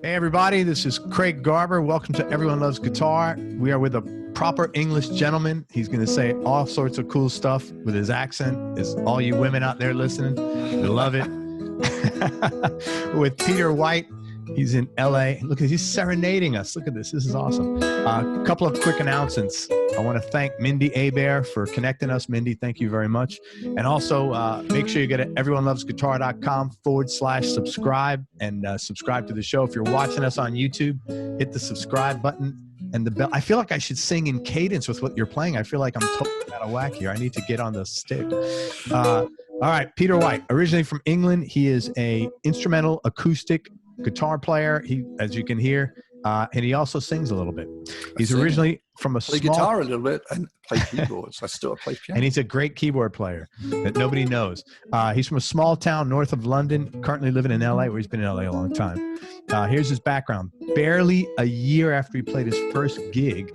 Hey everybody, this is Craig Garber. Welcome to Everyone Loves Guitar. We are with a proper English gentleman. He's going to say all sorts of cool stuff with his accent. Is all you women out there listening, we love it. With Peter White, he's in LA. Look, he's serenading us. Look at this. This is awesome. A couple of quick announcements. I want to thank Mindy Hebert for connecting us. Mindy, thank you very much. And also make sure you go to everyonelovesguitar.com/subscribe and subscribe to the show. If you're watching us on YouTube, hit the subscribe button and the bell. I feel like I should sing in cadence with what you're playing. I feel like I'm totally out of whack here. I need to get on the stick. All right, Peter White, originally from England. He is a instrumental acoustic guitar player. He, as you can hear, and he also sings a little bit. He's originally from a play guitar a little bit and play keyboards. I still play piano. And he's a great keyboard player that nobody knows. He's from a small town north of London, currently living in LA, where he's been in LA a long time. Here's his background. Barely a year after he played his first gig,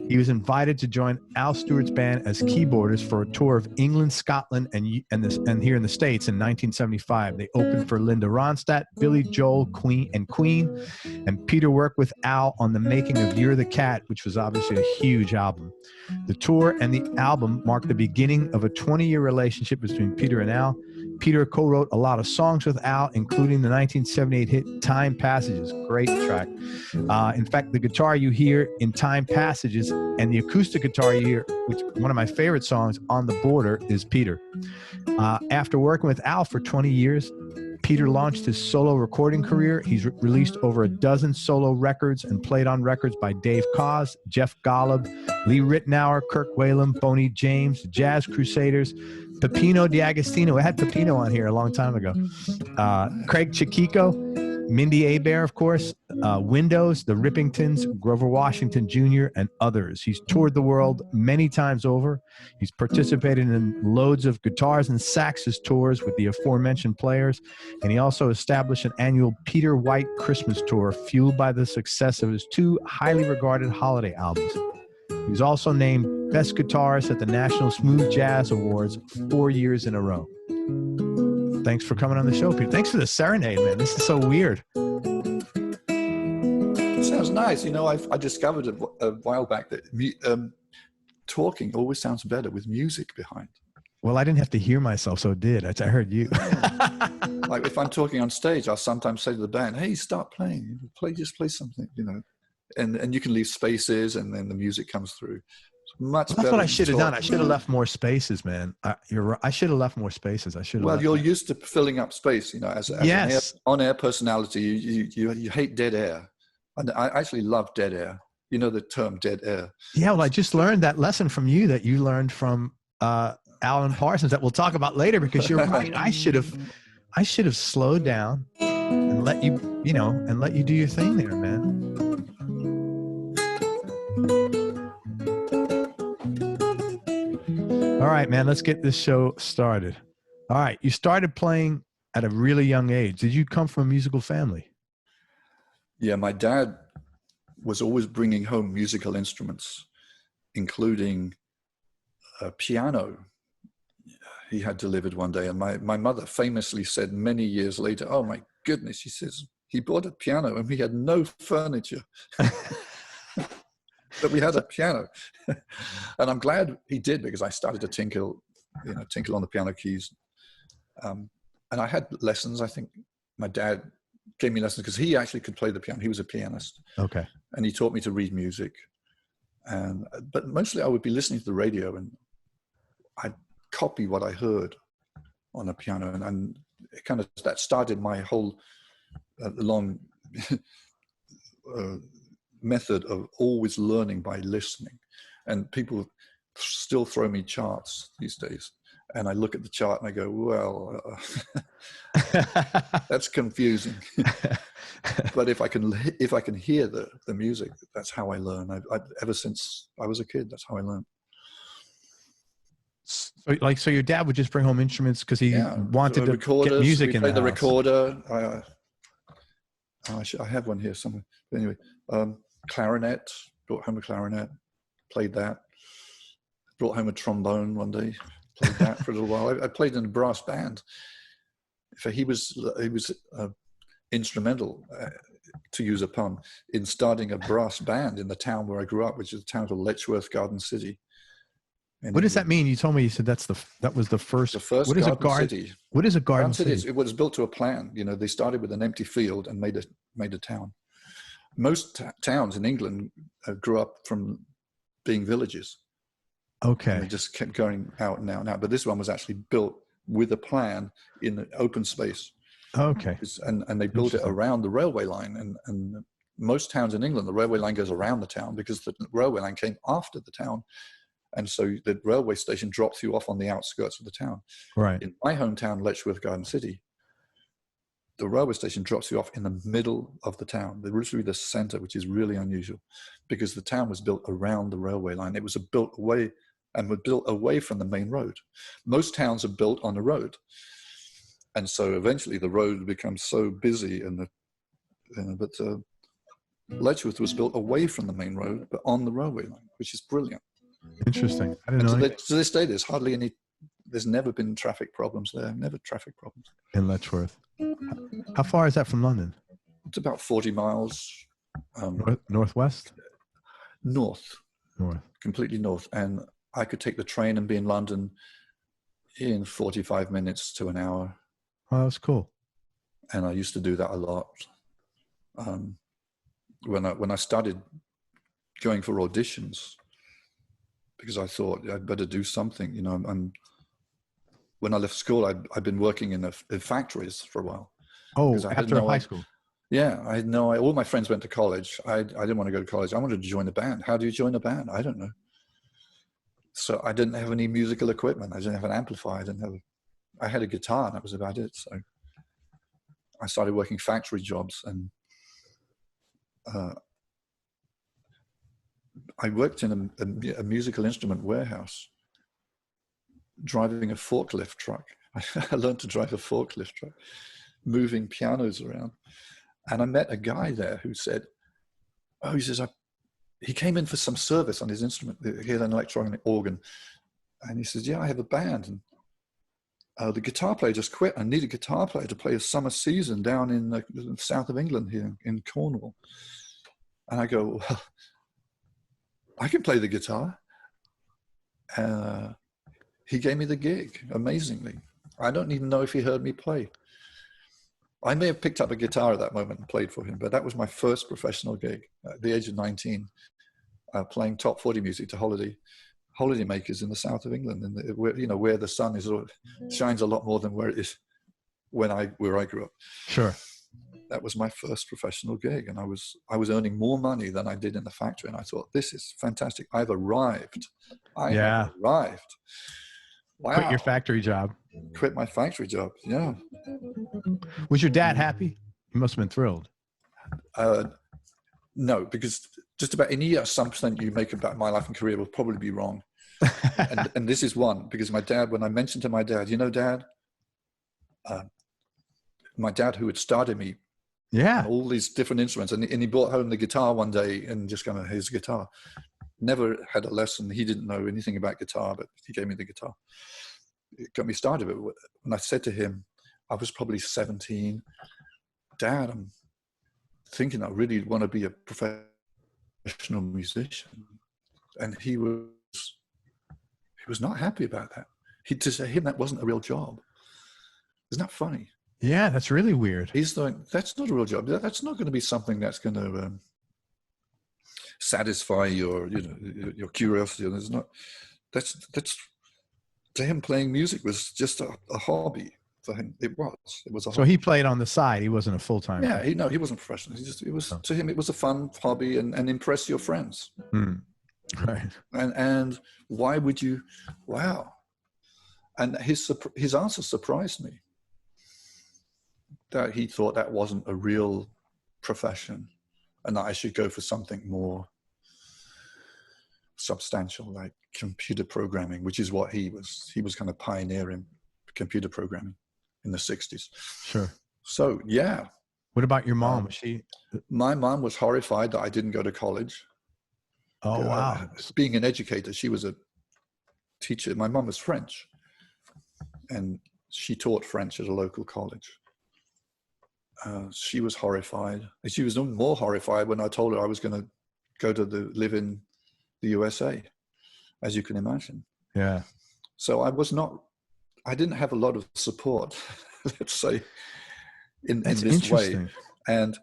he was invited to join Al Stewart's band as keyboardist for a tour of England, Scotland, and here in the States in 1975. They opened for Linda Ronstadt, Billy Joel, Queen, and Peter worked with Al on the making of You're the Cat, which was obviously a huge album. The tour and the album marked the beginning of a 20-year relationship between Peter and Al. Peter co-wrote a lot of songs with Al, including the 1978 hit Time Passages. Great track. In fact, the guitar you hear in Time Passages and the acoustic guitar you hear, which one of my favorite songs, On the Border, is Peter. After working with Al for 20 years, Peter launched his solo recording career. He's released over a dozen solo records and played on records by Dave Koz, Jeff Golub, Lee Ritenour, Kirk Whalum, Boney James, Jazz Crusaders, Peppino D'Agostino. I had Peppino on here a long time ago. Craig Chiquico, Mindy Hebert, of course, Windows, the Rippingtons, Grover Washington Jr., and others. He's toured the world many times over. He's participated in loads of guitars and saxes tours with the aforementioned players, and he also established an annual Peter White Christmas tour fueled by the success of his two highly regarded holiday albums. He was also named Best Guitarist at the National Smooth Jazz Awards 4 years in a row. Thanks for coming on the show, Peter. Thanks for the serenade, man. This is so weird. It sounds nice. You know, I discovered a while back that talking always sounds better with music behind. Well, I didn't have to hear myself, so it did. I heard you. Like if I'm talking on stage, I'll sometimes say to the band, "Hey, start playing. Just play something," you know. And you can leave spaces, and then the music comes through. Much better. That's what I should have done. I should have left more spaces, man. You're right. I should have left more spaces. Well, you're used to filling up space, you know, as yes. an on-air personality. You hate dead air, and I actually love dead air. You know the term dead air. Yeah, well, I just learned that lesson from you that you learned from Alan Parsons that we'll talk about later. Because you're right. I should have slowed down and let you do your thing there, man. All right, man, let's get this show started. All right, you started playing at a really young age. Did you come from a musical family? Yeah, my dad was always bringing home musical instruments, including a piano he had delivered one day. And my mother famously said many years later, "Oh my goodness," she says, "he bought a piano and we had no furniture." But we had a piano. And I'm glad he did, because I started to tinkle on the piano keys. And I had lessons. I think my dad gave me lessons because he actually could play the piano. He was a pianist. Okay. And he taught me to read music. But mostly I would be listening to the radio and I'd copy what I heard on the piano. And it kind of, that started my whole long method of always learning by listening. And people still throw me charts these days, and I look at the chart and I go, well, that's confusing. But if I can hear the music, that's how I learn. Ever since I was a kid, that's how I learned. So your dad would just bring home instruments because he wanted to get music in the house. The recorder. I have one here somewhere. But anyway, clarinet. Brought home a clarinet. Played that. Brought home a trombone one day. Played that for a little while. I played in a brass band. He was instrumental to use a pun, in starting a brass band in the town where I grew up, which is a town called Letchworth Garden City. What does that mean? You told me, you said that was the first. The first what is garden a garden city. What is a garden city? It was built to a plan. You know, they started with an empty field and made a town. Most towns in England grew up from being villages. Okay. And they just kept going out and out and out. But this one was actually built with a plan in an open space. Okay. And they built it around the railway line. And most towns in England, the railway line goes around the town because the railway line came after the town. And so the railway station drops you off on the outskirts of the town. Right. In my hometown, Letchworth Garden City, the railway station drops you off in the middle of the town. They're literally the center, which is really unusual because the town was built around the railway line. It was built away from the main road. Most towns are built on a road. And so eventually the road becomes so busy but Letchworth was built away from the main road, but on the railway line, which is brilliant. Interesting. I didn't know. To this day, there's never been traffic problems there. Never traffic problems. In Letchworth. How far is that from London? It's about 40 miles. Northwest? North. North. Completely north. And I could take the train and be in London in 45 minutes to an hour. Oh, that's cool. And I used to do that a lot. When I started going for auditions, because I thought I'd better do something. You know, when I left school, I'd been working in factories for a while. Oh, after high school. Yeah, I had no. All my friends went to college. I didn't want to go to college. I wanted to join a band. How do you join a band? I don't know. So I didn't have any musical equipment. I didn't have an amplifier. I had a guitar, and that was about it. So I started working factory jobs, and I worked in a musical instrument warehouse, driving a forklift truck. I learned to drive a forklift truck, moving pianos around. And I met a guy there who said, he says, he came in for some service on his instrument. He had an electronic organ. And he says, yeah, I have a band. And the guitar player just quit. I need a guitar player to play a summer season down in the south of England here in Cornwall. And I go, well, I can play the guitar. He gave me the gig, amazingly. I don't even know if he heard me play. I may have picked up a guitar at that moment and played for him, but that was my first professional gig at the age of 19, playing top 40 music to holiday makers in the south of England, and where the sun shines a lot more than where it is where I grew up. Sure. That was my first professional gig, and I was earning more money than I did in the factory, and I thought, this is fantastic. I've arrived. I have arrived. Wow. Quit your factory job. Quit my factory job. Yeah. Was your dad happy? He must have been thrilled. No, because just about any assumption you make about my life and career will probably be wrong. and this is one, because my dad, when I mentioned to my dad, Dad, my dad who had started me on all these different instruments, and he brought home the guitar one day and just kind of, here's a guitar. Never had a lesson. He didn't know anything about guitar, but he gave me the guitar. It got me started. But when I said to him, I was probably 17, Dad, I'm thinking I really want to be a professional musician. And he was not happy about that. To him, that wasn't a real job. Isn't that funny? Yeah, that's really weird. He's like, that's not a real job. That's not going to be something that's going to satisfy your curiosity. There's not. That's to him, playing music was just a hobby for him. It was a hobby. So he played on the side. He wasn't a full-time. Yeah, he wasn't professional. To him, it was a fun hobby and impress your friends. Right. And why would you? Wow. And his answer surprised me. That he thought that wasn't a real profession, and that I should go for something more substantial, like computer programming, which is what he was kind of pioneering computer programming in the 60s. Sure. So, yeah. What about your mom? My mom was horrified that I didn't go to college. Oh, wow. Being an educator, she was a teacher. My mom was French, and she taught French at a local college. she was horrified. And she was even more horrified when I told her I was going to go to live in the USA, as you can imagine. Yeah. So I didn't have a lot of support, let's say, in this way. And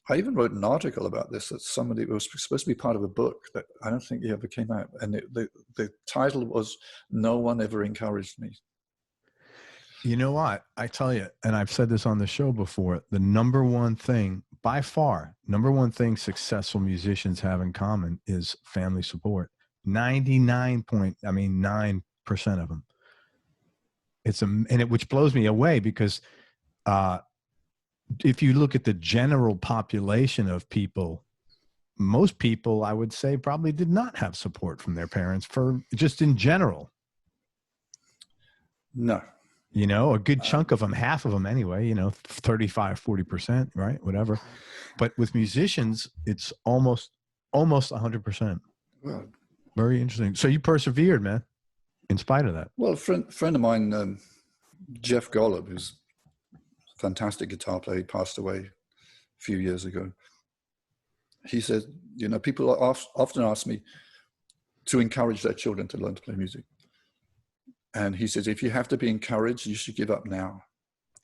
I even wrote an article about this, that somebody, it was supposed to be part of a book that I don't think it ever came out. And the title was "No One Ever Encouraged Me." You know what? I tell you, and I've said this on the show before, the number one thing, by far, number one thing successful musicians have in common is family support. 99% of them. Which blows me away, because if you look at the general population of people, most people, I would say, probably did not have support from their parents for just in general. No. You know, a good chunk of them, half of them anyway, you know, 35, 40%, right? Whatever. But with musicians, it's almost 100%. Well, very interesting. So you persevered, man, in spite of that. Well, a friend of mine, Jeff Golub, who's a fantastic guitar player, he passed away a few years ago. He said, you know, people often ask me to encourage their children to learn to play music. And he says, if you have to be encouraged, you should give up now.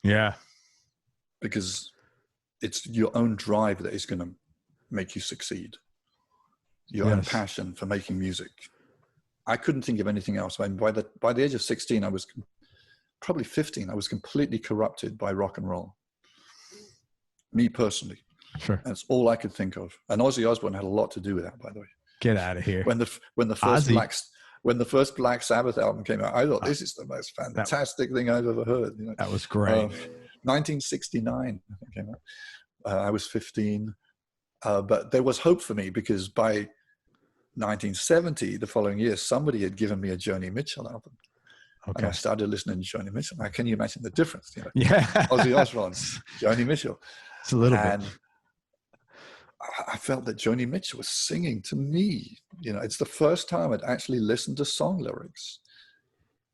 Yeah. Because it's your own drive that is going to make you succeed. Your own passion for making music. I couldn't think of anything else. I mean, by the age of 16, I was probably 15. I was completely corrupted by rock and roll. Me personally. Sure. That's all I could think of. And Ozzy Osbourne had a lot to do with that, by the way. Get out of here. When the first Black Sabbath album came out, I thought, this is the most fantastic thing I've ever heard. You know? That was great. 1969, I think, came out. I was 15. But there was hope for me, because by 1970, the following year, somebody had given me a Joni Mitchell album. Okay. And I started listening to Joni Mitchell. Now, can you imagine the difference? You know? Yeah. Ozzy Osbourne, Joni Mitchell. It's a little bit. I felt that Joni Mitchell was singing to me. You know, it's the first time I'd actually listened to song lyrics.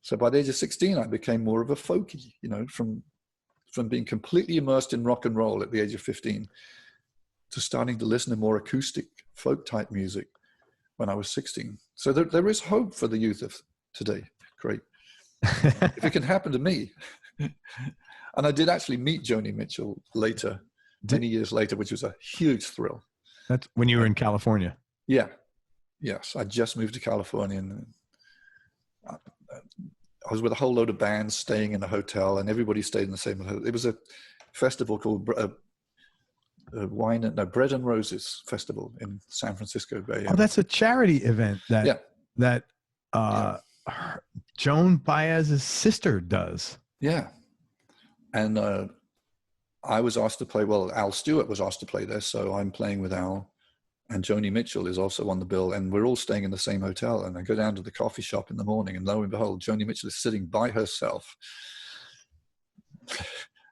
So by the age of 16, I became more of a folkie, you know, from being completely immersed in rock and roll at the age of 15 to starting to listen to more acoustic folk type music when I was 16. So there is hope for the youth of today. Great. If it can happen to me. And I did actually meet Joni Mitchell later, many years later, which was a huge thrill. That's when you were in California. Yeah. Yes. I just moved to California, and I was with a whole load of bands staying in a hotel, and everybody stayed in the same hotel. It was a festival called Bread and Roses Festival in San Francisco Bay Area. Oh, that's a charity event that Joan Baez's sister does. Yeah. And I was asked to play, Al Stewart was asked to play there, so I'm playing with Al, and Joni Mitchell is also on the bill, and we're all staying in the same hotel. And I go down to the coffee shop in the morning, and lo and behold, Joni Mitchell is sitting by herself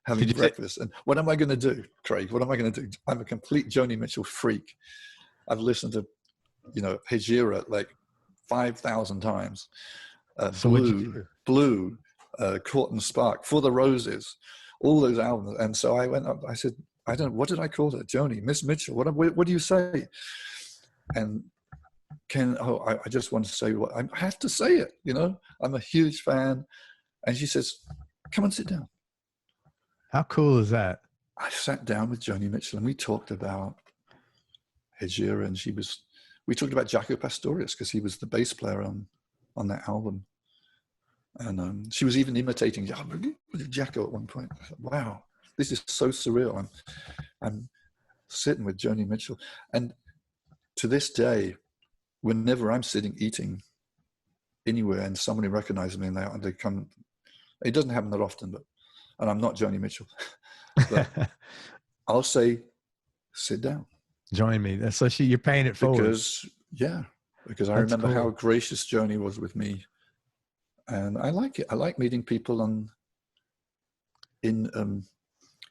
having breakfast. And what am I going to do, Craig? What am I going to do? I'm a complete Joni Mitchell freak. I've listened to, you know, Hejira like 5,000 times. Blue, Court and Spark, For the Roses, all those albums. And so I went up, I said, I don't know, what did I call her? Joni, Miss Mitchell, what do you say? And I just want to say what I have to say it, you know, I'm a huge fan. And she says, come and sit down. How cool is that? I sat down with Joni Mitchell and we talked about Hejira, and we talked about Jaco Pastorius, because he was the bass player on that album. And she was even imitating Jaco at one point. I thought, wow, this is so surreal. I'm sitting with Joni Mitchell. And to this day, whenever I'm sitting eating anywhere and somebody recognizes me and they come, it doesn't happen that often, and I'm not Joni Mitchell, but I'll say, sit down. Join me. So you're paying it forward. Because I remember how gracious Joni was with me. And I like it. I like meeting people in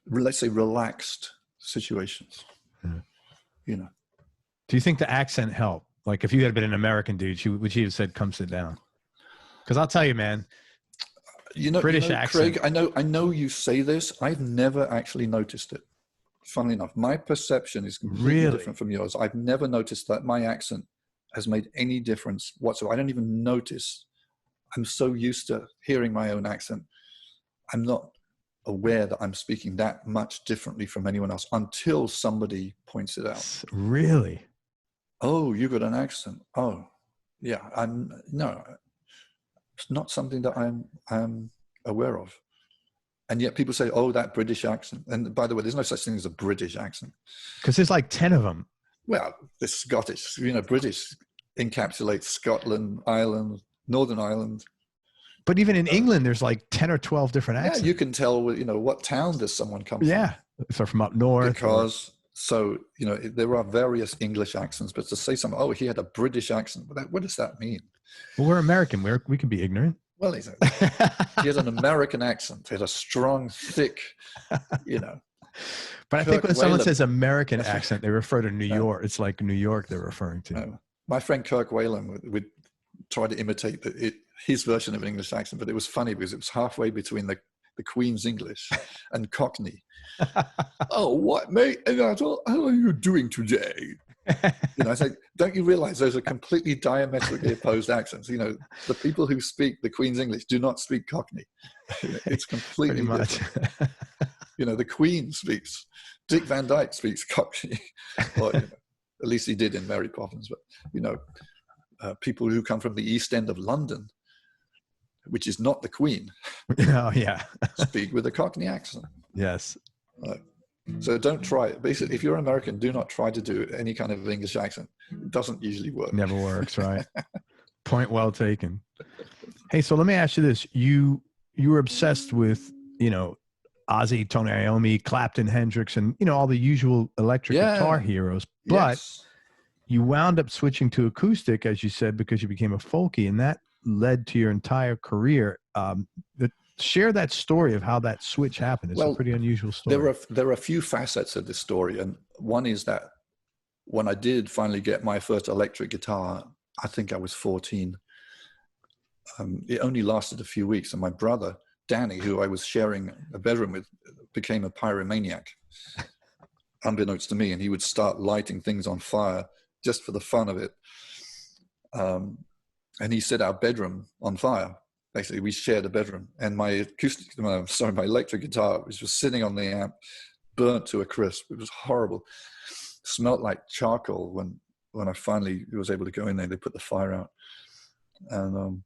let's say, relaxed situations. Yeah. You know. Do you think the accent helped? Like, if you had been an American dude, would she have said, come sit down? Because I'll tell you, man, British accent. Craig, I know you say this. I've never actually noticed it. Funnily enough, my perception is completely different from yours. I've never noticed that my accent has made any difference whatsoever. I don't even notice. I'm so used to hearing my own accent. I'm not aware that I'm speaking that much differently from anyone else until somebody points it out. Really? Oh, you got an accent. Oh, yeah. No, it's not something that I'm aware of. And yet people say, oh, that British accent. And by the way, there's no such thing as a British accent. Because there's like 10 of them. Well, the Scottish, British encapsulates Scotland, Ireland, Northern Ireland. But even in England, there's like 10 or 12 different accents. Yeah, you can tell, what town does someone come from. Yeah, if they're from up north. Because, there are various English accents, but to say something, oh, he had a British accent, what does that mean? Well, we're American. We can be ignorant. Well, he had an American accent. He had a strong, thick, But I think when someone says American accent, they refer to New York. It's like New York they're referring to. My friend Kirk Whalen would try to imitate his version of an English accent, but it was funny because it was halfway between the Queen's English and Cockney. Oh, what, mate? How are you doing today? I say, don't you realize those are completely diametrically opposed accents? The people who speak the Queen's English do not speak Cockney. It's completely different. The Queen speaks, Dick Van Dyke speaks Cockney, or at least he did in Mary Poppins. But people who come from the East End of London, which is not the Queen, speak with a Cockney accent. Yes. So don't try it. Basically, if you're American, do not try to do any kind of English accent. It doesn't usually work. Never works, right? Point well taken. Hey, so let me ask you this. You were obsessed with, Ozzy, Tony Iommi, Clapton, Hendrix, and, all the usual electric guitar heroes. But you wound up switching to acoustic, as you said, because you became a folkie, and that led to your entire career. Share that story of how that switch happened. It's a pretty unusual story. There are a few facets of this story, and one is that when I did finally get my first electric guitar, I think I was 14. It only lasted a few weeks, and my brother Danny, who I was sharing a bedroom with, became a pyromaniac, unbeknownst to me, and he would start lighting things on fire just for the fun of it. And he set our bedroom on fire. Basically, we shared a bedroom, and my electric guitar was just sitting on the amp, burnt to a crisp. It was horrible. It smelled like charcoal when I finally was able to go in there. They put the fire out, and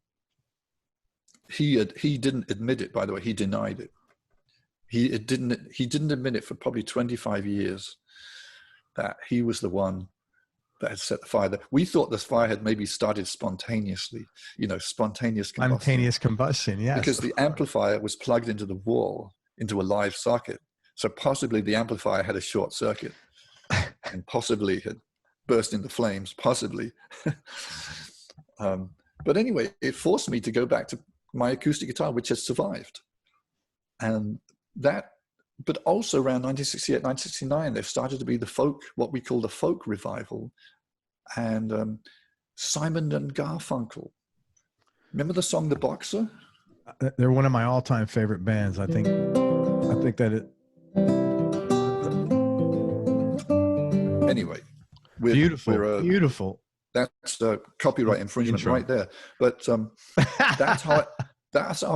he didn't admit it. By the way, he denied it. He didn't admit it for probably 25 years that he was the one that had set the fire. We thought this fire had maybe started spontaneously, spontaneous combustion. Spontaneous combustion, yes. Because the amplifier was plugged into the wall, into a live socket. So possibly the amplifier had a short circuit and possibly had burst into flames, possibly. But anyway, it forced me to go back to my acoustic guitar, which has survived. And that, but also around 1968, 1969, there started to be what we call the folk revival. And Simon and Garfunkel. Remember the song The Boxer? They're one of my all-time favorite bands. I think that it... Anyway. Beautiful. That's copyright infringement right there. But that's how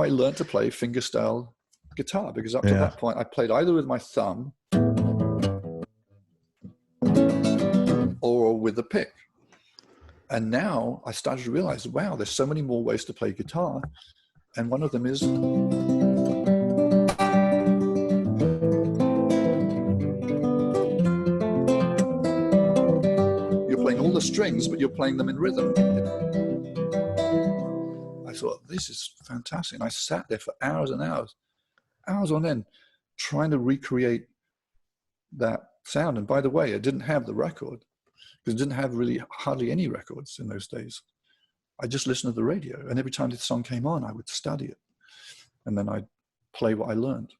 I learned to play fingerstyle guitar, because up to that point I played either with my thumb or with the pick. And now I started to realize, wow, there's so many more ways to play guitar, and one of them is you're playing all the strings, but you're playing them in rhythm. I thought, this is fantastic. And I sat there for hours and hours on end, trying to recreate that sound. And by the way, I didn't have the record, because I didn't have really hardly any records in those days. I just listened to the radio, and every time the song came on, I would study it, and then I'd play what I learned.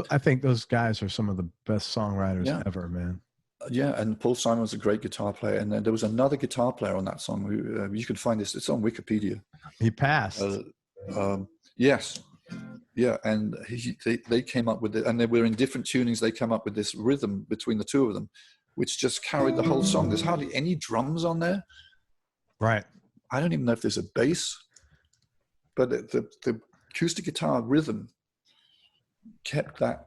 I think those guys are some of the best songwriters ever, man. Yeah, and Paul Simon was a great guitar player, and then there was another guitar player on that song who you can find this. It's on Wikipedia. He passed. Yes. Yeah, and they came up with it, and they were in different tunings. They come up with this rhythm between the two of them, which just carried the whole song. There's hardly any drums on there. Right. I don't even know if there's a bass, but the acoustic guitar rhythm kept the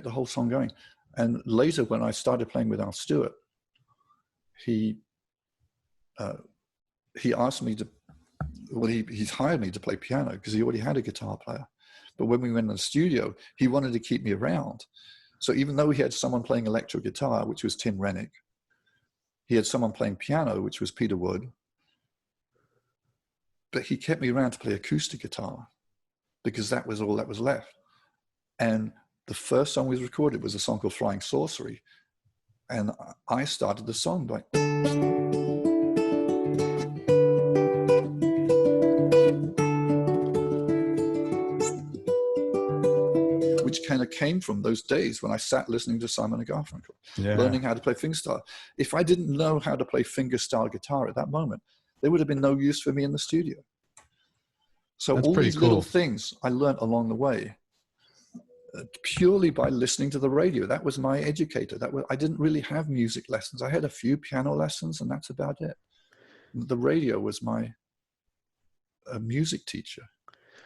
whole song going. And later, when I started playing with Al Stewart, he asked me to. Well, he's hired me to play piano because he already had a guitar player. But when we went in the studio, he wanted to keep me around. So even though he had someone playing electric guitar, which was Tim Rennick, he had someone playing piano, which was Peter Wood. But he kept me around to play acoustic guitar because that was all that was left. And the first song we recorded was a song called Flying Sorcery. And I started the song like... which kind of came from those days when I sat listening to Simon and Garfunkel, learning how to play fingerstyle. If I didn't know how to play fingerstyle guitar at that moment, there would have been no use for me in the studio. So all these little things I learned along the way, purely by listening to the radio. That was my educator. I didn't really have music lessons. I had a few piano lessons, and that's about it. The radio was my music teacher.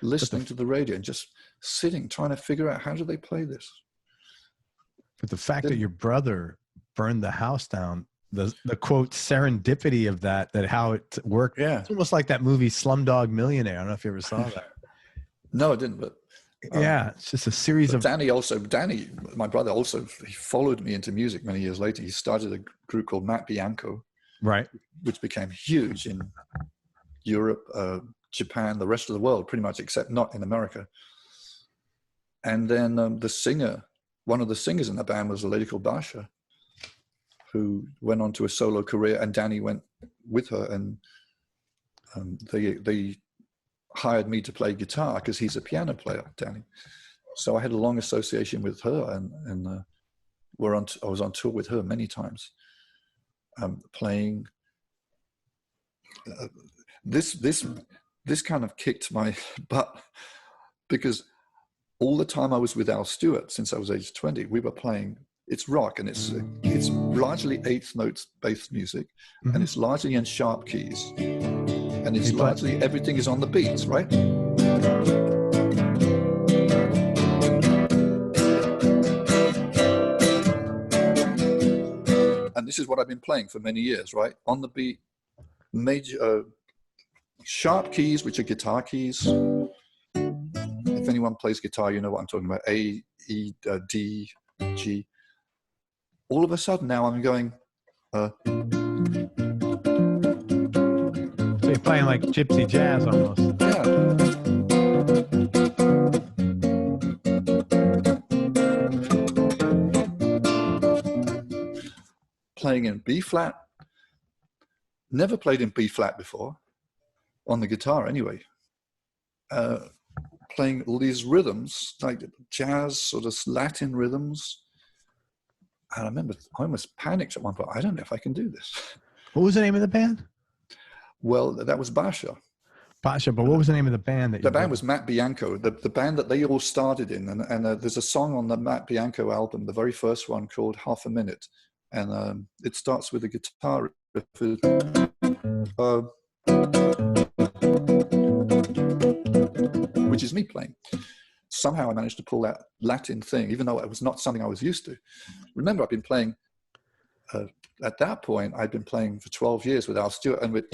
Listening to the radio and just sitting, trying to figure out how do they play this. But the fact that your brother burned the house down, the quote serendipity of that how it worked. Yeah. It's almost like that movie Slumdog Millionaire. I don't know if you ever saw that. No, I didn't, but yeah, it's just a series of... Danny, my brother also, he followed me into music many years later. He started a group called Matt Bianco, right, which became huge in Europe, Japan, the rest of the world, pretty much, except not in America. And then one of the singers in the band was a lady called Basha, who went on to a solo career, and Danny went with her, and they hired me to play guitar because he's a piano player, Danny. So I had a long association with her, and I was on tour with her many times, playing. This kind of kicked my butt because all the time I was with Al Stewart since I was age 20, we were playing. It's rock, and it's largely eighth notes based music, and it's largely in sharp keys, and it's largely everything is on the beats, right? And this is what I've been playing for many years, right? On the beat, major sharp keys, which are guitar keys. If anyone plays guitar, you know what I'm talking about. A, E, D, G. All of a sudden now I'm going... So you're playing like gypsy jazz almost. Yeah. Playing in B flat. Never played in B flat before. On the guitar anyway. Playing all these rhythms, like jazz, sort of Latin rhythms. And I remember I almost panicked at one point. I don't know if I can do this. What was the name of the band? Well, that was Basha. Basha, but what was the name of the band? The band was Matt Bianco, the band that they all started in. And there's a song on the Matt Bianco album, the very first one, called Half a Minute. And it starts with a guitar riff. Which is me playing. Somehow I managed to pull that Latin thing, even though it was not something I was used to. Remember, I've been playing, at that point, I'd been playing for 12 years with Al Stewart, and with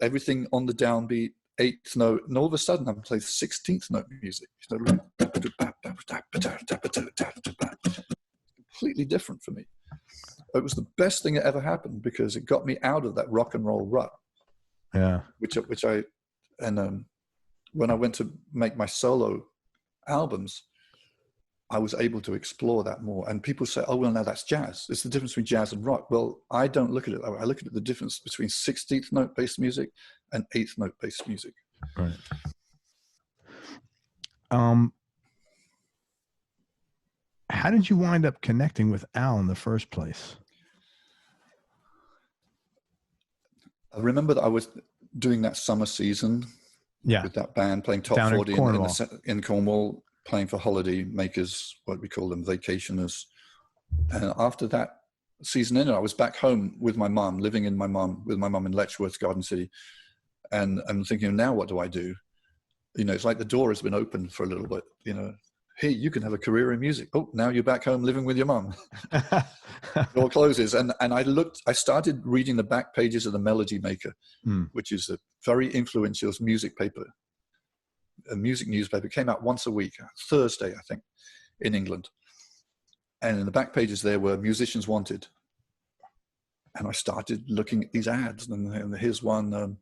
everything on the downbeat, eighth note, and all of a sudden I'm playing 16th note music. Completely different for me. It was the best thing that ever happened because it got me out of that rock and roll rut. Yeah. When I went to make my solo albums, I was able to explore that more. And people say, oh, well, no, that's jazz. It's the difference between jazz and rock. Well, I don't look at it that way. I look at the difference between 16th note based music and 8th note based music. Right. How did you wind up connecting with Al in the first place? remember that I was doing that summer season with that band, playing top Down 40 in Cornwall, playing for holiday makers, what we call them, vacationers. And after that season ended, I was back home with my mom, living with my mom in Letchworth, Garden City. And I'm thinking, now what do I do? You know, it's like the door has been opened for a little bit, you know. Hey, you can have a career in music. Oh, now you're back home living with your mom. Door closes. And I started reading the back pages of the Melody Maker, which is a very influential music paper, a music newspaper. It came out once a week, Thursday, I think, in England. And in the back pages there were musicians wanted. And I started looking at these ads, and here's one. And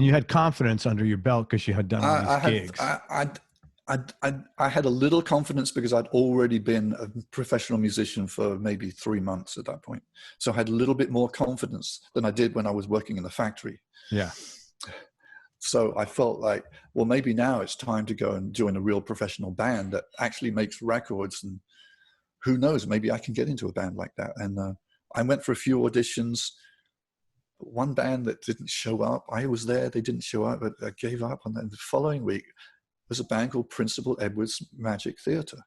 you had confidence under your belt because you had done all these gigs. I had a little confidence because I'd already been a professional musician for maybe 3 months at that point. So I had a little bit more confidence than I did when I was working in the factory. Yeah. So I felt like, well, maybe now it's time to go and join a real professional band that actually makes records. And who knows, maybe I can get into a band like that. And I went for a few auditions. One band that didn't show up, I was there, they didn't show up, but I gave up. And then the following week, was a band called Principal Edwards Magic Theatre,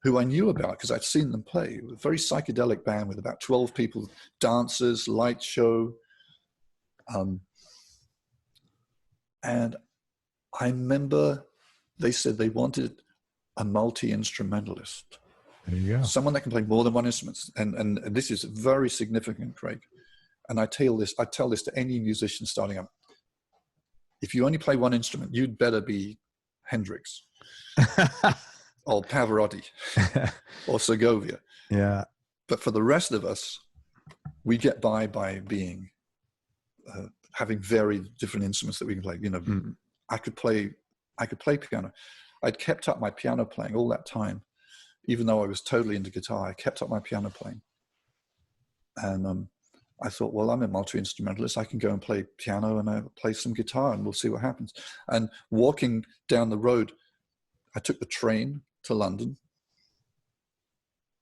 who I knew about because I'd seen them play. A very psychedelic band with about 12 people, dancers, light show. And I remember they said they wanted a multi-instrumentalist. There you go. Someone that can play more than one instrument. And this is very significant, Craig. And I tell this to any musician starting up. If you only play one instrument, you'd better be Hendrix or Pavarotti or Segovia. Yeah. But for the rest of us, we get by being having very different instruments that we can play. You know, I could play piano. I'd kept up my piano playing all that time, even though I was totally into guitar. I kept up my piano playing, and I thought, well, I'm a multi-instrumentalist. I can go and play piano and I play some guitar and we'll see what happens. And walking down the road, I took the train to London,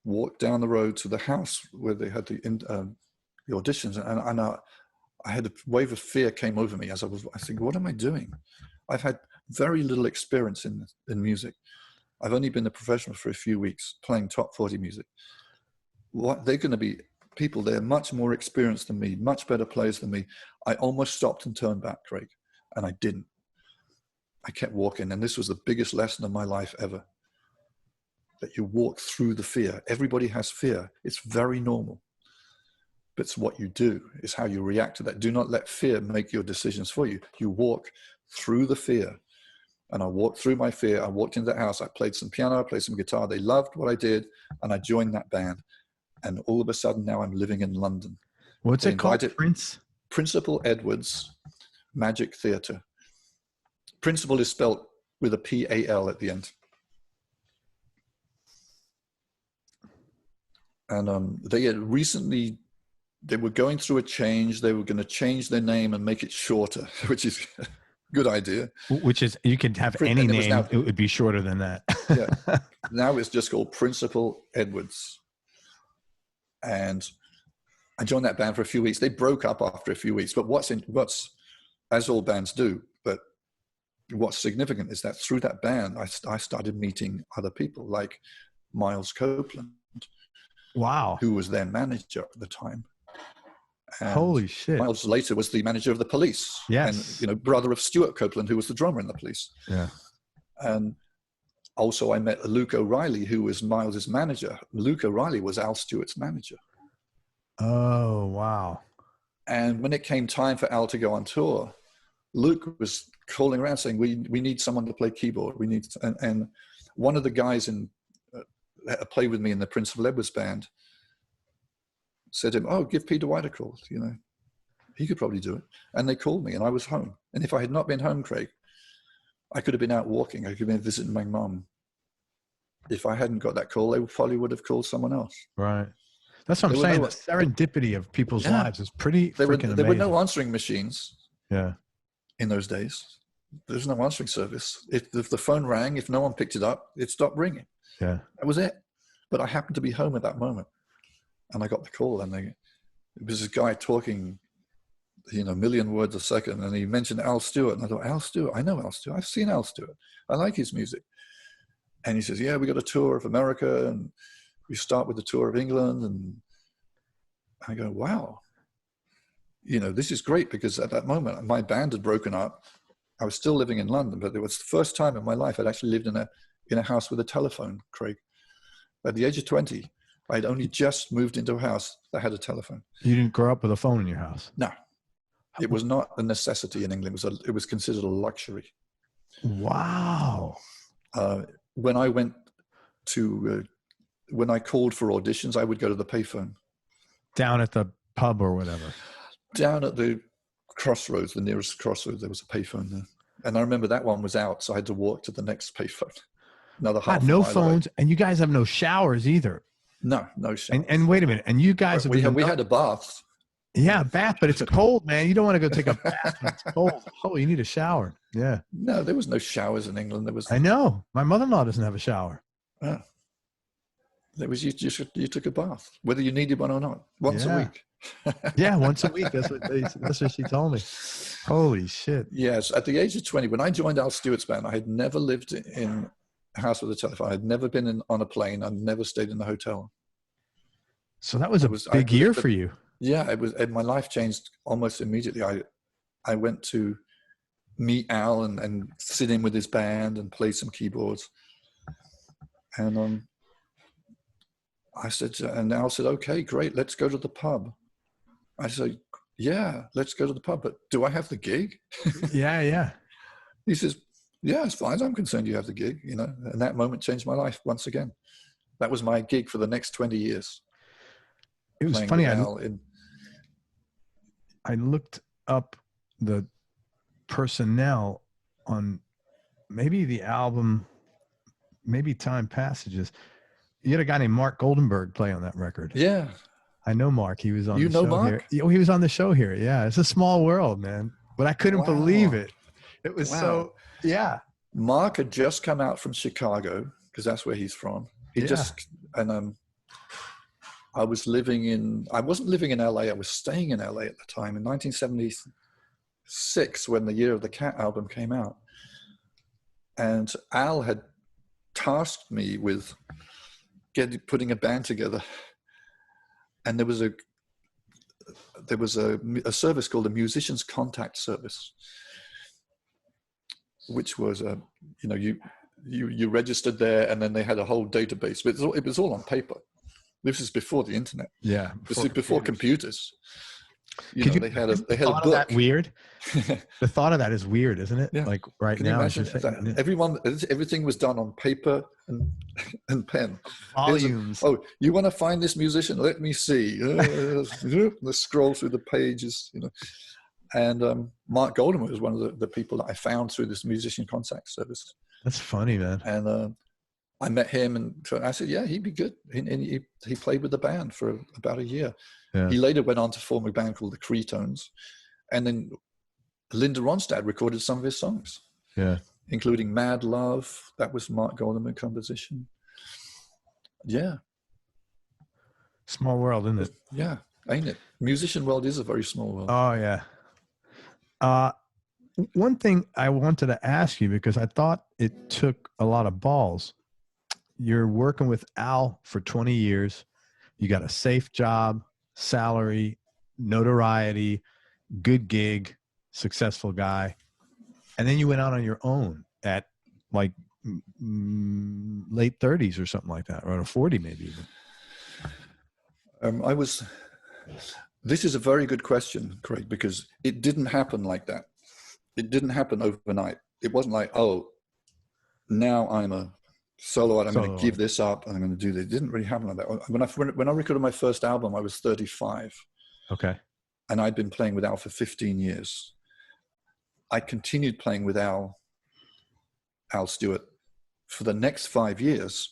walked down the road to the house where they had the auditions. And I had a wave of fear came over me as I think, what am I doing? I've had very little experience in music. I've only been a professional for a few weeks playing top 40 music. What they're going to be people, they're much more experienced than me, much better players than me. I almost stopped and turned back, Craig, and I didn't. I kept walking, and this was the biggest lesson of my life ever, that you walk through the fear. Everybody has fear. It's very normal. But it's what you do. It's how you react to that. Do not let fear make your decisions for you. You walk through the fear. And I walked through my fear. I walked into the house. I played some piano. I played some guitar. They loved what I did, and I joined that band. And all of a sudden, now I'm living in London. What's it called, Prince? Principal Edwards Magic Theatre. Principal is spelled with a P-A-L at the end. And they had recently, they were going through a change. They were going to change their name and make it shorter, which is a good idea. Which is, you could have any name, it would be shorter than that. Yeah. Now it's just called Principal Edwards. And I joined that band for a few weeks. They broke up after a few weeks, but what's as all bands do, but what's significant is that through that band, I started meeting other people like Miles Copeland. Wow. Who was their manager at the time. And holy shit. Miles later was the manager of the Police. Yes. And, brother of Stewart Copeland, who was the drummer in the Police. Yeah. And also I met Luke O'Reilly, who was Miles's manager. Luke O'Reilly was Al Stewart's manager. Oh, wow. And when it came time for Al to go on tour, Luke was calling around saying, we need someone to play keyboard. We need, and one of the guys that played with me in the Principal Edwards band said to him, oh, give Peter White a call. He could probably do it. And they called me and I was home. And if I had not been home, Craig, I could have been out walking. I could have been visiting my mom. If I hadn't got that call, they probably would have called someone else. Right. That's what I'm saying. The serendipity of people's lives is pretty freaking amazing. There were no answering machines. Yeah. In those days. There's no answering service. If the phone rang, if no one picked it up, it stopped ringing. Yeah. That was it. But I happened to be home at that moment. And I got the call, and it was this guy talking a million words a second. And he mentioned Al Stewart. And I thought, Al Stewart, I know Al Stewart. I've seen Al Stewart. I like his music. And he says, yeah, we got a tour of America and we start with the tour of England. And I go, wow, this is great, because at that moment my band had broken up. I was still living in London, but it was the first time in my life I'd actually lived in a house with a telephone, Craig. At the age of 20, I'd only just moved into a house that had a telephone. You didn't grow up with a phone in your house? No. It was not a necessity in England. It was considered a luxury. Wow. When I went to, when I called for auditions, I would go to the payphone. Down at the pub or whatever? Down at the crossroads, the nearest crossroads, there was a payphone there. And I remember that one was out, so I had to walk to the next payphone. Another half no phones, away. And you guys have no showers either. No showers. And wait a minute, and you guys we had a bath. Yeah, bath, but it's cold, man. You don't want to go take a bath when it's cold. Oh, you need a shower. Yeah. No, there was no showers in England. I know. My mother-in-law doesn't have a shower. Oh. There was you took a bath, whether you needed one or not, once a week. Yeah, once a week. That's what she told me. Holy shit. Yes, at the age of 20, when I joined Al Stewart's band, I had never lived in a house with a telephone. I had never been on a plane. I'd never stayed in a hotel. So that was a big year for you. Yeah, it was. My life changed almost immediately. I went to meet Al and sit in with his band and play some keyboards. And I said, and Al said, okay, great, let's go to the pub. I said, yeah, let's go to the pub, but do I have the gig? Yeah. He says, yeah, as far as I'm concerned, you have the gig, and that moment changed my life once again. That was my gig for the next 20 years. It was funny. I looked up the personnel on maybe the album, maybe Time Passages. You had a guy named Mark Goldenberg play on that record. Yeah. I know Mark. He was on the show Mark? Here. He was on the show here. Yeah. It's a small world, man. But I couldn't believe it. It was so, yeah. Mark had just come out from Chicago, because that's where he's from. I wasn't living in LA. I was staying in LA at the time in 1976, when the Year of the Cat album came out. And Al had tasked me with putting a band together. And there was a service called a musician's contact service, which was you registered there, and then they had a whole database, but it was all on paper. This is before the internet. Yeah, this is before computers. They had a book. That weird? The thought of that is weird, isn't it? Yeah. Like right Can now, everything was done on paper and pen. Volumes. You want to find this musician? Let me see. Let's scroll through the pages. And Mark Goldenberg was one of the people that I found through this musician contact service. That's funny, man. And I met him, and I said, yeah, he'd be good. And he played with the band for about a year. Yeah. He later went on to form a band called the Cretones. And then Linda Ronstadt recorded some of his songs. Yeah. Including Mad Love. That was Mark Goldenberg composition. Yeah. Small world, isn't it? Yeah, ain't it? Musician world is a very small world. Oh, yeah. One thing I wanted to ask you, because I thought it took a lot of balls. You're working with Al for 20 years. You got a safe job, salary, notoriety, good gig, successful guy. And then you went out on your own at like late 30s or something like that, or 40 maybe even. This is a very good question, Craig, because it didn't happen like that. It didn't happen overnight. It wasn't like, now I'm a solo artist, I'm going to give this up and I'm going to do this. It didn't really happen like that. When I recorded my first album, I was 35. Okay. And I'd been playing with Al for 15 years. I continued playing with Al Stewart for the next 5 years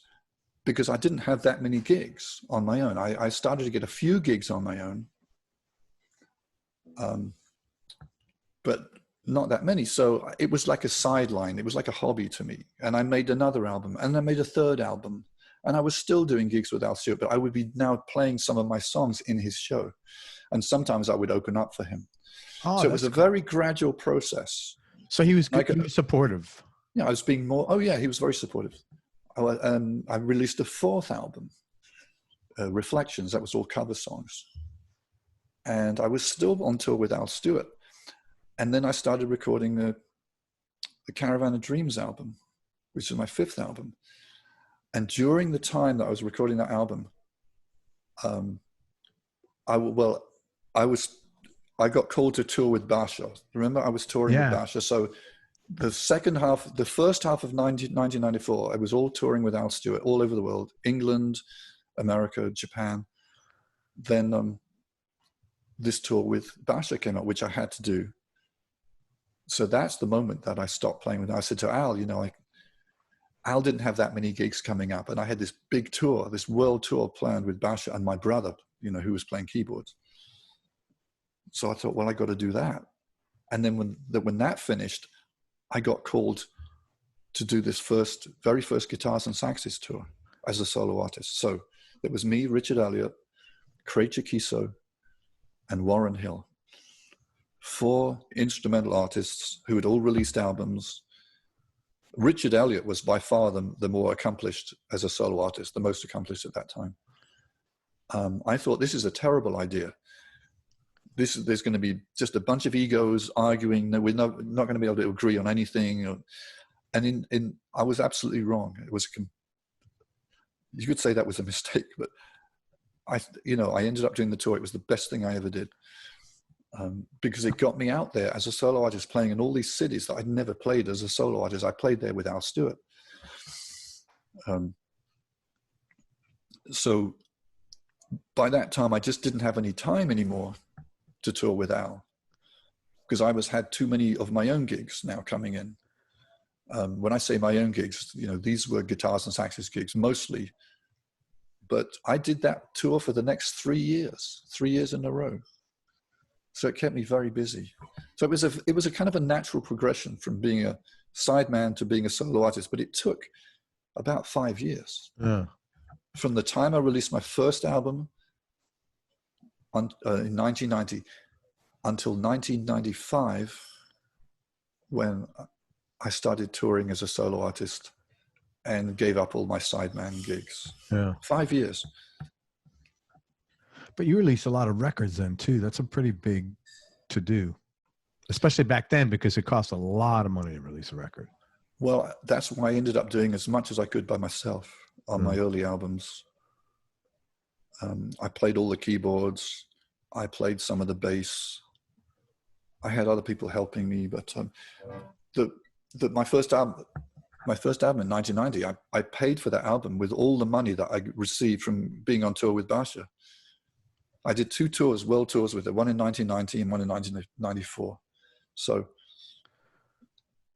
because I didn't have that many gigs on my own. I started to get a few gigs on my own, but not that many. So it was like a sideline. It was like a hobby to me. And I made another album, and I made a third album, and I was still doing gigs with Al Stewart, but I would be now playing some of my songs in his show. And sometimes I would open up for him. Oh, So it was that's a cool. very gradual process. So he was Like, he was supportive. Yeah, I was being more. Oh yeah, he was very supportive. I released a fourth album, Reflections. That was all cover songs, and I was still on tour with Al Stewart. And then I started recording the Caravan of Dreams album, which is my fifth album. And during the time that I was recording that album, I got called to tour with Basha. Remember, I was touring with Basha. So the first half of 1994, I was all touring with Al Stewart all over the world, England, America, Japan. Then this tour with Basha came out, which I had to do. So that's the moment that I stopped playing with him. I said to Al, Al didn't have that many gigs coming up. And I had this big tour, this world tour planned with Basha and my brother, who was playing keyboards. So I thought, well, I got to do that. And then when that finished, I got called to do this very first Guitars and Saxes tour as a solo artist. So it was me, Richard Elliott, Craig Chiquiso, and Warren Hill. 4 instrumental artists who had all released albums. Richard Elliott was by far the more accomplished as a solo artist, the most accomplished at that time. I thought, this is a terrible idea. There's going to be just a bunch of egos arguing. We're not going to be able to agree on anything. And I was absolutely wrong. It was, you could say that was a mistake, but I ended up doing the tour. It was the best thing I ever did. Because it got me out there as a solo artist, playing in all these cities that I'd never played as a solo artist. I played there with Al Stewart. So by that time, I just didn't have any time anymore to tour with Al, because had too many of my own gigs now coming in. When I say my own gigs, these were Guitars and Saxes gigs mostly. But I did that tour for the next 3 years in a row. So it kept me very busy. So it was a kind of a natural progression from being a sideman to being a solo artist, but it took about 5 years. Yeah. From the time I released my first album in 1990 until 1995, when I started touring as a solo artist and gave up all my sideman gigs. Yeah. 5 years. But you released a lot of records then too. That's a pretty big to do, especially back then, because it cost a lot of money to release a record. Well, that's why I ended up doing as much as I could by myself on my early albums. I played all the keyboards. I played some of the bass. I had other people helping me, but my first album in 1990, I paid for that album with all the money that I received from being on tour with Basha. I did 2 tours, world tours with it, one in 1990 and one in 1994. So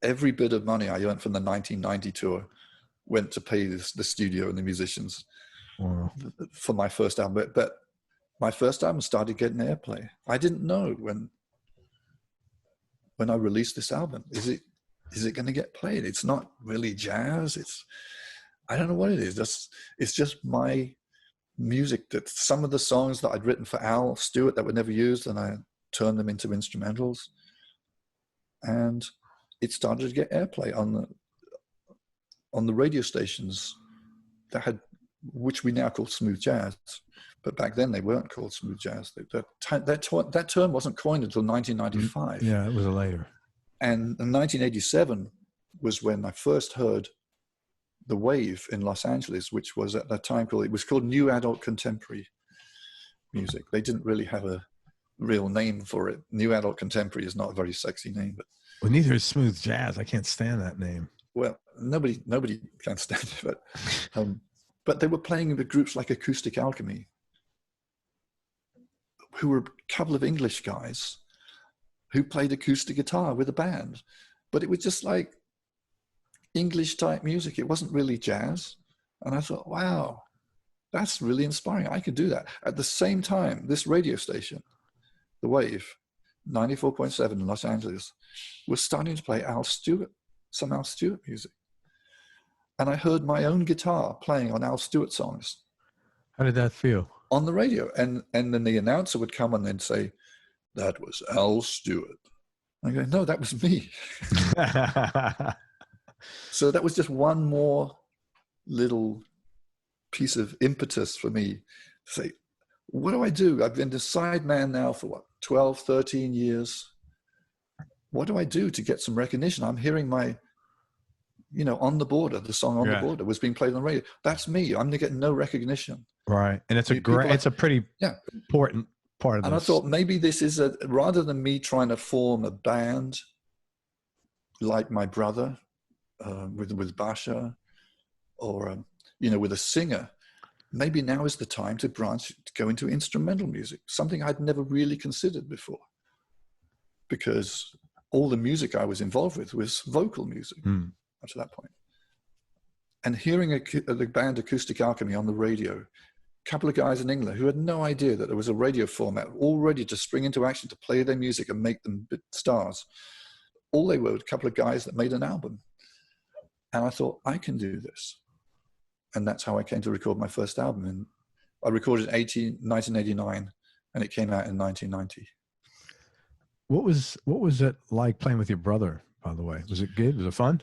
every bit of money I earned from the 1990 tour went to pay the studio and the musicians for my first album. But my first album started getting airplay. I didn't know when I released this album, is it going to get played? It's not really jazz. I don't know what it is. It's just my music, that some of the songs that I'd written for Al Stewart that were never used, and I turned them into instrumentals, and it started to get airplay on the radio stations which we now call smooth jazz, but back then they weren't called smooth jazz. That term wasn't coined until 1995. Yeah, it was later. And in 1987 was when I first heard the wave in Los Angeles, which was at that time called New Adult Contemporary Music. They didn't really have a real name for it. New Adult Contemporary is not a very sexy name, but well, neither is smooth jazz. I can't stand that name. Well, nobody can stand it, but they were playing with groups like Acoustic Alchemy, who were a couple of English guys who played acoustic guitar with a band, but it was just like English type music. It wasn't really jazz. And I thought, wow, that's really inspiring. I could do that. At the same time, this radio station, The Wave, 94.7 in Los Angeles, was starting to play some Al Stewart music. And I heard my own guitar playing on Al Stewart songs. How did that feel? On the radio. And then the announcer would come and then say, that was Al Stewart. I go, no, that was me. So that was just one more little piece of impetus for me to say, what do I do? I've been the sideman now for what, 12, 13 years. What do I do to get some recognition? I'm hearing my, On the Border, the song On the Border was being played on the radio. That's me. I'm getting no recognition. Right. And it's it's a pretty important part of this. And I thought maybe this is rather than me trying to form a band like my brother with Basha or, with a singer, maybe now is the time to go into instrumental music, something I'd never really considered before, because all the music I was involved with was vocal music up to that point. And hearing the band Acoustic Alchemy on the radio, a couple of guys in England who had no idea that there was a radio format all ready to spring into action to play their music and make them stars. All they were a couple of guys that made an album. And I thought, I can do this. And that's how I came to record my first album. And I recorded in 1989, and it came out in 1990. What was it like playing with your brother, by the way? Was it good? Was it fun?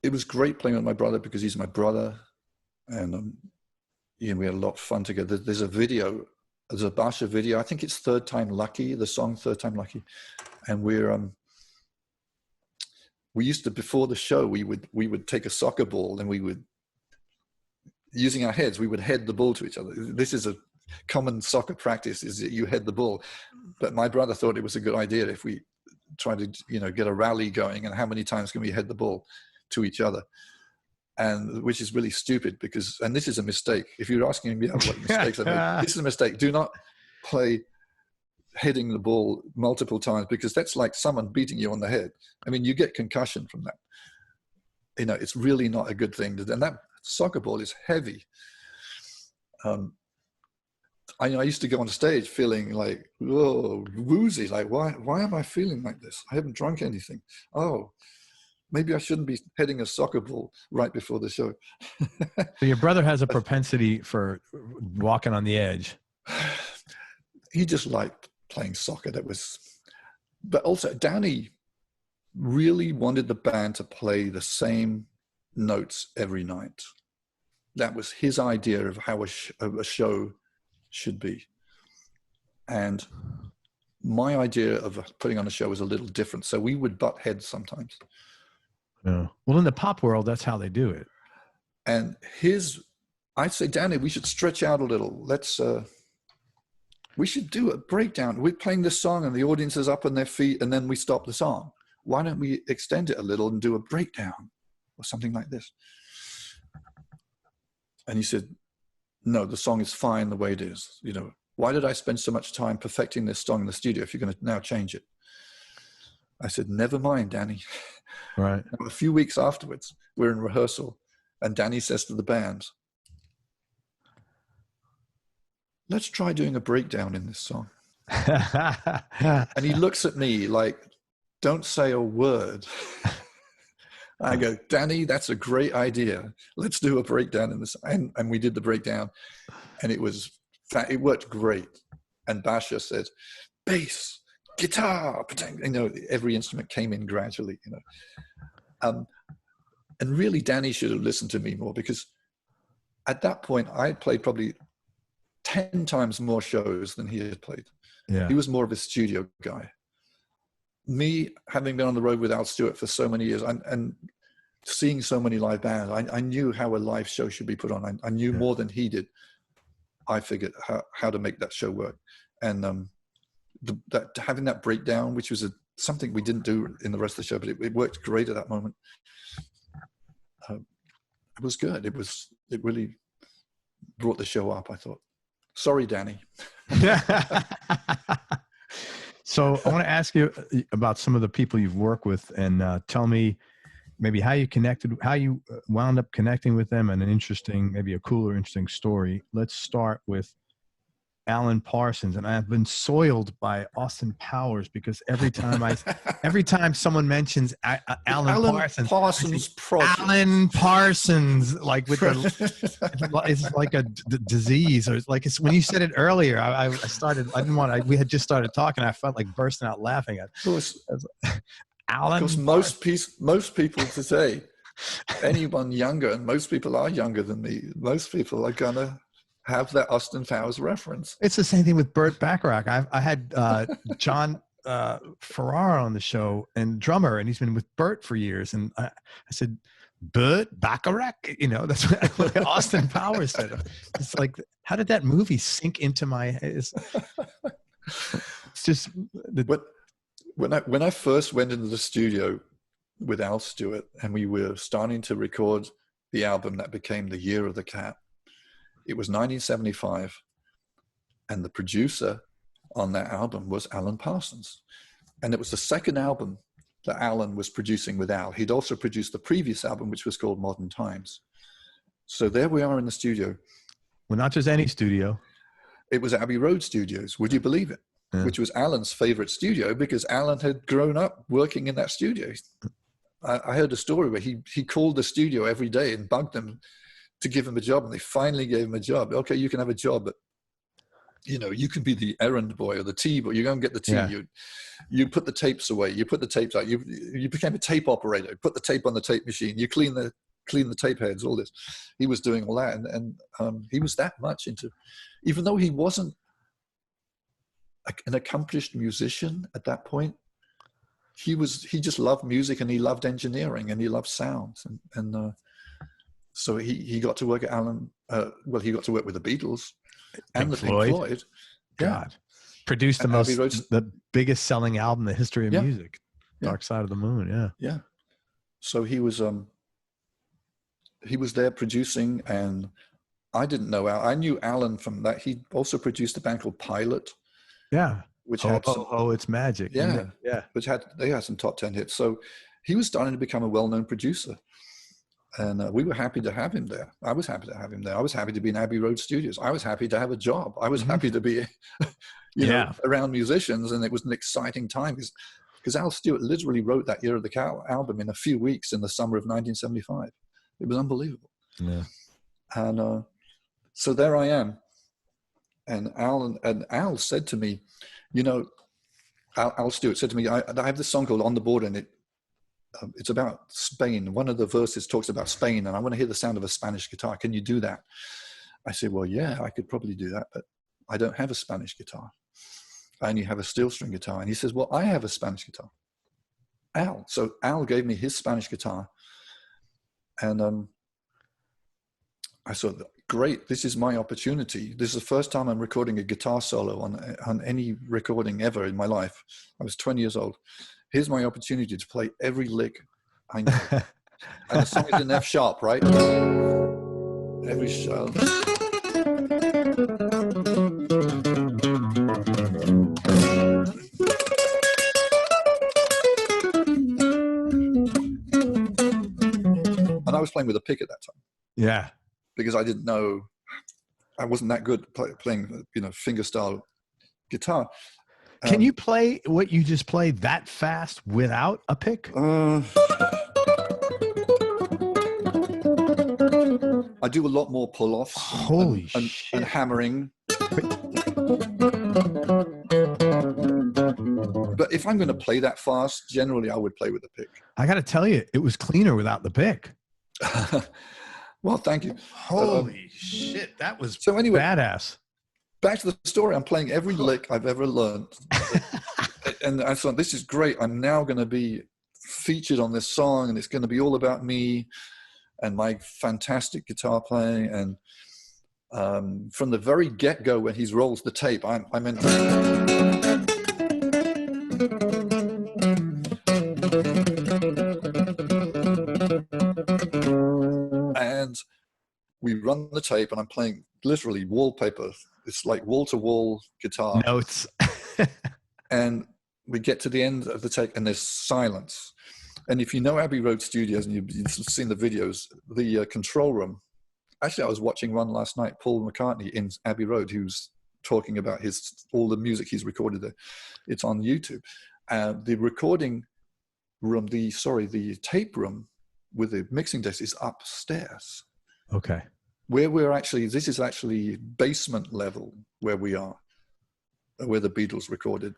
It was great playing with my brother because he's my brother. And we had a lot of fun together. There's a Basha video. I think it's Third Time Lucky, the song Third Time Lucky. And we used to, before the show, we would take a soccer ball and we would, using our heads, we would head the ball to each other. This is a common soccer practice, is that you head the ball. But my brother thought it was a good idea if we tried to, get a rally going, and how many times can we head the ball to each other? And which is really stupid because, and this is a mistake. If you're asking me what mistakes I made, this is a mistake. Do not play heading the ball multiple times, because that's like someone beating you on the head. I mean, you get concussion from that. It's really not a good thing. And that soccer ball is heavy. I used to go on stage feeling like, whoa, woozy. Like, why am I feeling like this? I haven't drunk anything. Oh, maybe I shouldn't be heading a soccer ball right before the show. So your brother has a propensity for walking on the edge. He just liked playing soccer. But also Danny really wanted the band to play the same notes every night. That was his idea of how a show should be. And my idea of putting on a show was a little different. So we would butt heads sometimes. Yeah. Well, in the pop world, that's how they do it. And I'd say, Danny, we should stretch out a little. We should do a breakdown. We're playing this song and the audience is up on their feet and then we stop the song. Why don't we extend it a little and do a breakdown or something like this? And he said, no, the song is fine the way it is. Why did I spend so much time perfecting this song in the studio if you're going to now change it? I said, never mind, Danny. Right. A few weeks afterwards, we're in rehearsal and Danny says to the band, let's try doing a breakdown in this song. And he looks at me like, don't say a word. I go, Danny, that's a great idea. Let's do a breakdown in this. And we did the breakdown and it worked great. And Basha said, bass, guitar, every instrument came in gradually, and really Danny should have listened to me more, because at that point I had played probably 10 times more shows than he had played. Yeah. He was more of a studio guy. Me, having been on the road with Al Stewart for so many years and seeing so many live bands, I knew how a live show should be put on. I knew more than he did. I figured how to make that show work. And having that breakdown, which was something we didn't do in the rest of the show, but it worked great at that moment. It was good. It really brought the show up, I thought. Sorry, Danny. So I want to ask you about some of the people you've worked with, and tell me maybe how you wound up connecting with them, and maybe a cool or interesting story. Let's start with Alan Parsons, and I've been soiled by Austin Powers because every time someone mentions Alan Parsons Project. Alan Parsons, like with the, it's like a disease, or it's when you said it earlier. We had just started talking. I felt like bursting out laughing at. Alan. Because most people today, anyone younger, and most people are younger than me, most people are gonna have that Austin Powers reference. It's the same thing with Burt Bacharach. I had John Ferrara on the show, and drummer, and he's been with Burt for years. And I said, Burt Bacharach, that's what Austin Powers said. It's like, how did that movie sink into my head? It's just when I first went into the studio with Al Stewart, and we were starting to record the album that became The Year of the Cat. It was 1975, and the producer on that album was Alan Parsons. And it was the second album that Alan was producing with Al. He'd also produced the previous album, which was called Modern Times. So there we are in the studio. Well, not just any studio. It was Abbey Road Studios, would you believe it? Yeah. Which was Alan's favorite studio, because Alan had grown up working in that studio. I heard a story where he called the studio every day and bugged them to give him a job, and they finally gave him a job. Okay, you can have a job, but you can be the errand boy or the tea boy. You go and get the tea. Yeah. You put the tapes away. You put the tapes out. You became a tape operator. Put the tape on the tape machine. You clean the tape heads. All this. He was doing all that, and he was that much into, even though he wasn't an accomplished musician at that point. He just loved music, and he loved engineering, and he loved sound, and so he got to work at Alan. He got to work with the Beatles and the Pink Floyd. God, produced the biggest selling album in the history of music, Dark Side of the Moon. Yeah, yeah. So he was there producing, and I didn't know Al. I knew Alan from that. He also produced a band called Pilot. Yeah. Which had it's magic. Yeah. Yeah. They had some top 10 hits. So he was starting to become a well-known producer. And we were happy to have him there. I was happy to have him there. I was happy to be in Abbey Road Studios. I was happy to have a job. I was happy to be, around musicians. And it was an exciting time because Al Stewart literally wrote that Year of the Cat album in a few weeks in the summer of 1975. It was unbelievable. Yeah. And so there I am. And Al said to me, Al Stewart said to me, I have this song called On the Border, and it's about Spain. One of the verses talks about Spain, and I want to hear the sound of a Spanish guitar. Can you do that? I said, well, yeah, I could probably do that, but I don't have a Spanish guitar. I only have a steel string guitar. And he says, well, I have a Spanish guitar. Al. So Al gave me his Spanish guitar. And I thought, great, this is my opportunity. This is the first time I'm recording a guitar solo on any recording ever in my life. I was 20 years old. Here's my opportunity to play every lick I know. And the song is in F sharp, right? Every sharp. And I was playing with a pick at that time. Yeah. Because I didn't know, I wasn't that good playing, fingerstyle guitar. Can you play what you just played that fast without a pick? I do a lot more pull-offs. Holy shit. And hammering. But if I'm going to play that fast, generally I would play with the pick. I got to tell you, it was cleaner without the pick. Well, thank you. Holy shit, that was so anyway, badass. Back to the story. I'm playing every lick I've ever learned. And I thought, this is great. I'm now going to be featured on this song, and it's going to be all about me and my fantastic guitar playing. And from the very get-go, when he rolls the tape, I'm in. And we run the tape, and I'm playing literally wallpaper. It's like wall-to-wall guitar notes. And we get to the end of the tape, and there's silence. And if you know Abbey Road Studios, and you've seen the videos, the control room. Actually, I was watching one last night. Paul McCartney in Abbey Road, who's talking about all the music he's recorded there. It's on YouTube. The recording room, the tape room with the mixing desk is upstairs. Okay. This is actually basement level where we are, where the Beatles recorded.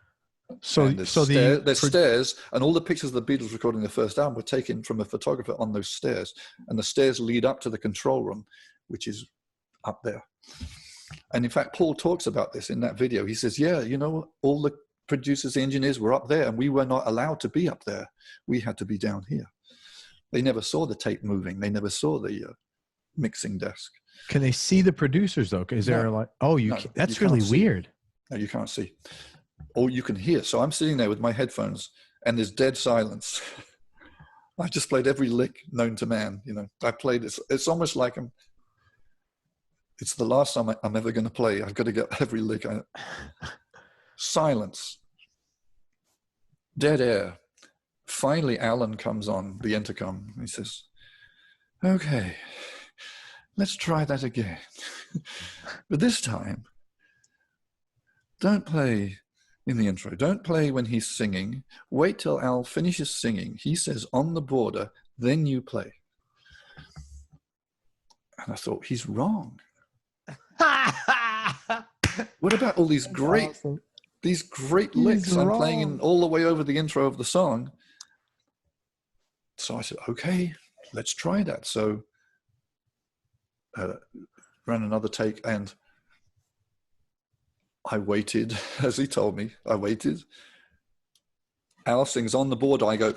So, and there's stairs, and all the pictures of the Beatles recording the first album were taken from a photographer on those stairs, and the stairs lead up to the control room, which is up there. And in fact, Paul talks about this in that video. He says, yeah, all the producers, the engineers were up there, and we were not allowed to be up there. We had to be down here. They never saw the tape moving. They never saw the mixing desk. Can they see the producers though? Is there that's really weird. No, you can't see. Or you can hear. So I'm sitting there with my headphones and there's dead silence. I just played every lick known to man. I played this. It's almost like it's the last time I'm ever going to play. I've got to get every lick. Silence. Dead air. Finally, Alan comes on the intercom. He says, okay, let's try that again. But this time, don't play in the intro. Don't play when he's singing. Wait till Al finishes singing. He says, on the border, then you play. And I thought, he's wrong. What about all these great licks I'm playing in all the way over the intro of the song? So I said, okay, let's try that. So ran another take, and I waited, as he told me. I waited. Al sings on the border. I go.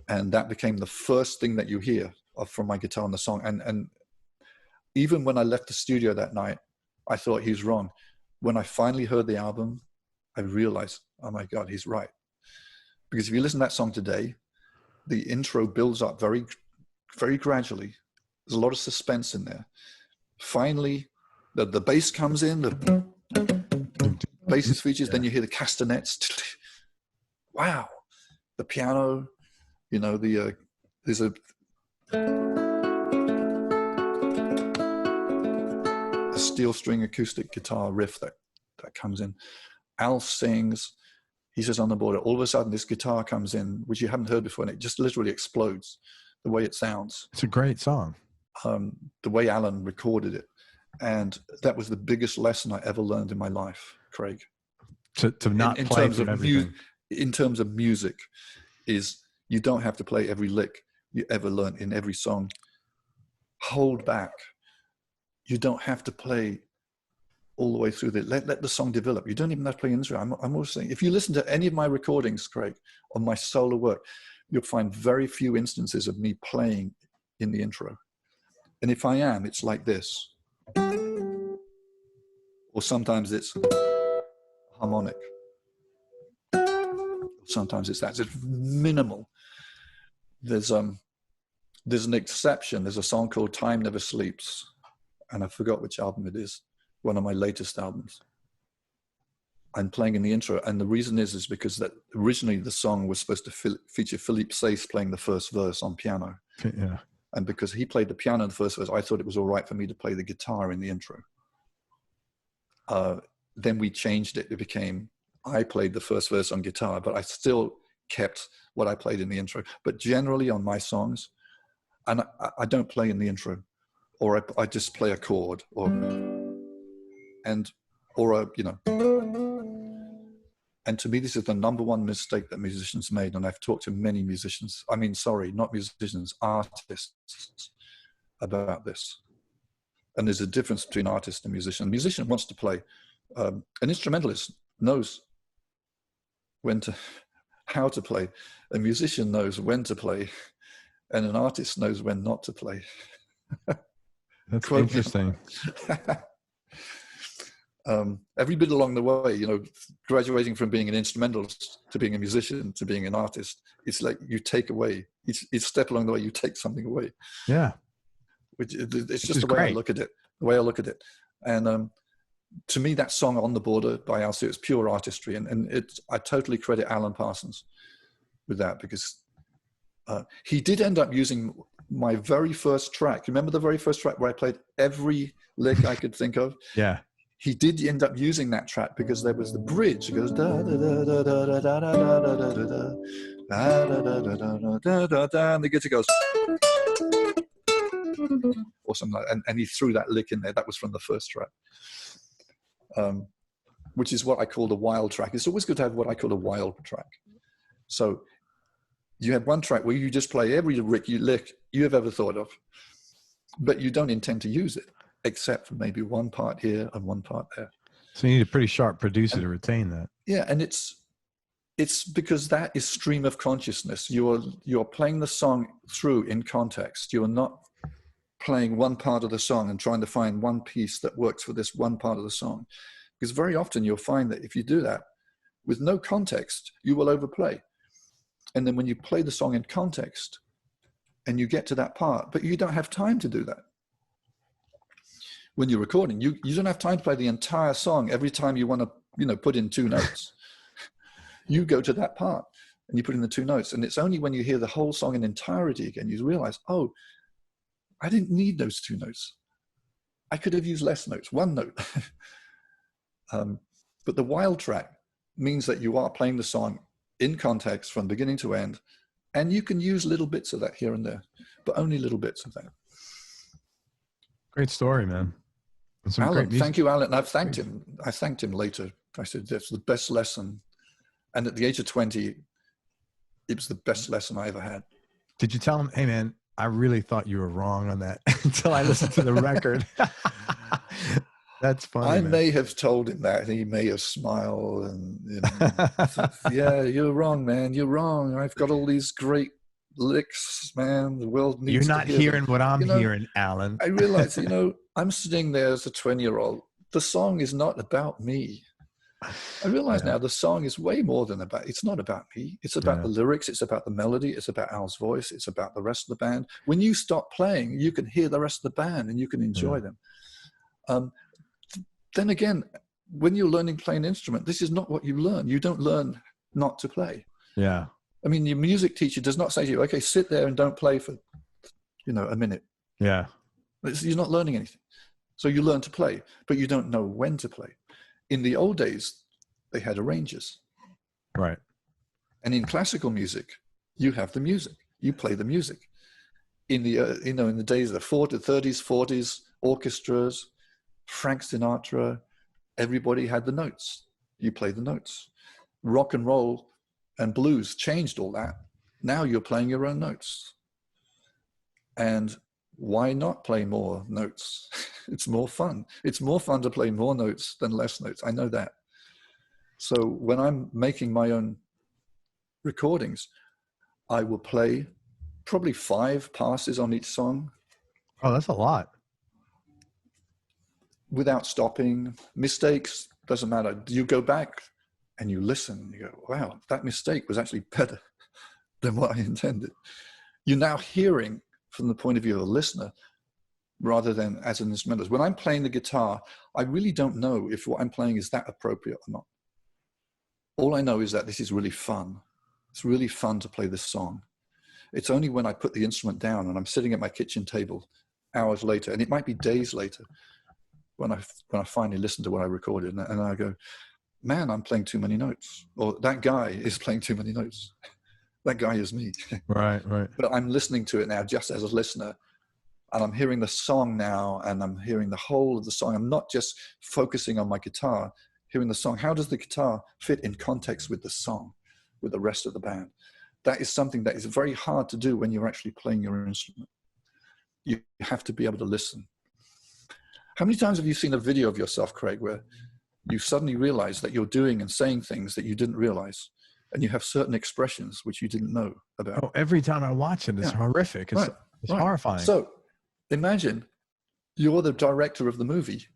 And that became the first thing that you hear from my guitar in the song. And even when I left the studio that night, I thought he's wrong. When I finally heard the album, I realized, oh my God, he's right. Because if you listen to that song today, the intro builds up very, very gradually. There's a lot of suspense in there. Finally, the bass comes in, the bass is features, then you hear the castanets. Wow. The piano, there's a steel string acoustic guitar riff that comes in. Al sings. He says on the border, all of a sudden this guitar comes in, which you haven't heard before, and it just literally explodes the way it sounds. It's a great song. The way Alan recorded it. And that was the biggest lesson I ever learned in my life, Craig. To not play terms from of everything. In terms of music, is you don't have to play every lick you ever learn in every song. Hold back. You don't have to play all the way through let the song develop. You don't even have to play intro. I'm always saying, if you listen to any of my recordings, Craig, on my solo work, you'll find very few instances of me playing in the intro. And if I am, it's like this. Or sometimes it's harmonic. Sometimes it's that. It's minimal. There's an exception. There's a song called Time Never Sleeps. And I forgot which album it is. One of my latest albums. I'm playing in the intro, and the reason is because that originally the song was supposed to feature Philippe Sace playing the first verse on piano. Yeah. And because he played the piano in the first verse, I thought it was all right for me to play the guitar in the intro. Then we changed it. It became, I played the first verse on guitar, but I still kept what I played in the intro. But generally on my songs, and I don't play in the intro, or I just play a chord, and to me, this is the number one mistake that musicians made. And I've talked to many musicians, not musicians, artists about this. And there's a difference between artist and musician. A musician wants to play. An instrumentalist knows how to play. A musician knows when to play, and an artist knows when not to play. That's interesting. Every bit along the way, graduating from being an instrumentalist to being a musician to being an artist, it's like you take away each step along the way. You take something away. Yeah, it's just the way I look at it. The way I look at it, and to me, that song "On the Border" by Al Stewart is pure artistry, and I totally credit Alan Parsons with that, because He did end up using my very first track. Remember the very first track where I played every lick I could think of? Yeah. He did end up using that track because there was the bridge. It goes da da da da da da da da da da da da da da da, and the guitar goes or something like that. And he threw that lick in there. That was from the first track, which is what I call the wild track. It's always good to have what I call a wild track. So you have one track where you just play every lick you have ever thought of, but you don't intend to use it, except for maybe one part here and one part there. So you need a pretty sharp producer to retain that. Yeah, and it's because that is stream of consciousness. You're playing the song through in context. You're not playing one part of the song and trying to find one piece that works for this one part of the song. Because very often you'll find that if you do that with no context, you will overplay. And then when you play the song in context and you get to that part, but you don't have time to do that. When you're recording, you don't have time to play the entire song every time you want to, put in two notes. You go to that part and you put in the two notes. And it's only when you hear the whole song in entirety again, you realize, oh, I didn't need those two notes. I could have used less notes, one note. But the wild track means that you are playing the song in context from beginning to end. And you can use little bits of that here and there, but only little bits of that. Great story, man. Alan, thank you, Alan. I've thanked him. I thanked him later. I said, that's the best lesson. And at the age of 20, it was the best lesson I ever had. Did you tell him, hey, man, I really thought you were wrong on that until I listened to the record? That's funny. I may have told him that. He may have smiled and yeah, you're wrong, man. You're wrong. I've got all these great licks, man. The world needs You're not to hear hearing them. what I'm hearing, Alan. I realize, I'm sitting there as a 20-year-old. The song is not about me. I realize now the song is way more than it's not about me. It's about the lyrics. It's about the melody. It's about Al's voice. It's about the rest of the band. When you stop playing, you can hear the rest of the band and you can enjoy them. Then again, when you're learning to play an instrument, this is not what you learn. You don't learn not to play. Yeah. I mean, your music teacher does not say to you, okay, sit there and don't play for, a minute. Yeah. You're not learning anything. So you learn to play, but you don't know when to play. In the old days, they had arrangers. Right. And in classical music, you have the music. You play the music. In the, in the days of the 30s, 40s, orchestras, Frank Sinatra, everybody had the notes. You play the notes. Rock and roll and blues changed all that. Now you're playing your own notes. And why not play more notes? It's more fun. It's more fun to play more notes than less notes. I know that. So when I'm making my own recordings, I will play probably 5 passes on each song. Oh, that's a lot. Without stopping. Mistakes, doesn't matter. You go back and you listen. You go, wow, that mistake was actually better than what I intended. You're now hearing from the point of view of a listener rather than as an instrumentalist. When I'm playing the guitar, I really don't know if what I'm playing is that appropriate or not. All I know is that this is really fun. It's really fun to play this song. It's only when I put the instrument down and I'm sitting at my kitchen table hours later, and it might be days later, when I finally listen to what I recorded and I go, man, I'm playing too many notes. Or that guy is playing too many notes. That guy is me. Right. But I'm listening to it now just as a listener. And I'm hearing the song now and I'm hearing the whole of the song. I'm not just focusing on my guitar, hearing the song. How does the guitar fit in context with the song, with the rest of the band? That is something that is very hard to do when you're actually playing your instrument. You have to be able to listen. How many times have you seen a video of yourself, Craig, where you suddenly realize that you're doing and saying things that you didn't realize, and you have certain expressions which you didn't know about? Oh, every time I watch it, it's horrific. It's horrifying. So imagine you're the director of the movie,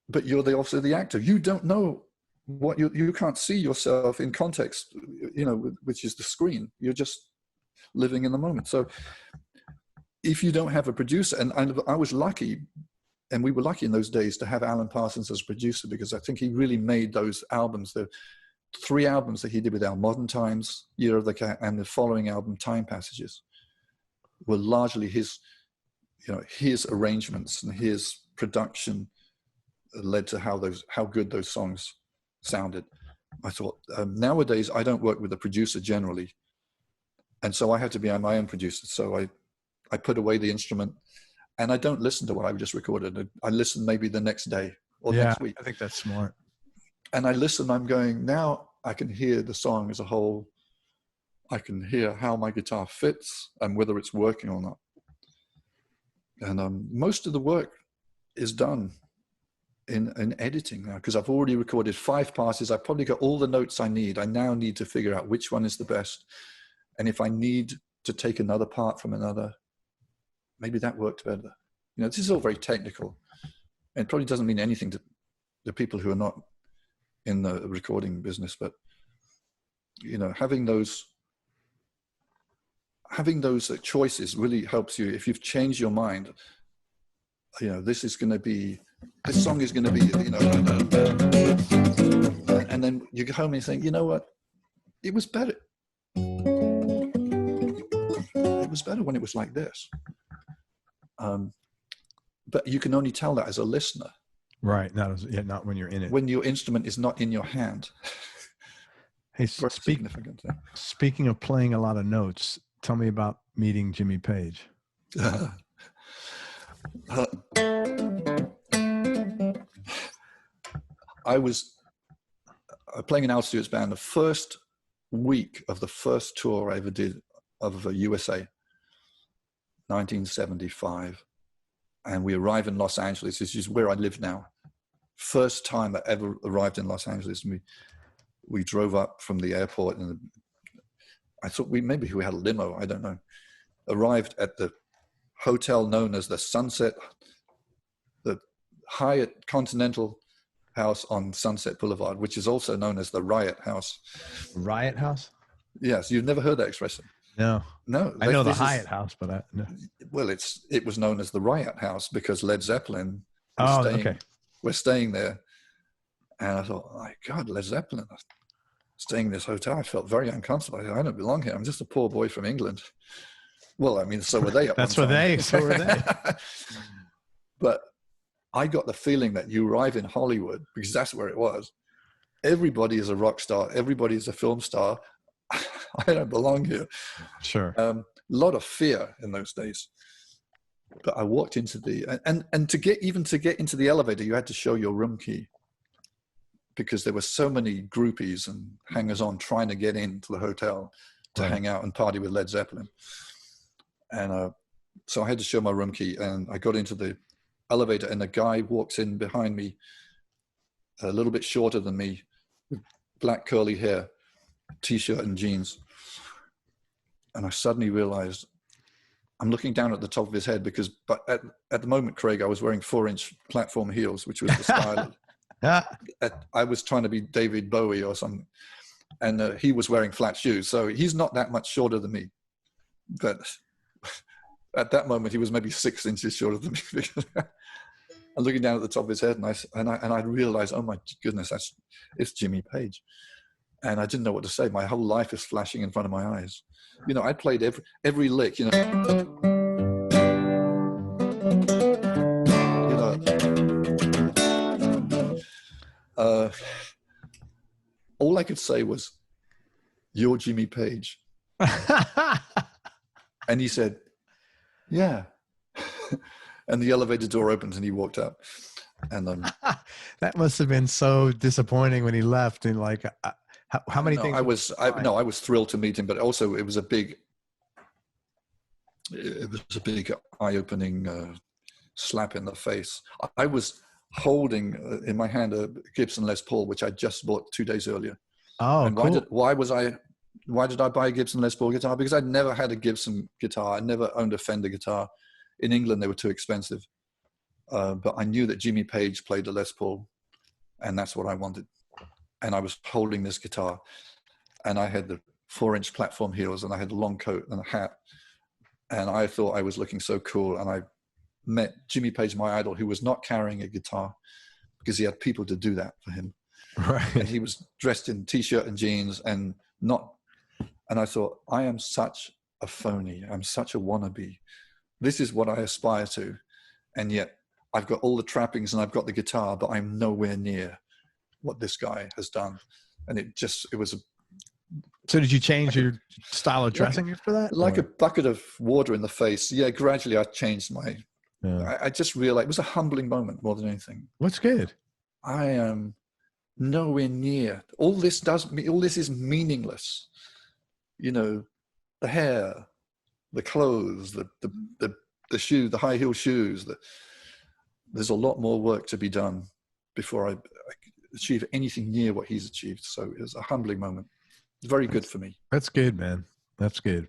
but you're also the actor. You don't know what you can't see yourself in context, which is the screen. You're just living in the moment. So if you don't have a producer, and I was lucky, and we were lucky in those days to have Alan Parsons as a producer, because I think he really made those albums, the 3 albums that he did with Our Modern Times, Year of the Cat, and the following album, Time Passages, were largely his, you know, his arrangements and his production led to how good those songs sounded. I thought, nowadays I don't work with a producer generally, and so I had to be my own producer. So I put away the instrument, and I don't listen to what I've just recorded. I listen maybe the next day or next week. I think that's smart. And I listen, I'm going, now I can hear the song as a whole. I can hear how my guitar fits and whether it's working or not. And most of the work is done in editing now, because I've already recorded 5 passes. I've probably got all the notes I need. I now need to figure out which one is the best. And if I need to take another part from another, maybe that worked better. You know, this is all very technical, and it probably doesn't mean anything to the people who are not in the recording business, but you know, having those choices really helps you. If you've changed your mind, you know, this song is going to be, you know, and then you go home and you think, you know what, it was better. It was better when it was like this. But you can only tell that as a listener. Right. Not when you're in it. When your instrument is not in your hand. Hey, speaking of playing a lot of notes, tell me about meeting Jimmy Page. I was playing in Al Stewart's band the first week of the first tour I ever did of USA, 1975. And we arrived in Los Angeles. This is where I live now. First time I ever arrived in Los Angeles. And we drove up from the airport, and I thought maybe we had a limo, I don't know. Arrived at the hotel known as the Sunset, the Hyatt Continental House on Sunset Boulevard, which is also known as the Riot House. Riot House? Yes, you've never heard that expression. No. I know the Hyatt House, but no. Well, it was known as the Riot House because Led Zeppelin was staying there. And I thought, my God, Led Zeppelin, staying in this hotel. I felt very uncomfortable. I don't belong here. I'm just a poor boy from England. Well, I mean, so were they. So were they. But I got the feeling that you arrive in Hollywood, because that's where it was. Everybody is a rock star. Everybody is a film star. I don't belong here. Sure. A lot of fear in those days. But I walked into and to get into the elevator, you had to show your room key, because there were so many groupies and hangers-on trying to get into the hotel to hang out and party with Led Zeppelin. And so I had to show my room key, and I got into the elevator, and a guy walks in behind me, a little bit shorter than me, with black curly hair, t-shirt and jeans. And I suddenly realized I'm looking down at the top of his head, because at the moment, Craig, I was wearing 4-inch platform heels, which was the style. I was trying to be David Bowie or something, and he was wearing flat shoes. So he's not that much shorter than me. But at that moment, he was maybe 6 inches shorter than me. I'm looking down at the top of his head, and I realized, oh my goodness, it's Jimmy Page. And I didn't know what to say. My whole life is flashing in front of my eyes. You know, I played every lick, you know. All I could say was, "You're Jimmy Page." And he said, "Yeah." And the elevator door opened, and he walked up. And that must have been so disappointing when he left. And like, how many things? I was thrilled to meet him, but also it was a big eye-opening slap in the face. I was holding in my hand a Gibson Les Paul, which I just bought 2 days earlier. Oh, and cool. Why did I buy a Gibson Les Paul guitar? Because I'd never had a Gibson guitar. I never owned a Fender guitar. In England, they were too expensive. But I knew that Jimmy Page played a Les Paul, and that's what I wanted. And I was holding this guitar, and I had the 4-inch platform heels, and I had a long coat and a hat, and I thought I was looking so cool. And I met Jimmy Page, my idol, who was not carrying a guitar because he had people to do that for him. Right. And he was dressed in t-shirt and jeans and I thought, I am such a phony. I'm such a wannabe. This is what I aspire to. And yet I've got all the trappings and I've got the guitar, but I'm nowhere near what this guy has done. And it was So did you change your style of dressing after that? Like a bucket of water in the face. Yeah, gradually I changed I just realized it was a humbling moment more than anything. What's good? I am nowhere near. All this is meaningless. You know, the hair, the clothes, the shoe, the high heel shoes. There's a lot more work to be done before I achieve anything near what he's achieved. So it was a humbling moment. Very good for me. That's good, man. That's good.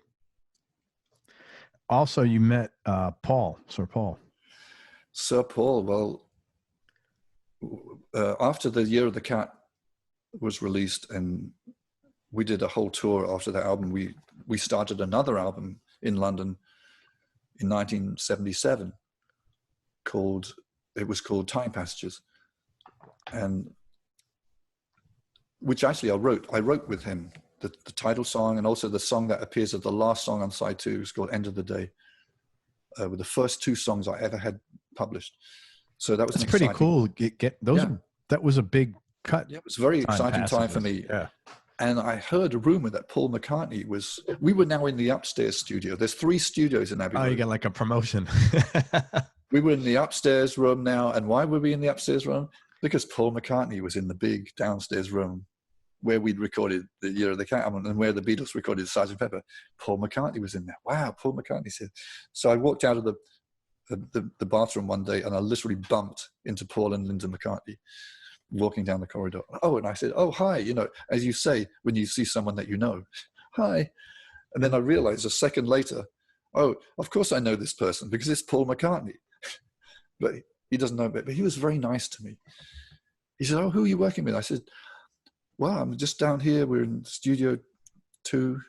Also, you met Sir Paul. Sir Paul, well, after the Year of the Cat was released and we did a whole tour after that album, we started another album in London in 1977 called Time Passages, and which actually I wrote with him, the title song, and also the song that appears as the last song on side 2 is called End of the Day, with the first 2 songs I ever had published. So that was pretty cool. That was a big cut. Yeah, it was a very exciting time for me. Yeah. And I heard a rumor that Paul McCartney we were now in the upstairs studio. There's 3 studios in Abbey Road. Oh, you got like a promotion. We were in the upstairs room now. And why were we in the upstairs room? Because Paul McCartney was in the big downstairs room where we'd recorded the Year of the Cat album and where the Beatles recorded Sgt. Pepper. Paul McCartney was in there. Wow, Paul McCartney said. So I walked out of the bathroom one day and I literally bumped into Paul and Linda McCartney walking down the corridor. Oh, and I said, oh, hi, you know, as you say when you see someone that you know, hi. And then I realized a second later, oh, of course I know this person because it's Paul McCartney. But he doesn't know, but he was very nice to me. He said, oh, who are you working with? I said, well, I'm just down here. We're in Studio 2.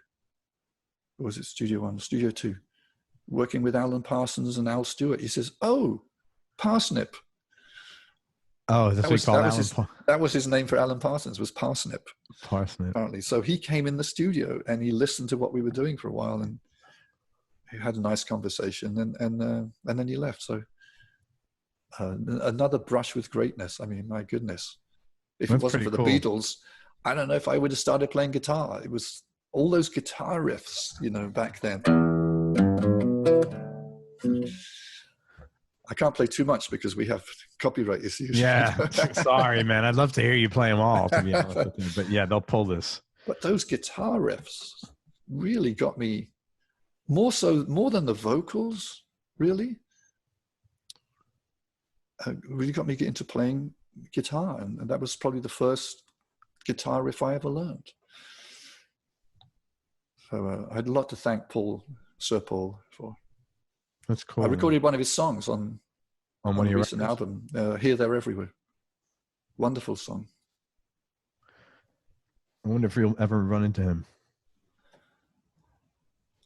Or was it Studio 1? Studio 2. Working with Alan Parsons and Al Stewart. He says, oh, Parsnip. Oh, that's what he called Alan. That was his name for Alan Parsons, was Parsnip. Parsnip. Apparently. So he came in the studio and he listened to what we were doing for a while and he had a nice conversation and then he left. So another brush with greatness. I mean, my goodness. If it wasn't for the Beatles, I don't know if I would have started playing guitar. It was all those guitar riffs, you know, back then. I can't play too much because we have copyright issues. Yeah, sorry, man. I'd love to hear you play them all, to be honest with you. But yeah, they'll pull this. But those guitar riffs really got me more than the vocals, really. Really got me into playing guitar, and that was probably the first guitar riff I ever learned. So I had a lot to thank Sir Paul for. That's cool. I recorded one of his songs on one of your recent album, Here, There, Everywhere. Wonderful song. I wonder if you'll ever run into him.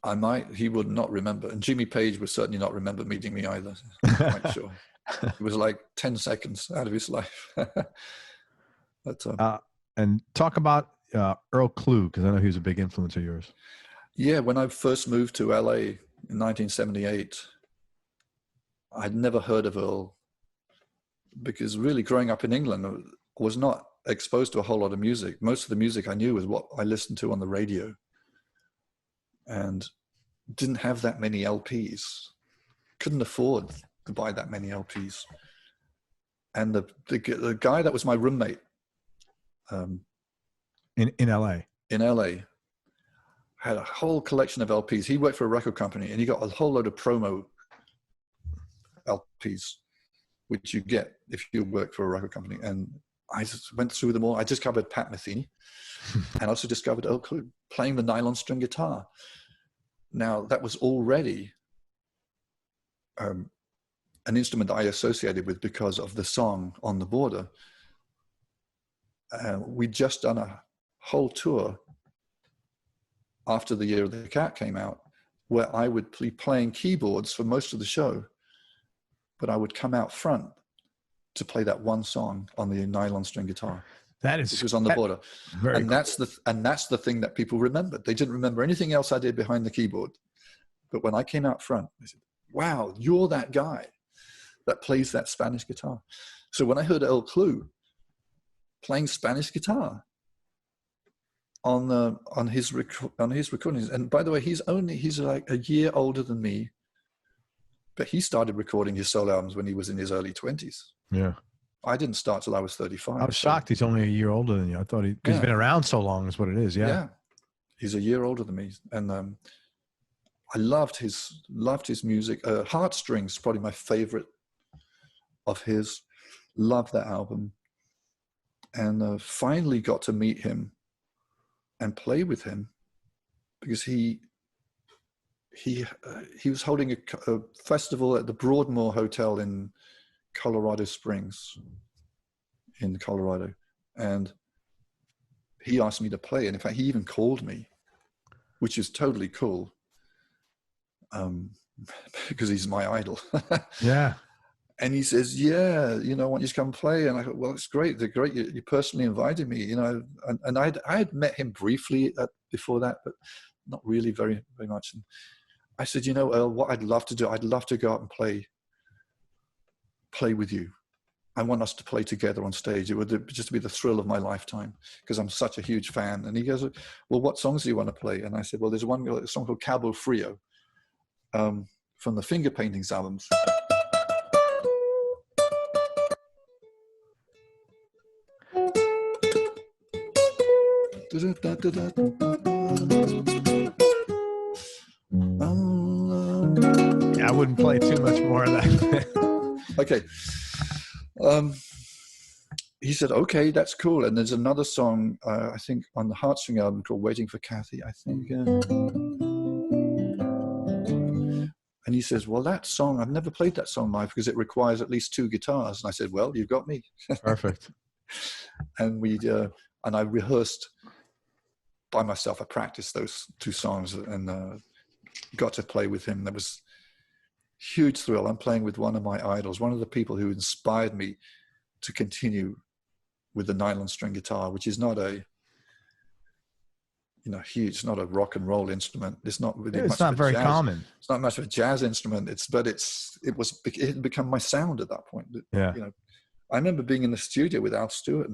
I might. He would not remember. And Jimmy Page would certainly not remember meeting me either. I'm quite sure. It was like 10 seconds out of his life. But, and talk about Earl Klugh, because I know he was a big influence of yours. Yeah, when I first moved to LA in 1978, I'd never heard of Earl because really growing up in England, I was not exposed to a whole lot of music. Most of the music I knew was what I listened to on the radio and didn't have that many LPs. Couldn't afford to buy that many LPs. And the guy that was my roommate in LA. In LA had a whole collection of LPs. He worked for a record company and he got a whole load of promo LPs, which you get if you work for a record company. And I just went through them all. I discovered Pat Metheny and also discovered Earl Klugh playing the nylon string guitar. Now that was already an instrument I associated with because of the song On the Border. We'd just done a whole tour after the Year of the Cat came out, where I would be playing keyboards for most of the show, but I would come out front to play that one song on the nylon string guitar. That is, which was on the border. Very And cool. that's the thing that people remembered. They didn't remember anything else I did behind the keyboard. But when I came out front, they said, wow, you're that guy that plays that Spanish guitar. So when I heard Earl Klugh playing Spanish guitar on his recordings, and by the way, he's like a year older than me, but he started recording his solo albums when he was in his early 20s. Yeah. I didn't start till I was 35. I was shocked he's only a year older than you. I thought because he's been around so long is what it is. Yeah. Yeah. He's a year older than me. And I loved his music. Heartstrings, probably my favorite of his. Loved that album. And finally got to meet him and play with him because he was holding a festival at the Broadmoor Hotel in Colorado Springs in Colorado. And he asked me to play. And in fact, he even called me, which is totally cool. Because he's my idol. Yeah. And he says, yeah, I want you to come play. And I thought, well, it's great. They're great. You personally invited me, and I had met him briefly before that, but not really very, very much. And I said, Earl, what I'd love to do, I'd love to go out and play with you. I want us to play together on stage. It would just be the thrill of my lifetime because I'm such a huge fan. And he goes, well, what songs do you want to play? And I said, well, there's a song called Cabo Frio from the Finger Paintings albums. I wouldn't play too much more of that. Okay. He said, okay, that's cool. And there's another song, I think, on the Heartstring album called Waiting for Kathy, I think. And he says, well, that song, I've never played that song live because it requires at least 2 guitars. And I said, well, you've got me. Perfect. And and I rehearsed by myself. I practiced those 2 songs and got to play with him. There was huge thrill. I'm playing with one of my idols, one of the people who inspired me to continue with the nylon string guitar, which is not a huge. It's not a rock and roll instrument. It's not really. It's not very common. It's not much of a jazz instrument. It had become my sound at that point. Yeah. I remember being in the studio with Al Stewart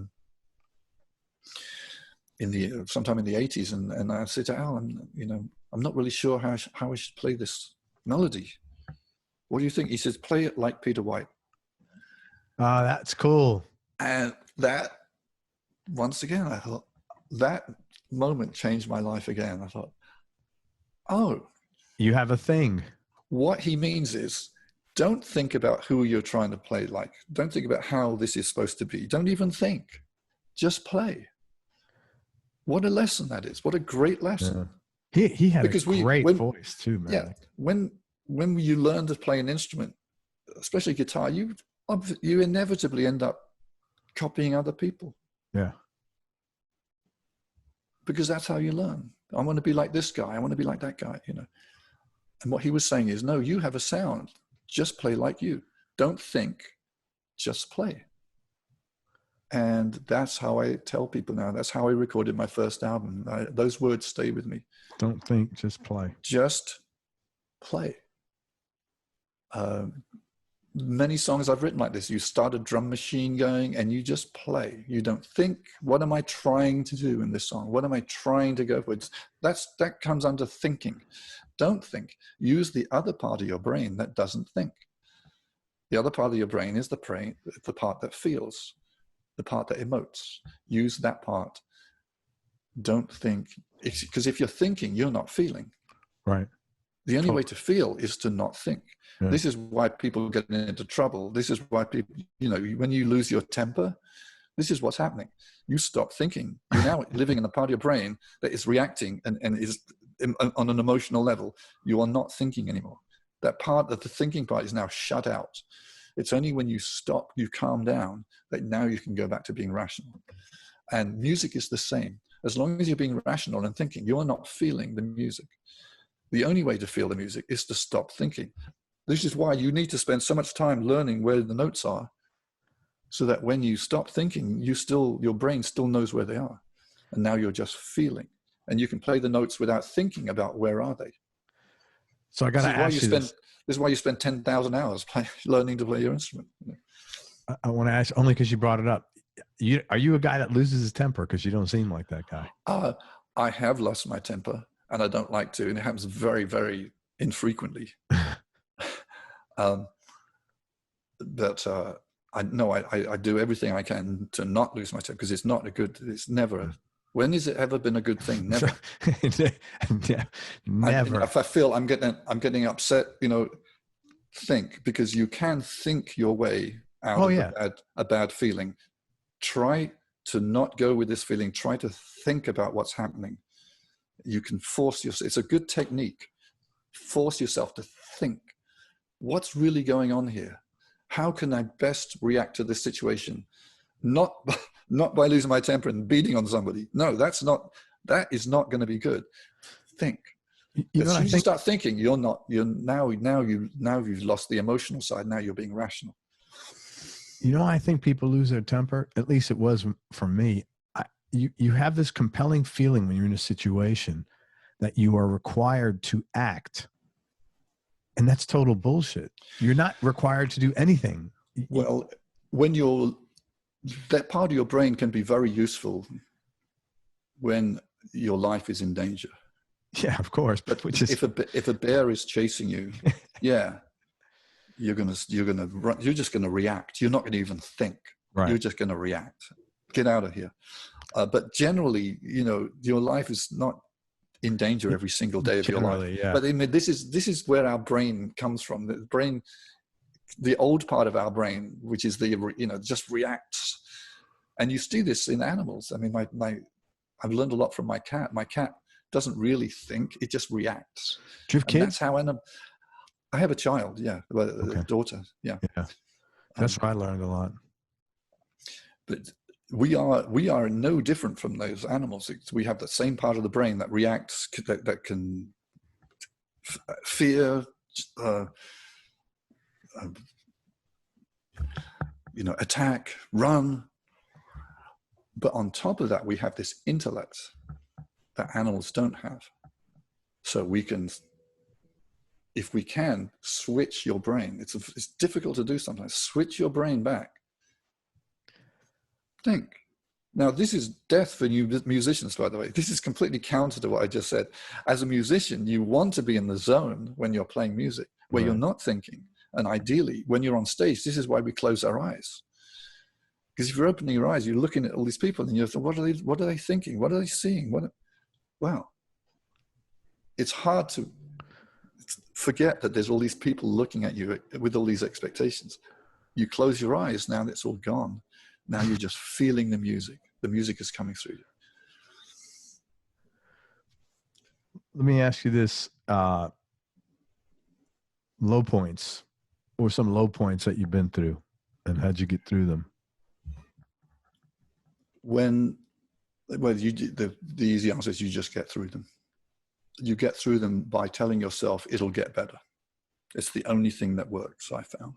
sometime in the 80s, and I said to Al, I'm not really sure how I should play this melody. What do you think? He says, play it like Peter White. Oh, that's cool. And that, once again, I thought, that moment changed my life again. I thought, oh. You have a thing. What he means is, don't think about who you're trying to play like. Don't think about how this is supposed to be. Don't even think. Just play. What a lesson that is. What a great lesson. Yeah. He had a great voice too, man. Yeah. When you learn to play an instrument, especially guitar, you inevitably end up copying other people. Yeah. Because that's how you learn. I want to be like this guy. I want to be like that guy, And what he was saying is, no, you have a sound. Just play like you. Don't think, just play. And that's how I tell people now. That's how I recorded my first album. Those words stay with me. Don't think, just play. Just play. Many songs I've written like this. You start a drum machine going and you just play. You don't think, what am I trying to do in this song? What am I trying to go for? That comes under thinking. Don't think. Use the other part of your brain that doesn't think. The other part of your brain is the part that feels, the part that emotes. Use that part. Don't think. Because if you're thinking, you're not feeling. Right. The only way to feel is to not think. Yeah. This is why people get into trouble. This is why people, when you lose your temper, this is what's happening. You stop thinking. You're now living in a part of your brain that is reacting and is on an emotional level. You are not thinking anymore. That part of the thinking part is now shut out. It's only when you stop, you calm down, that now you can go back to being rational. And music is the same. As long as you're being rational and thinking, you are not feeling the music. The only way to feel the music is to stop thinking. This is why you need to spend so much time learning where the notes are, so that when you stop thinking, your brain still knows where they are. And now you're just feeling. And you can play the notes without thinking about where are they. So I got to ask you this. This is why you spend 10,000 hours learning to play your instrument. I want to ask, only because you brought it up. Are you a guy that loses his temper? Because you don't seem like that guy. I have lost my temper, and I don't like to, and it happens very, very infrequently. But I do everything I can to not lose my temper, because it's not a good. It's never. When has it ever been a good thing? Never. Never. If I feel I'm getting upset, think, because you can think your way out of a bad feeling. Try to not go with this feeling. Try to think about what's happening. You can force yourself. It's a good technique. Force yourself to think. What's really going on here? How can I best react to this situation? Not by losing my temper and beating on somebody. No, that is not going to be good. Think. As soon as you start thinking, you've lost the emotional side. Now you're being rational. I think people lose their temper. At least it was for me. You have this compelling feeling when you're in a situation that you are required to act. And that's total bullshit. You're not required to do anything. Well, that part of your brain can be very useful when your life is in danger. Yeah, of course. But if a bear is chasing you, yeah, you're gonna run. You're just gonna react. You're not going to even think. Right. You're just going to react. Get out of here. But generally, your life is not in danger every single day of your life. Yeah. But I mean, this is where our brain comes from. The brain, the old part of our brain, which is just reacts. And you see this in animals. I mean, I've learned a lot from my cat. My cat doesn't really think; it just reacts. Do you have kids? That's how I have a child. Yeah, a daughter. Yeah. Yeah. That's where I learned a lot. But we are no different from those animals. We have the same part of the brain that reacts, that can fear, attack, run. But on top of that, we have this intellect that animals don't have. So we can, if we can, switch your brain. It's difficult to do sometimes. Switch your brain back. Think. Now, this is death for you musicians, by the way. This is completely counter to what I just said. As a musician, you want to be in the zone when you're playing music, where you're not thinking. And ideally, when you're on stage, this is why we close our eyes. Because if you're opening your eyes, you're looking at all these people, and you're thinking, what are they thinking? What are they seeing? Wow. It's hard to forget that there's all these people looking at you with all these expectations. You close your eyes, now it's all gone. Now you're just feeling the music. The music is coming through you. Let me ask you this. Low points. What were some low points that you've been through, and how'd you get through them? The easy answer is you just get through them. You get through them by telling yourself it'll get better. It's the only thing that works, I found.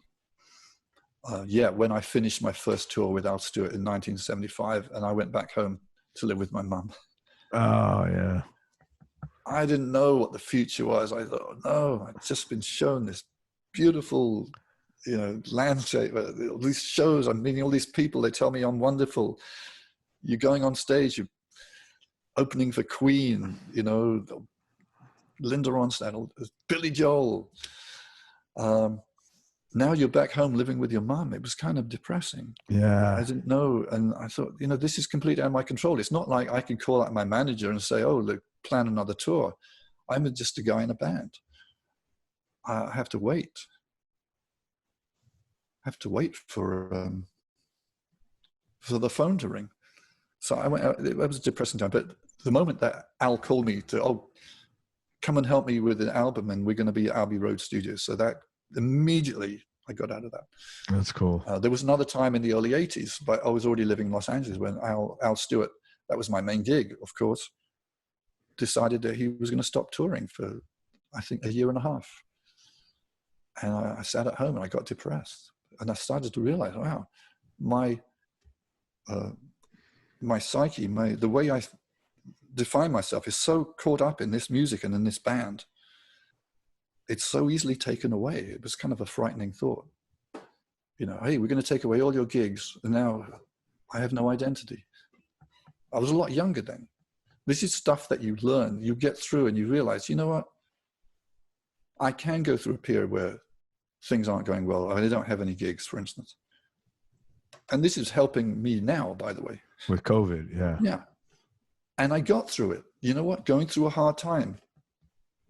When I finished my first tour with Al Stewart in 1975, and I went back home to live with my mum. Oh, yeah. I didn't know what the future was. I thought, no, I've just been shown this beautiful, landscape, all these shows. I'm meeting all these people. They tell me I'm wonderful. You're going on stage, you're opening for Queen, Linda Ronstadt, Billy Joel. Now you're back home living with your mom. It was kind of depressing. Yeah. I didn't know. And I thought, this is completely out of my control. It's not like I can call out my manager and say, oh, look, plan another tour. I'm just a guy in a band. I have to wait. I have to wait for the phone to ring. So I went out. It was a depressing time. But the moment that Al called me to, come and help me with an album, and we're going to be at Abbey Road Studios. So that immediately I got out of that. That's cool. There was another time in the early 80s, but I was already living in Los Angeles when Al Stewart, that was my main gig, of course, decided that he was going to stop touring for, I think, a year and a half. And I sat at home and I got depressed. And I started to realize, wow, my psyche, the way I define myself is so caught up in this music and in this band. It's so easily taken away. It was kind of a frightening thought. You know, hey, we're going to take away all your gigs, and now I have no identity. I was a lot younger then. This is stuff that you learn, you get through, and you realize, you know what? I can go through a period where things aren't going well. I don't have any gigs, for instance. And this is helping me now, by the way. With COVID, yeah. Yeah. And I got through it. You know what? Going through a hard time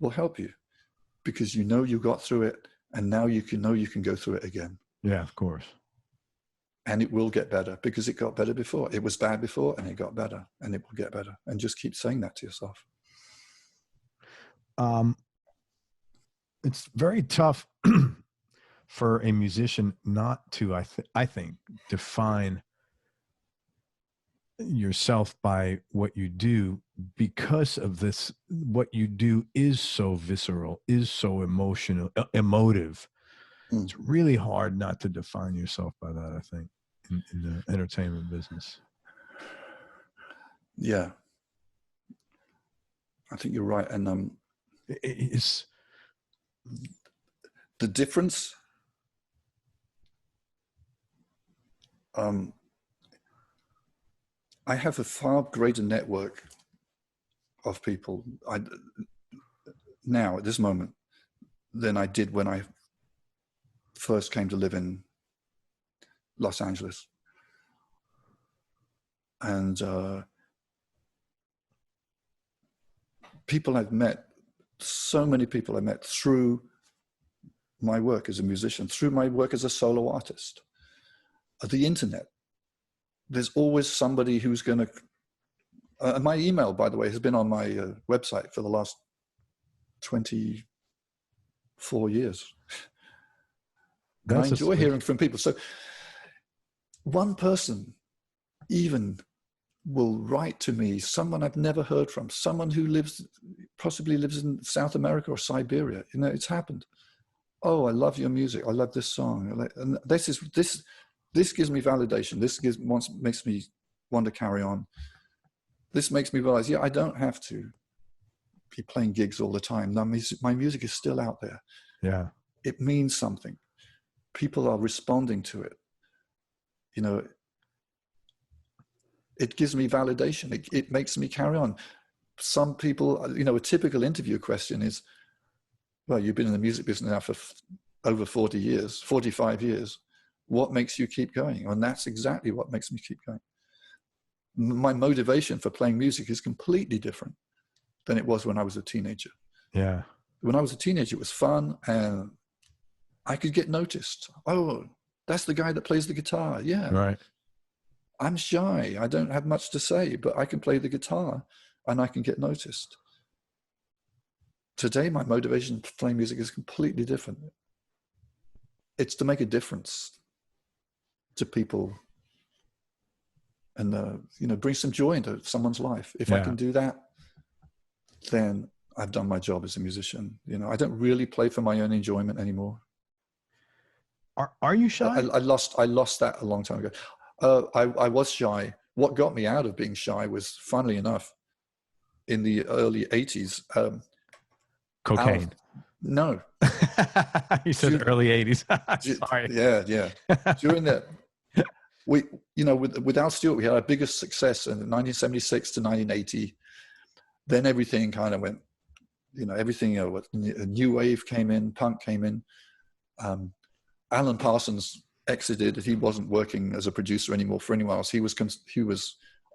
will help you, because you know you got through it, and now you can go through it again. Yeah, of course. And it will get better, because it got better before. It was bad before, and it got better, and it will get better. And just keep saying that to yourself. It's very tough for a musician not to, I think, define yourself by what you do, because of this. What you do is so visceral, is so emotive. It's really hard not to define yourself by that, I think, in the entertainment business. Yeah, I think you're right. And it's the difference. I have a far greater network of people now at this moment than I did when I first came to live in Los Angeles. And people I've met, so many people I met through my work as a musician, through my work as a solo artist. The internet, there's always somebody who's going to, my email, by the way, has been on my website for the last 24 years. And I enjoy hearing from people. So one person even will write to me, someone I've never heard from, someone who possibly lives in South America or Siberia. You know, it's happened. Oh, I love your music. I love this song. And this gives me validation. This makes me want to carry on. This makes me realize, yeah, I don't have to be playing gigs all the time. My music is still out there. Yeah. It means something. People are responding to it. You know, it gives me validation. It makes me carry on. Some people, you know, a typical interview question is, well, you've been in the music business now for over 40 years, 45 years. What makes you keep going? And that's exactly what makes me keep going. My motivation for playing music is completely different than it was when I was a teenager. Yeah. When I was a teenager, it was fun and I could get noticed. Oh, that's the guy that plays the guitar. Yeah. Right. I'm shy. I don't have much to say, but I can play the guitar and I can get noticed. Today, my motivation for playing music is completely different. It's to make a difference to people and, you know, bring some joy into someone's life. If I can do that, then I've done my job as a musician. You know, I don't really play for my own enjoyment anymore. Are you shy? I lost that a long time ago. I was shy. What got me out of being shy was, funnily enough, in the early 80s. Cocaine. No. You said early 80s. Sorry. Yeah. During that, with Al Stewart, we had our biggest success in 1976 to 1980. Then everything kind of went, everything, new wave came in, punk came in. Alan Parsons exited. He wasn't working as a producer anymore for anyone else. He was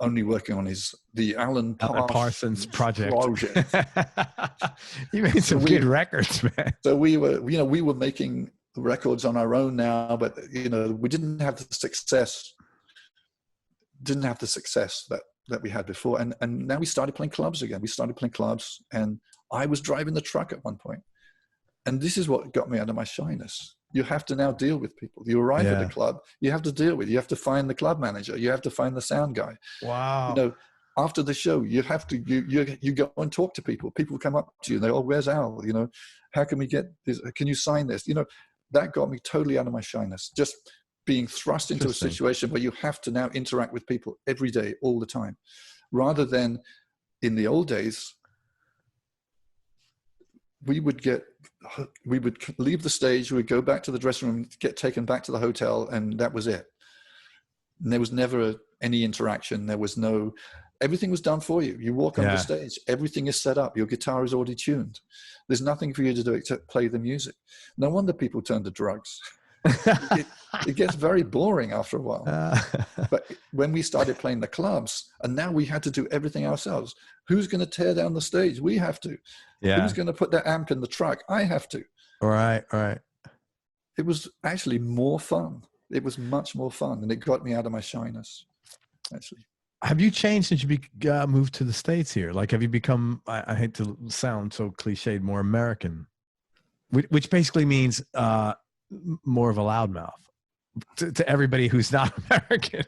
only working on the Alan Parsons project. He made some good records, man. So we were making records on our own now, but we didn't have the success. That we had before, and now we started playing clubs again. We started playing clubs, and I was driving the truck at one point. And this is what got me out of my shyness. You have to now deal with people. You arrive at a club, you have to deal with. You have to find the club manager. You have to find the sound guy. Wow. After the show, you have to you go and talk to people. People come up to you and they, oh, where's Al? How can we get this? Can you sign this? That got me totally out of my shyness. Just being thrust into a situation where you have to now interact with people every day, all the time, rather than in the old days, we would leave the stage, we would go back to the dressing room, get taken back to the hotel, and that was it. And there was never any interaction. Everything was done for you. You walk on the stage, everything is set up. Your guitar is already tuned. There's nothing for you to do except play the music. No wonder people turn to drugs. It gets very boring after a while. But when we started playing the clubs, and now we had to do everything ourselves. Who's going to tear down the stage? We have to. Yeah. Who's going to put that amp in the truck? I have to. All right. It was actually more fun. It was much more fun, and it got me out of my shyness, actually. Have you changed since you moved to the States here? Like, have you become, I hate to sound so cliched, more American, which basically means more of a loudmouth to everybody who's not American?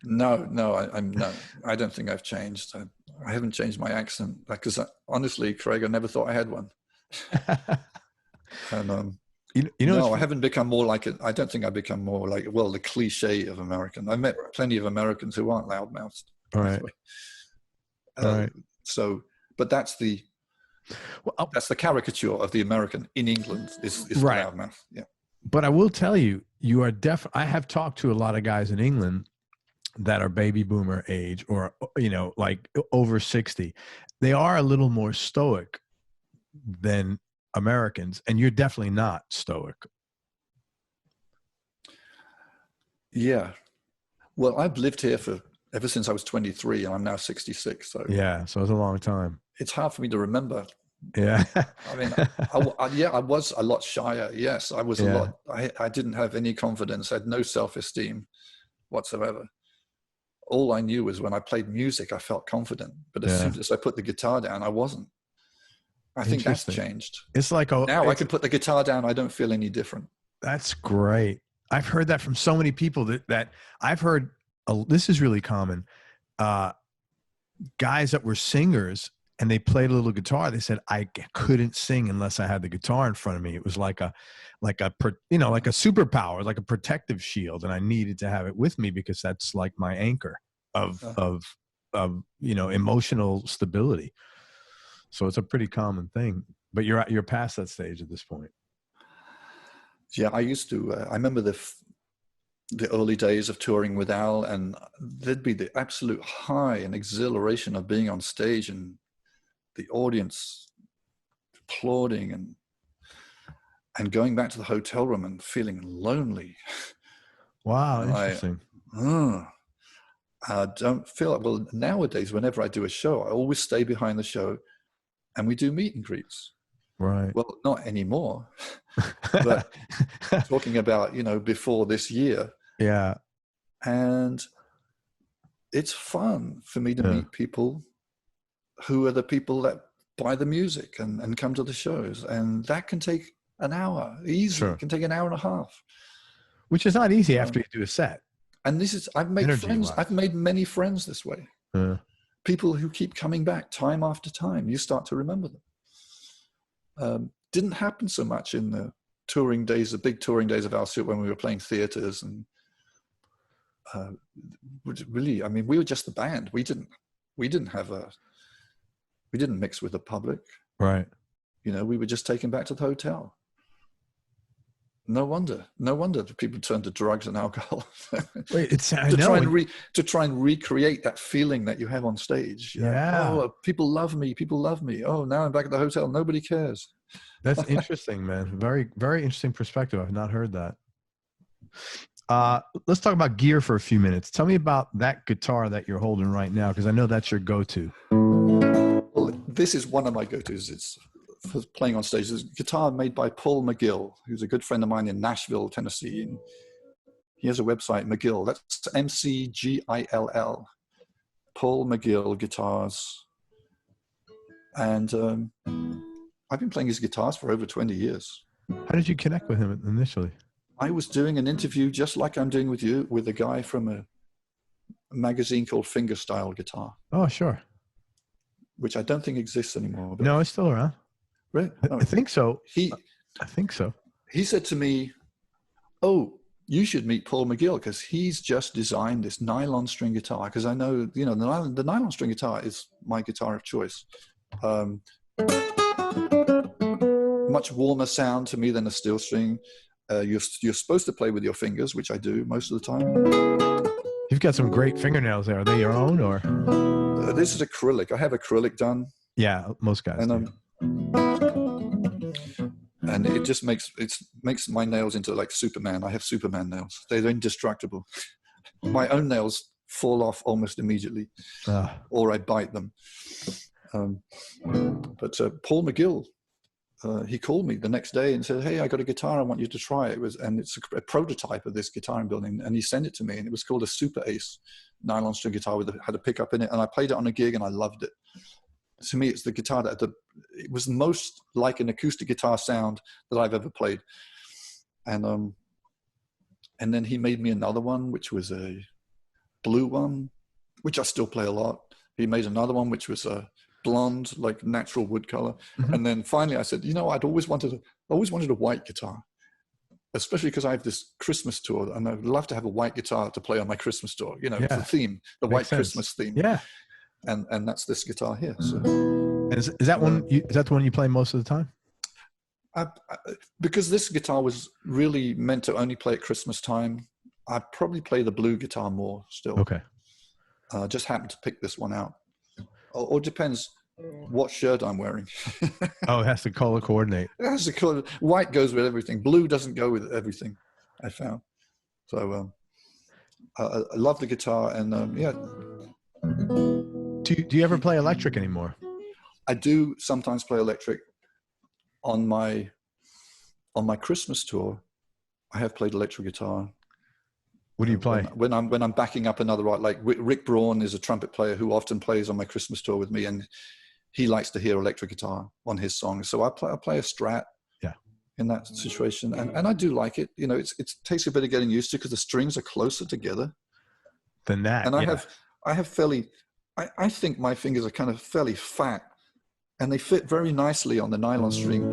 No, I don't think I've changed. I haven't changed my accent, because honestly, Craig, I never thought I had one. And I haven't become more like it. I don't think I've become more like, well, the cliche of American. I've met plenty of Americans who aren't loudmouthed. All right. Right. So, but that's the caricature of the American in England is right. Loudmouth. Yeah. But I will tell you, you are I have talked to a lot of guys in England that are baby boomer age, or, like over 60. They are a little more stoic than Americans, and you're definitely not stoic. Yeah. Well, I've lived here ever since I was 23, and I'm now 66. So yeah, so it's a long time. It's hard for me to remember. Yeah. I mean, I was a lot shyer. Yes, I was a lot. I didn't have any confidence. I had no self-esteem whatsoever. All I knew was when I played music, I felt confident. But as soon as I put the guitar down, I wasn't. I think that's changed. It's like now I can put the guitar down. I don't feel any different. That's great. I've heard that from so many people that I've heard. This is really common. Guys that were singers and they played a little guitar. They said, I couldn't sing unless I had the guitar in front of me. It was like a superpower, like a protective shield. And I needed to have it with me because that's like my anchor of emotional stability. So it's a pretty common thing, but you're past that stage at this point. Yeah. I used to, I remember the early days of touring with Al, and there'd be the absolute high and exhilaration of being on stage and the audience applauding and going back to the hotel room and feeling lonely. Wow. Interesting. I don't feel like, well, nowadays, whenever I do a show, I always stay behind the show and we do meet and greets. Right. Well, not anymore, but talking about, before this year. Yeah. And it's fun for me to meet people who are the people that buy the music and come to the shows. And that can take an hour, easy. Sure. It can take an hour and a half. Which is not easy after you do a set. And I've made friends. I've made many friends this way. People who keep coming back time after time. You start to remember them. Didn't happen so much in the touring days, the big touring days of Al Stewart, when we were playing theaters and really, I mean, we were just the band. We didn't mix with the public. Right. We were just taken back to the hotel. No wonder that people turn to drugs and alcohol. Wait, to try and recreate that feeling that you have on stage. Yeah. Oh, people love me. Oh, now I'm back at the hotel. Nobody cares. That's interesting, man. Very, very interesting perspective. I've not heard that. Let's talk about gear for a few minutes. Tell me about that guitar that you're holding right now, because I know that's your go-to. Well, this is one of my go-tos. It's for playing on stage. It's a guitar made by Paul McGill, who's a good friend of mine in Nashville, Tennessee. And he has a website, McGill. That's McGill. Paul McGill Guitars. And I've been playing his guitars for over 20 years. How did you connect with him initially? I was doing an interview just like I'm doing with you, with a guy from a magazine called Fingerstyle Guitar. Oh, sure. Which I don't think exists anymore. But no, it's still around. Right? I think so. I think so. He said to me, "Oh, you should meet Paul McGill, because he's just designed this nylon string guitar. Because I know, the nylon string guitar is my guitar of choice. Much warmer sound to me than a steel string. You're supposed to play with your fingers, which I do most of the time. You've got some great fingernails there. Are they your own, or? This is acrylic. I have acrylic done. Yeah, most guys do. And it just makes my nails into like Superman. I have Superman nails. They're indestructible. My own nails fall off almost immediately, or I bite them. But Paul McGill, he called me the next day and said, "Hey, I got a guitar. I want you to try it." It's a prototype of this guitar I'm building, and he sent it to me, and it was called a Super Ace nylon string guitar had a pickup in it, and I played it on a gig, and I loved it. To me, it's the guitar it was most like an acoustic guitar sound that I've ever played. And then he made me another one, which was a blue one, which I still play a lot. He made another one, which was a blonde, like natural wood color. Mm-hmm. And then finally I said, I'd always wanted a white guitar, especially because I have this Christmas tour, and I'd love to have a white guitar to play on my Christmas tour, the theme, the Makes white sense. Christmas theme. Yeah. And that's this guitar here. So. And is that the one you play most of the time? Because this guitar was really meant to only play at Christmas time, I probably play the blue guitar more still. Okay. Just happened to pick this one out. Or depends what shirt I'm wearing. Oh, it has to color coordinate. It has to color. White goes with everything. Blue doesn't go with everything, I found. So I love the guitar, and yeah. Do you ever play electric anymore? I do sometimes play electric. On my Christmas tour, I have played electric guitar. What do you play? When I'm backing up another art, like Rick Braun is a trumpet player who often plays on my Christmas tour with me, and he likes to hear electric guitar on his songs. So I play a Strat. Yeah. In that situation, and I do like it. It takes a bit of getting used to, because the strings are closer together than that. And I have fairly. I think my fingers are kind of fairly fat, and they fit very nicely on the nylon string,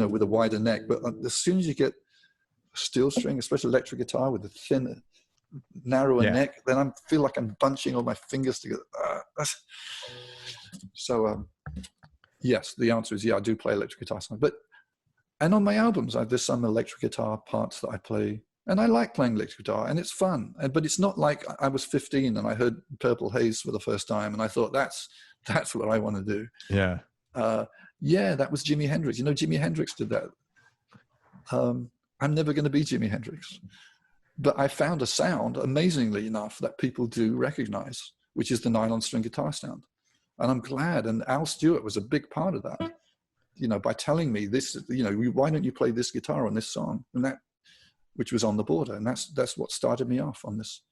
with a wider neck. But as soon as you get a steel string, especially electric guitar with a thin, narrower neck, then I feel like I'm bunching all my fingers together. So, yes, the answer is I do play electric guitar songs. And on my albums, there's some electric guitar parts that I play. And I like playing electric guitar, and it's fun. But it's not like I was 15 and I heard Purple Haze for the first time, and I thought that's what I want to do. Yeah. That was Jimi Hendrix. Jimi Hendrix did that. I'm never going to be Jimi Hendrix, but I found a sound, amazingly enough, that people do recognize, which is the nylon string guitar sound. And I'm glad. And Al Stewart was a big part of that. By telling me this, why don't you play this guitar on this song? And that, which was On the Border. And that's what started me off on this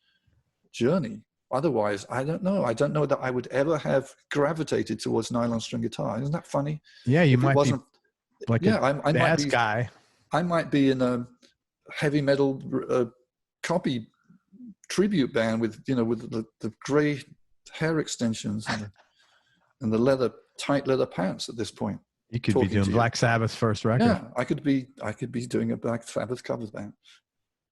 journey. Otherwise, I don't know. I don't know that I would ever have gravitated towards nylon string guitar. Isn't that funny? Yeah, you might be like a jazz guy. I might be in a heavy metal copy tribute band with the gray hair extensions and the tight leather pants at this point. You could be doing Black Sabbath's first record. Yeah, I could be doing a Black Sabbath cover band.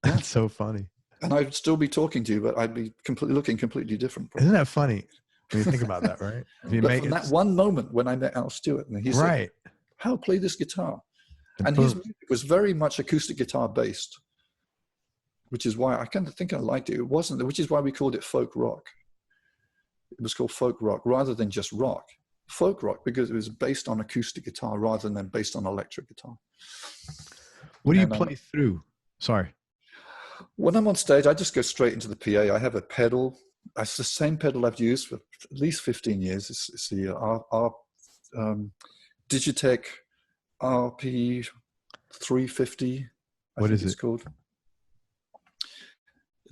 That's so funny. And I'd still be talking to you, but I'd be looking completely different. Isn't that funny when you think about that, right? But from that one moment when I met Al Stewart, and he said, "How play this guitar?" And his music was very much acoustic guitar based, which is why I kind of think I liked it. It wasn't, which is why we called it folk rock. It was called folk rock rather than just rock. Folk rock because it was based on acoustic guitar rather than based on electric guitar. What do you play through? Sorry. When I'm on stage, I just go straight into the PA. I have a pedal. It's the same pedal I've used for at least 15 years. It's the Digitech RP 350. What is it? It's called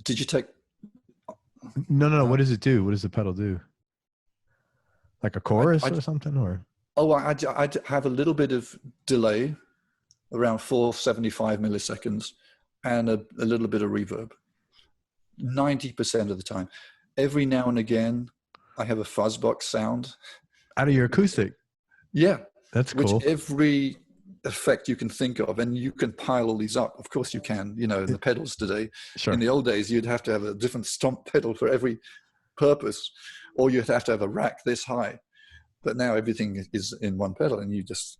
Digitech. No. What does it do? What does the pedal do? Like a chorus or something? Or I have a little bit of delay, around 475 milliseconds, and a little bit of reverb. 90% of the time. Every now and again, I have a fuzzbox sound. Out of your acoustic? Yeah. That's cool. Which effect you can think of, and you can pile all these up. Of course you can, you know, the pedals today. Sure. In the old days, you'd have to have a different stomp pedal for every purpose, or you'd have to have a rack this high. But now everything is in one pedal, and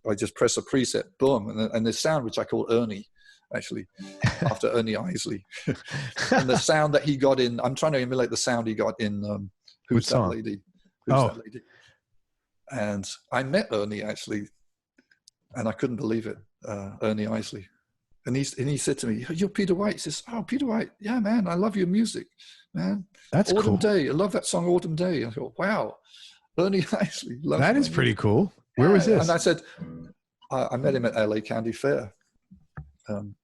I just press a preset, boom, and the sound, which I call Ernie, actually, after Ernie Isley. And the sound that he got in, I'm trying to emulate the sound he got in Who's That Lady? Who's That Lady? And I met Ernie, actually, and I couldn't believe it, Ernie Isley. And he said to me, "You're Peter White." He says, "Oh, Peter White, yeah, man, I love your music, man. That's Autumn cool. Day, I love that song, Autumn Day." I thought, wow, Ernie Isley. That is pretty cool. Where was this? And I said, I met him at LA County Fair. And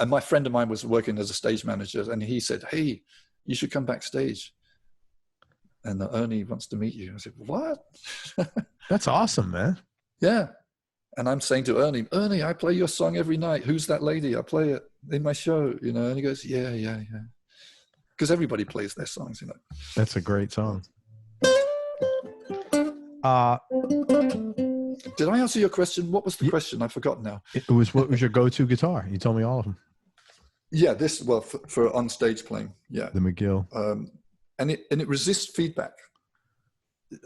my friend of mine was working as a stage manager, and he said, "Hey, you should come backstage. And Ernie wants to meet you." I said, "What?" That's awesome, man. Yeah. And I'm saying to Ernie, "I play your song every night. Who's That Lady? I play it in my show, you know." And he goes, yeah. Because everybody plays their songs, you know. That's a great song. Did I answer your question? What was the question? I've forgotten now. It was, what was your go-to guitar? You told me all of them. Yeah, for on-stage playing, yeah. The McGill. And it resists feedback.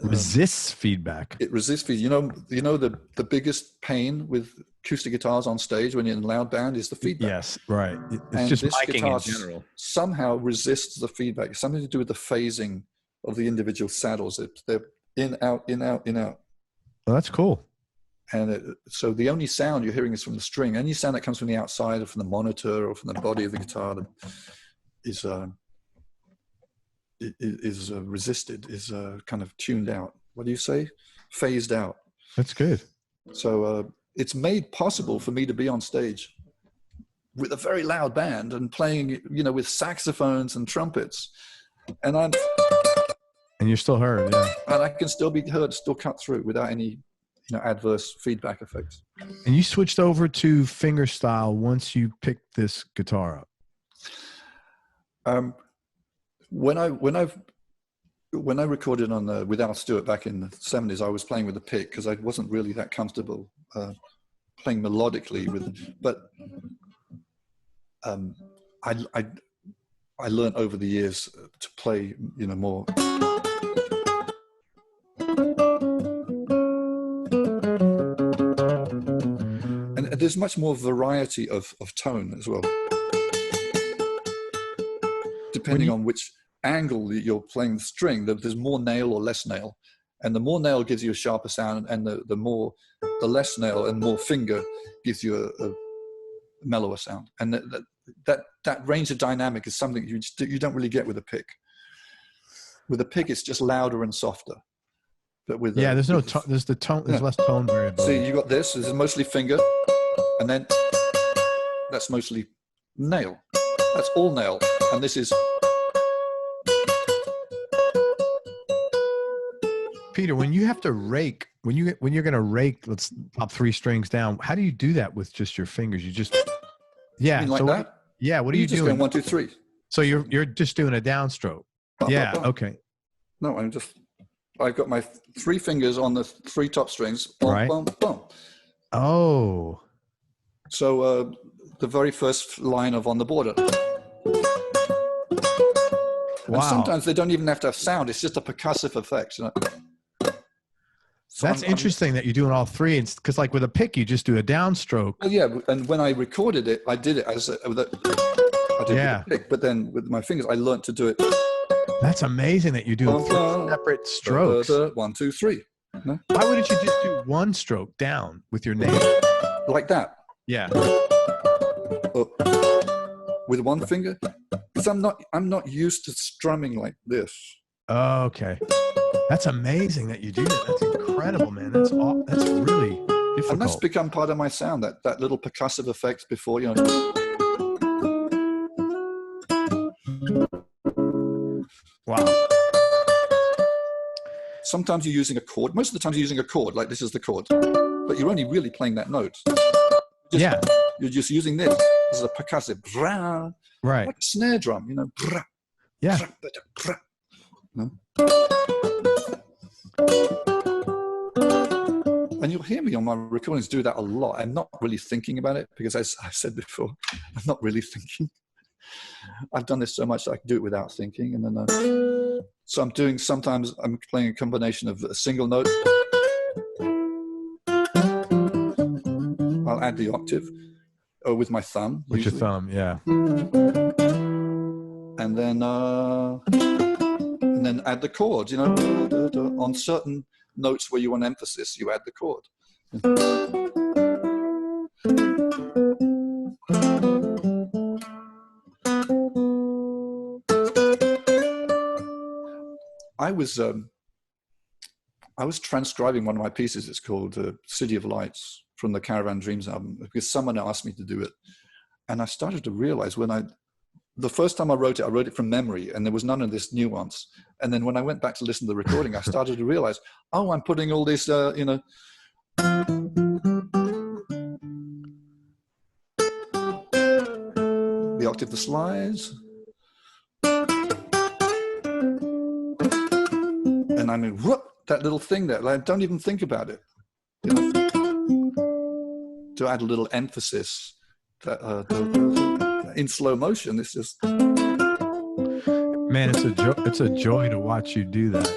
Resists feedback. It resists feedback. You know the biggest pain with acoustic guitars on stage when you're in a loud band is the feedback. Yes, right. It's and just this miking guitar in general. Somehow resists the feedback. It's something to do with the phasing of the individual saddles. They're in, out, in, out, in, out. Well, that's cool. And so the only sound you're hearing is from the string. Any sound that comes from the outside or from the monitor or from the body of the guitar is resisted, is kind of tuned out. What do you say? Phased out. That's good. So it's made possible for me to be on stage with a very loud band and playing, you know, with saxophones and trumpets, and you're still heard, yeah. And I can still be heard, still cut through without any, you know, adverse feedback effects. And you switched over to fingerstyle once you picked this guitar up. When I recorded on with Al Stewart back in the 70s, I was playing with a pick because I wasn't really that comfortable playing melodically with it. But I learned over the years to play, you know, more. And there's much more variety of tone as well, depending on which angle you're playing the string. There's more nail or less nail, and the more nail gives you a sharper sound, and the less nail and more finger gives you a mellower sound. And that range of dynamic is something you don't really get with a pick. With a pick, it's just louder and softer. But with there's no tone. There's less tone variability. See, you got this. This is mostly finger, and then that's mostly nail. That's all nail, and this is. Peter, when you have to rake, when you're going to rake, let's pop 3 strings down. How do you do that with just your fingers? You just, you mean like that? What are you just doing? Going 1, 2, 3. So you're just doing a downstroke. Okay. No, I've got my 3 fingers on the 3 top strings. Boom, right. Boom, boom. Oh. So the very first line of On the Border. Wow. And sometimes they don't even have to have sound. It's just a percussive effect. You know? So that's interesting that you're doing all 3, because like with a pick, you just do a downstroke. Well, yeah, and when I recorded it, I did it with a pick, but then with my fingers, I learned to do it. That's amazing that you're doing 3 separate strokes. 1, 2, 3. No? Why wouldn't you just do 1 stroke down with your nail? Like that? Yeah. With 1 finger? Because I'm not used to strumming like this. Oh, okay. That's amazing that you do that. That's incredible, man. That's really difficult. And that's become part of my sound, that little percussive effect before, you know. Wow. Sometimes you're using a chord. Most of the time you're using a chord, like this is the chord. But you're only really playing that note. You're just using this. This is a percussive. Right. Like a snare drum, you know. Yeah. No? And And you'll hear me on my recordings do that a lot. I'm not really thinking about it because, as I said before, I'm not really thinking. I've done this so much that I can do it without thinking. And then, so sometimes I'm playing a combination of a single note. I'll add the octave with my thumb. With usually. your thumb, yeah. And then add the chord, you know, on certain notes where you want emphasis, you add the chord. I was transcribing one of my pieces. It's called City of Lights from the Caravan Dreams album, because someone asked me to do it. And I started to realize the first time I wrote it from memory, and there was none of this nuance. And then when I went back to listen to the recording, I started to realize, oh, I'm putting all this, you know, the octave, the slides. And I mean, whoop, that little thing there, like, don't even think about it. You know, to add a little emphasis in slow motion, it's just... Man, it's a joy to watch you do that.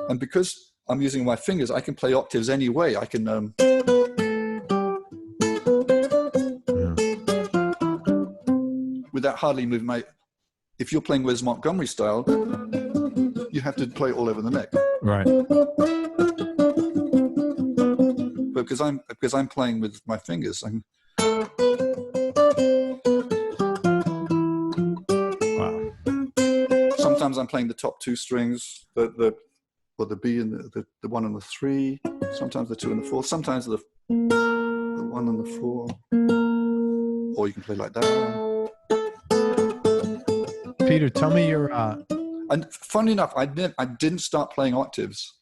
And because I'm using my fingers, I can play octaves anyway. I can without hardly moving my... If you're playing Wes Montgomery style, you have to play all over the neck. Right. But because I'm playing with my fingers, wow. Sometimes I'm playing the top two strings, the B and the 1 and the 3. Sometimes the 2 and the 4. Sometimes the 1 and the 4. Or you can play like that. Peter, tell me your... And funny enough, I didn't start playing octaves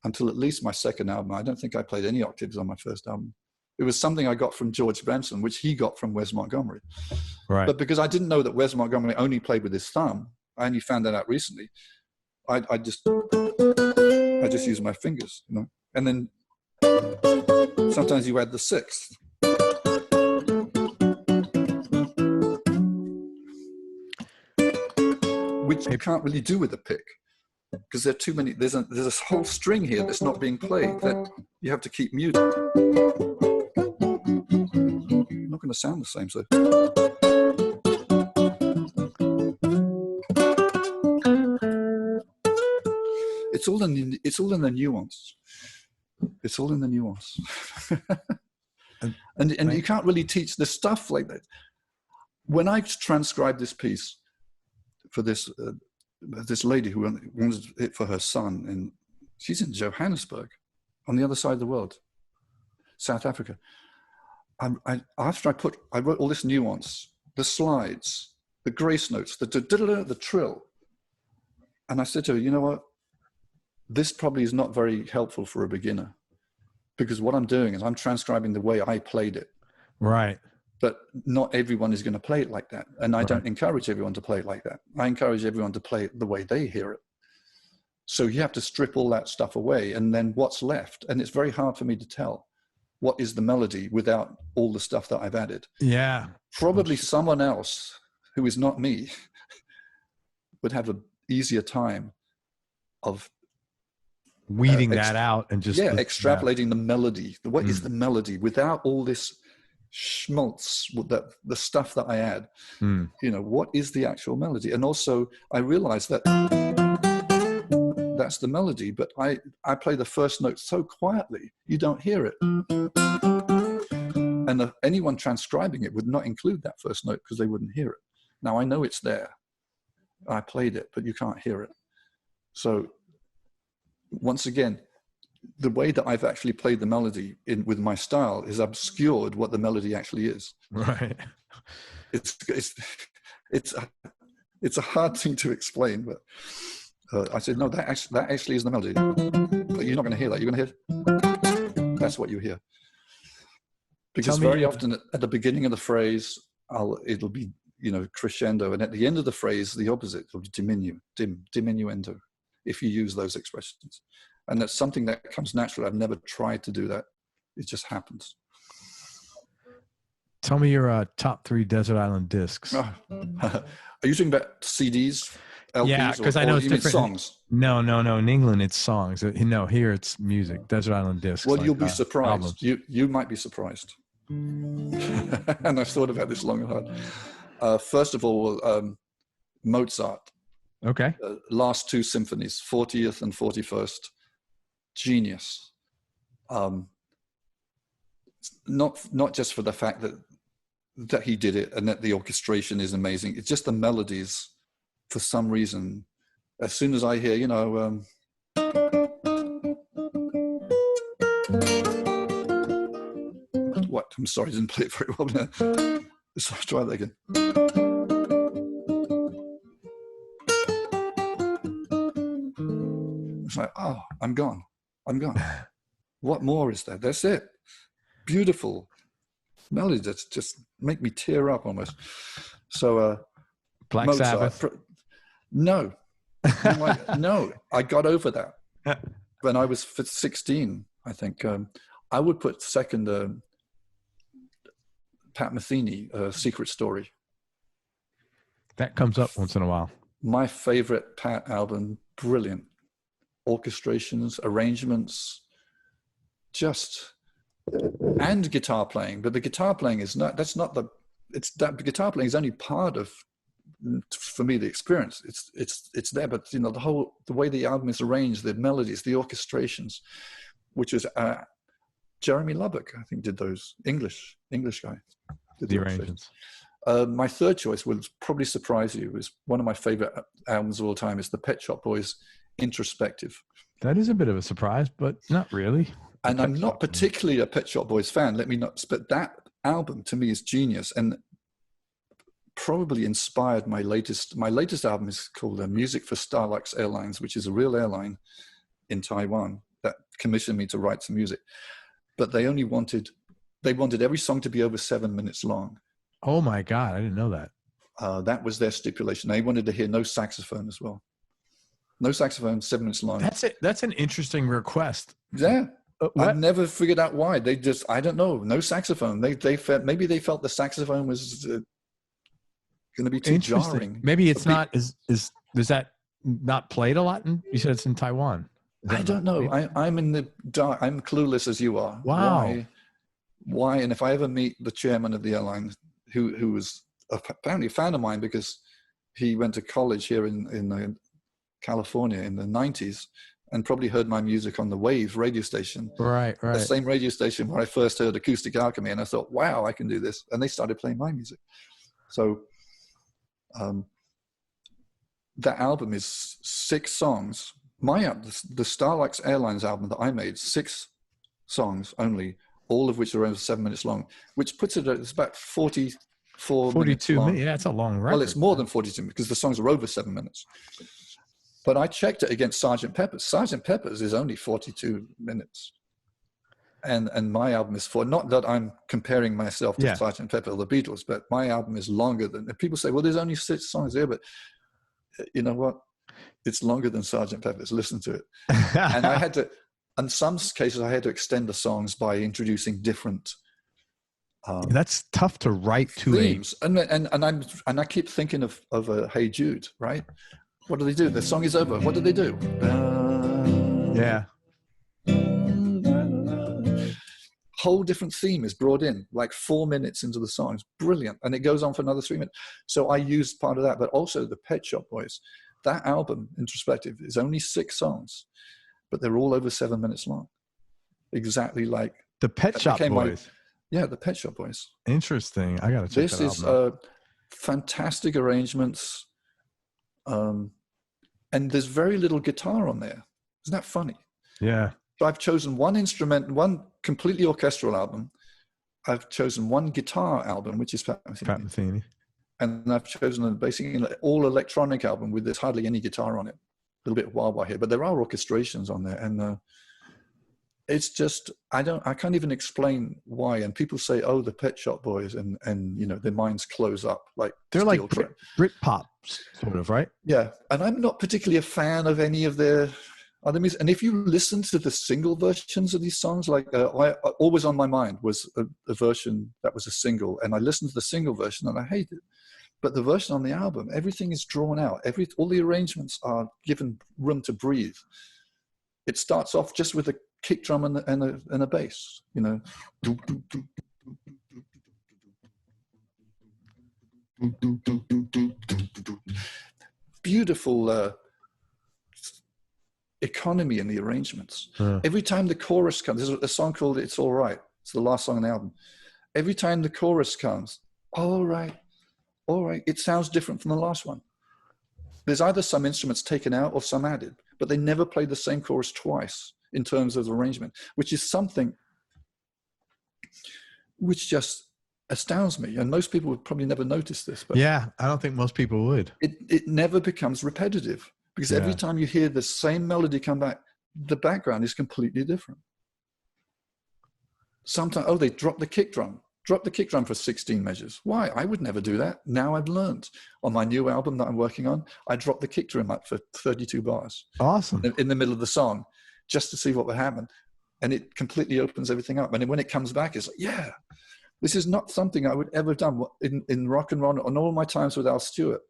until at least my second album. I don't think I played any octaves on my first album. It was something I got from George Benson, which he got from Wes Montgomery. Right. But because I didn't know that Wes Montgomery only played with his thumb, I only found that out recently. I just use my fingers, you know. And then sometimes you add the 6th. Which you can't really do with a pick, because there are too many. There's a whole string here that's not being played that you have to keep muted. Not going to sound the same, so. It's all in the nuance. It's all in the nuance. and you can't really teach this stuff like that. When I transcribed this piece for this lady who wanted it for her son, and she's in Johannesburg, on the other side of the world, South Africa. After I wrote all this nuance, the slides, the grace notes, the trill, and I said to her, you know what? This probably is not very helpful for a beginner, because what I'm doing is I'm transcribing the way I played it. Right. But not everyone is going to play it like that. And I don't encourage everyone to play it like that. I encourage everyone to play it the way they hear it. So you have to strip all that stuff away, and then what's left? And it's very hard for me to tell what is the melody without all the stuff that I've added. Yeah. Probably someone else who is not me would have an easier time of weeding that out and just extrapolating the melody. What is the melody without all this schmaltz, the stuff that I add? You know, what is the actual melody? And also I realized that that's the melody, but I play the first note so quietly you don't hear it, and anyone transcribing it would not include that first note because they wouldn't hear it. Now I know it's there, I played it, but you can't hear it. So once again, the way that I've actually played the melody with my style is obscured what the melody actually is. Right. It's a hard thing to explain, but I said, no, that actually is the melody. But you're not going to hear that. You're going to hear, that's what you hear. Because very often at the beginning of the phrase, it'll be, you know, crescendo, and at the end of the phrase, the opposite, it'll be diminuendo. if you use those expressions. And that's something that comes naturally. I've never tried to do that. It just happens. Tell me your top 3 Desert Island discs. Are you talking about CDs, LPs, yeah, because I know it's different. Songs? No. In England, it's songs. No, here it's music. Desert Island discs. Well, you'll be surprised. You might be surprised. And I've thought about this long and hard. First of all, Mozart. Okay. Last 2 symphonies, 40th and 41st. Genius. Not just for the fact that he did it and that the orchestration is amazing. It's just the melodies, for some reason. As soon as I hear, what? I'm sorry, I didn't play it very well. Let's try that again. It's like, oh, I'm gone. What more is there? That's it. Beautiful melody that just make me tear up almost. So Black Mozart, Sabbath. No, I got over that when I was 16. I think I would put second Pat Metheny, Secret Story. That comes up once in a while. My favorite Pat album. Brilliant orchestrations, arrangements, and guitar playing. But the guitar playing is not. The guitar playing is only part of, for me, the experience. It's there, but the way the album is arranged, the melodies, the orchestrations, which is Jeremy Lubbock, I think, did those. English guy did the arrangements. My third choice will probably surprise you. Is one of my favorite albums of all time. Is the Pet Shop Boys' Introspective. That is a bit of a surprise, but not really. And I'm not particularly a Pet Shop Boys fan. But that album to me is genius, and probably inspired my latest album. Is called Music for Starlux Airlines, which is a real airline in Taiwan that commissioned me to write some music. But they wanted every song to be over 7 minutes long. Oh my God, I didn't know that. That was their stipulation. They wanted to hear no saxophone as well. No saxophone, 7 minutes long. That's an interesting request. Yeah. I've never figured out why. They just, I don't know, no saxophone. They felt, maybe they felt the saxophone was going to be too jarring. Maybe it's not. Is that not played a lot? You said it's in Taiwan. I don't know. I'm in the dark. I'm clueless as you are. Wow. Why? And if I ever meet the chairman of the airline, who was apparently a fan of mine because he went to college here in California in the 90s and probably heard my music on the Wave radio station. Right. The same radio station where I first heard Acoustic Alchemy. And I thought, wow, I can do this. And they started playing my music. So that album is 6 songs. The Starlux Airlines album that I made, 6 songs only, all of which are over 7 minutes long, which puts it at, it's about 42 minutes long. Yeah, it's a long record. Well, it's more than 42 because the songs are over 7 minutes. But I checked it against Sgt. Pepper's. Sgt. Pepper's is only 42 minutes. And my album is not that I'm comparing myself to Sgt. Pepper or the Beatles, but my album is longer than, people say, well, there's only 6 songs there, but you know what? It's longer than Sgt. Pepper's. Listen to it. And I had to, in some cases, I had to extend the songs by introducing different that's tough to write to themes. And I keep thinking of Hey Jude, right? What do they do? The song is over. What do they do? Yeah. Whole different theme is brought in, like 4 minutes into the song. It's brilliant. And it goes on for another 3 minutes. So I used part of that, but also the Pet Shop Boys. That album, Introspective, is only 6 songs, but they're all over 7 minutes long. Exactly like the Pet Shop Boys. The Pet Shop Boys. Interesting. I got to check that out. This is fantastic arrangements. And there's very little guitar on there. Isn't that funny? Yeah. So I've chosen one instrument, one completely orchestral album. I've chosen one guitar album, which is Pat Metheny. And I've chosen basically an all electronic album with there's hardly any guitar on it. A little bit wah-wah here, but there are orchestrations on there. And it's just, I can't even explain why. And people say, oh, the Pet Shop Boys, and you know, their minds close up like they're like Brit pop sort of, right? Yeah. And I'm not particularly a fan of any of their other music. And if you listen to the single versions of these songs, like Always on My Mind was a version that was a single, and I listened to the single version and I hate it. But the version on the album, everything is drawn out. All the arrangements are given room to breathe. It starts off just with a kick drum and a bass, you know. Beautiful economy in the arrangements. Every time the chorus comes, there's a song called It's All Right. It's the last song on the album. Every time the chorus comes, all right, it sounds different from the last one. There's either some instruments taken out or some added, but they never play the same chorus twice in terms of the arrangement, which is something which just astounds me. And most people would probably never notice this. But yeah, I don't think most people would. It never becomes repetitive, because every time you hear the same melody come back, the background is completely different. Sometimes, they drop the kick drum. Drop the kick drum for 16 measures. Why? I would never do that. Now I've learned. On my new album that I'm working on, I dropped the kick drum up for 32 bars. Awesome. In the middle of the song, just to see what would happen. And it completely opens everything up. And then when it comes back, it's like, yeah, this is not something I would ever have done in rock and roll on all my times with Al Stewart.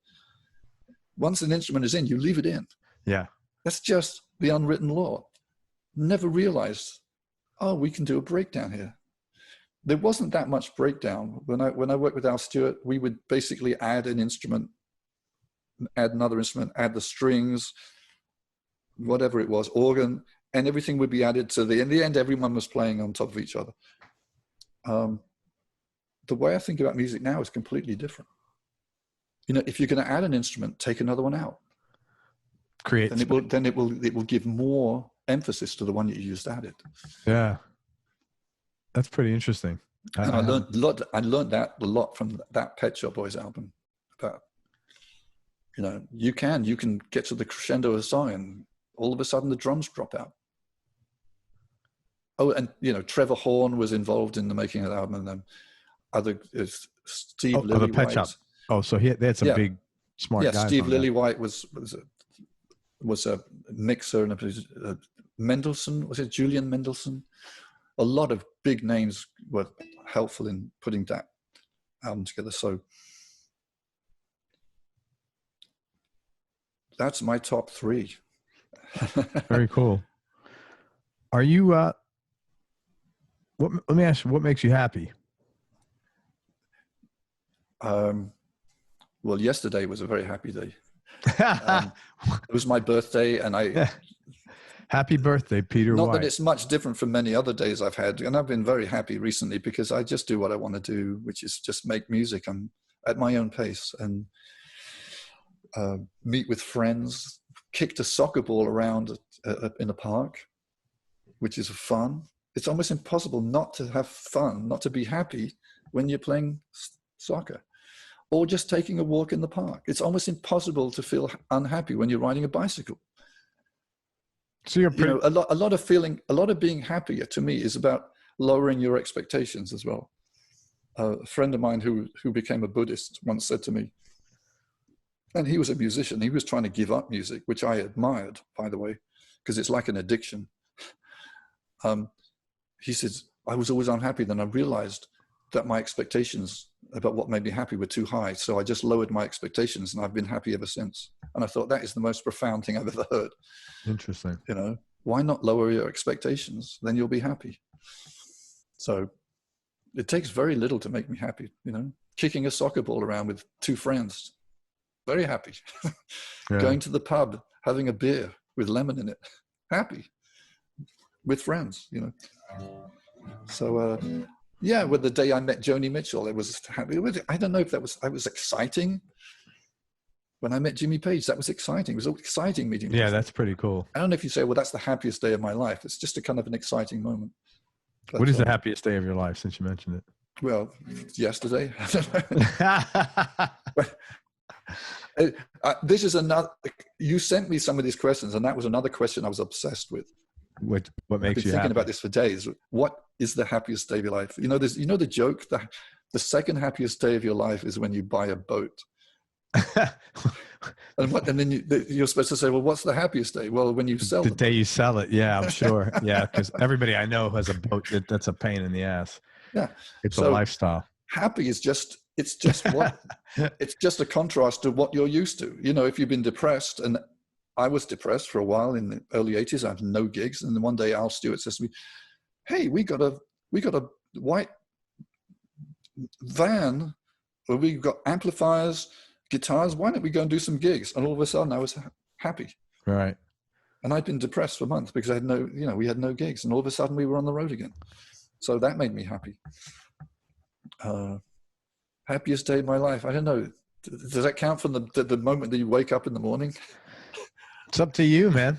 Once an instrument is in, you leave it in. Yeah. That's just the unwritten law. Never realized, oh, we can do a breakdown here. There wasn't that much breakdown. When I worked with Al Stewart, we would basically add an instrument, add another instrument, add the strings, whatever it was, organ, and everything would be added to in the end, everyone was playing on top of each other. The way I think about music now is completely different. You know, if you're going to add an instrument, take another one out. Then it will give more emphasis to the one that you just added. Yeah. That's pretty interesting. I learned that a lot from that Pet Shop Boys album. About, you know, you can get to the crescendo of a song and all of a sudden the drums drop out. Oh, and you know, Trevor Horn was involved in the making of the album, and then Steve Lillywhite. The Pet Shop. Oh, so they had some big smart guys. Yeah, Steve Lillywhite was a mixer, and Mendelssohn, was it Julian Mendelssohn? A lot of big names were helpful in putting that album together. So that's my top three. Very cool. Are you, let me ask you, what makes you happy? Well, yesterday was a very happy day. It was my birthday, and Happy birthday, Peter Not White. that it's much different from many other days I've had. And I've been very happy recently because I just do what I want to do, which is just make music. I'm at my own pace and meet with friends, kicked a soccer ball around in a park, which is fun. It's almost impossible not to have fun, not to be happy when you're playing soccer. Or just taking a walk in the park. It's almost impossible to feel unhappy when you're riding a bicycle. So you're pretty... a lot of being happier to me is about lowering your expectations as well. A friend of mine who became a Buddhist once said to me, and he was a musician, he was trying to give up music, which I admired, by the way, because it's like an addiction. He says, I was always unhappy. Then I realized that my expectations about what made me happy were too high. So I just lowered my expectations, and I've been happy ever since. And I thought that is the most profound thing I've ever heard. Interesting. You know, why not lower your expectations? Then you'll be happy. So it takes very little to make me happy. You know, kicking a soccer ball around with two friends, very happy. Yeah. Going to the pub, having a beer with lemon in it, happy. With friends, you know. So, yeah, with the day I met Joni Mitchell, it was happy. I don't know if I was exciting. When I met Jimmy Page, that was exciting. It was exciting meeting him. Yeah, that's pretty cool. I don't know if you say, well, that's the happiest day of my life. It's just a kind of an exciting moment. But, what is the happiest day of your life, since you mentioned it? Well, yesterday. This is another, you sent me some of these questions, and that was another question I was obsessed with. What I've makes been you thinking happy? about this for days. What is the happiest day of your life? You know, the joke that the second happiest day of your life is when you buy a boat. And then you're supposed to say, well, what's the happiest day? Well, when you sell The the day boat. you sell it. Yeah, I'm sure. Yeah, because everybody I know who has a boat, that's a pain in the ass. Yeah. It's a So lifestyle. happy is just it's just a contrast to what you're used to. You know, if you've been depressed, and I was depressed for a while in the early 80s, I had no gigs. And then one day Al Stewart says to me, hey, we got a white van where we've got amplifiers, guitars. Why don't we go and do some gigs? And all of a sudden I was happy. Right. And I'd been depressed for months because I had we had no gigs. And all of a sudden we were on the road again. So that made me happy. Happiest day of my life. I don't know. Does that count from the moment that you wake up in the morning? It's up to you, man.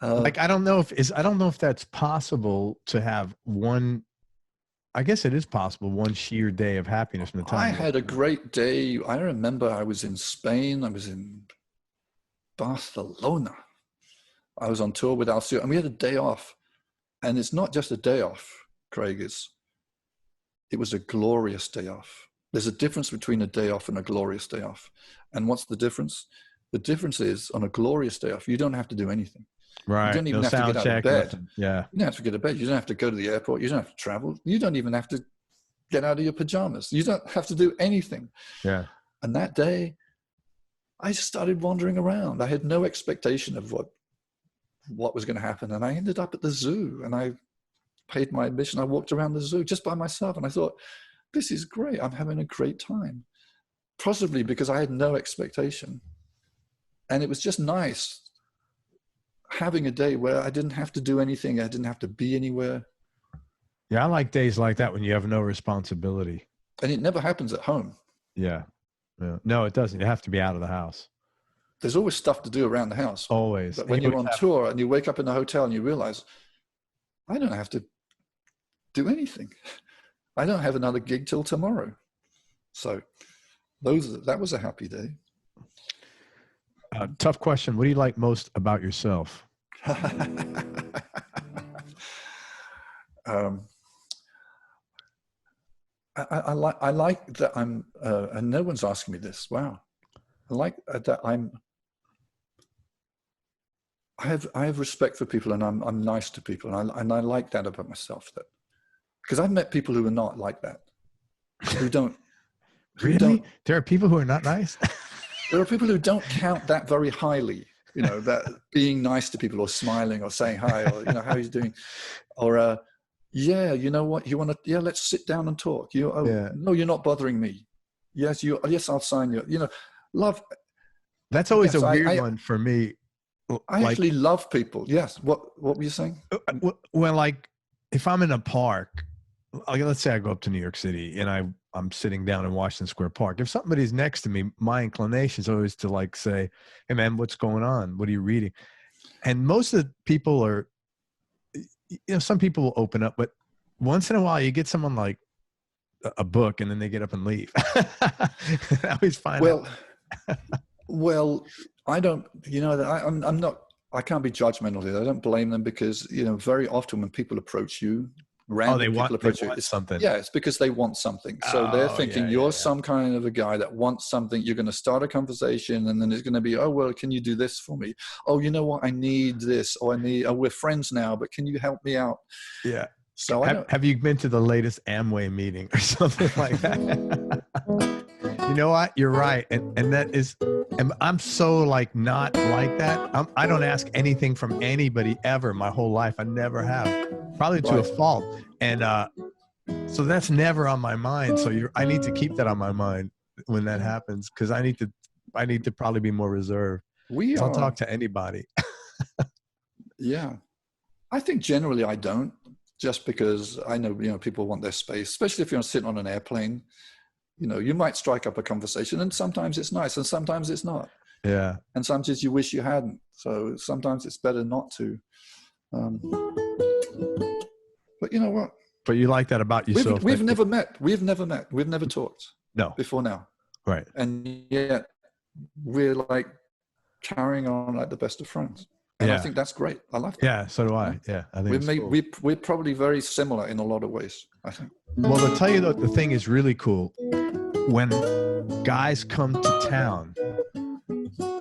Like, I don't know if that's possible to have one. I guess it is possible, one sheer day of happiness from the time. I had a great day. I remember I was in Spain. I was in Barcelona. I was on tour with Al Stewart, and we had a day off. And it's not just a day off, Craig. It was a glorious day off. There's a difference between a day off and a glorious day off. And what's the difference? The difference is, on a glorious day off, you don't have to do anything. Right. You don't even have to get out of bed. Nothing. Yeah. You don't have to get out of bed. You don't have to go to the airport. You don't have to travel. You don't even have to get out of your pajamas. You don't have to do anything. Yeah. And that day, I just started wandering around. I had no expectation of what was going to happen. And I ended up at the zoo, and I paid my admission. I walked around the zoo just by myself, and I thought, this is great. I'm having a great time. Possibly because I had no expectation. And it was just nice having a day where I didn't have to do anything. I didn't have to be anywhere. Yeah, I like days like that when you have no responsibility. And it never happens at home. Yeah. Yeah. No, it doesn't. You have to be out of the house. There's always stuff to do around the house. Always. But when you're on tour and you wake up in the hotel and you realize, I don't have to do anything. I don't have another gig till tomorrow. So that was a happy day. Tough question. What do you like most about yourself? I like that I'm, and no one's asking me this. Wow. I like that I have respect for people, and I'm nice to people. And I like that about myself, because I've met people who are not like that, who don't. Really? There are people who are not nice? There are people who don't count that very highly, that being nice to people or smiling or saying hi or, how are you doing? Or, yeah, you know what? You want to, yeah, let's sit down and talk. No, you're not bothering me. Yes, yes, I'll sign you. Love. That's always a weird one for me. I actually love people. Yes. What were you saying? Well, like if I'm in a park, let's say I go up to New York City and I'm sitting down in Washington Square Park. If somebody's next to me, my inclination is always to say, hey man, what's going on? What are you reading? And most of the people are, some people will open up, but once in a while you get someone like a book and then they get up and leave. I always find well, I don't, I'm not, I can't be judgmental here. I don't blame them because, very often when people approach you, they want something. Yeah, it's because they want something. So they're thinking you're some kind of a guy that wants something. You're going to start a conversation, and then it's going to be, oh, well, can you do this for me? Oh, you know what? I need this. Or we're friends now, but can you help me out? Yeah. So have you been to the latest Amway meeting or something like that? You know what? You're right. And that is, and I'm so not like that. I don't ask anything from anybody ever my whole life. I never have. Probably to a fault. And so that's never on my mind. So I need to keep that on my mind when that happens, because I need to probably be more reserved. I'll talk to anybody. Yeah. I think generally I don't, just because I know, people want their space, especially if you're sitting on an airplane. You might strike up a conversation, and sometimes it's nice and sometimes it's not. Yeah. And sometimes you wish you hadn't. So sometimes it's better not to. But you know what? But you like that about yourself. We've never met. We've never talked. No. Before now. Right. And yet we're carrying on like the best of friends. And I think that's great. I love that. Yeah, so do I. Yeah, I think we're probably very similar in a lot of ways, I think. Well, to tell you that the thing is really cool, when guys come to town,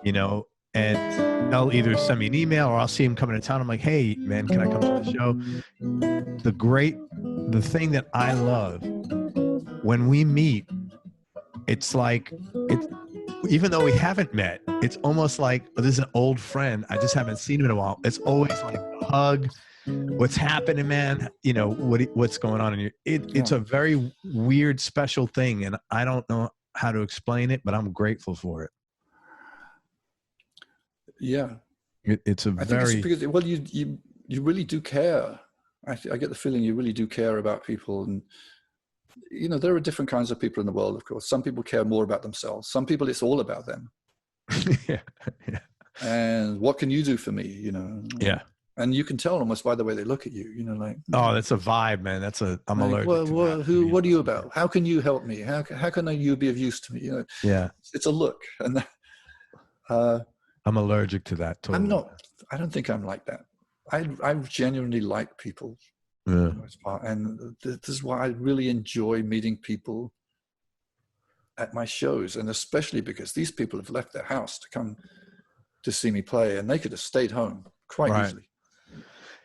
you know, and they'll either send me an email or I'll see them coming to town. I'm like, hey, man, can I come to the show? The thing that I love when we meet, it's like, even though we haven't met, it's almost like, oh, this is an old friend. I just haven't seen him in a while. It's always like a hug. What's happening, man? You know, what's going on in your, it's a very weird, special thing. And I don't know how to explain it, but I'm grateful for it. Yeah. It's a very, because, well, you really do care. I get the feeling you really do care about people. And, you know, there are different kinds of people in the world, of course. Some people care more about themselves. Some people, it's all about them. yeah. And what can you do for me? You know? Yeah. And you can tell almost by the way they look at you, you know, like, oh, that's a vibe, man. I'm allergic to that. What are you about? How can you help me? How can you be of use to me? You know, yeah, it's a look. And I'm allergic to that. Totally. I don't think I'm like that. I genuinely like people. Yeah. And this is why I really enjoy meeting people at my shows. And especially because these people have left their house to come to see me play, and they could have stayed home quite easily.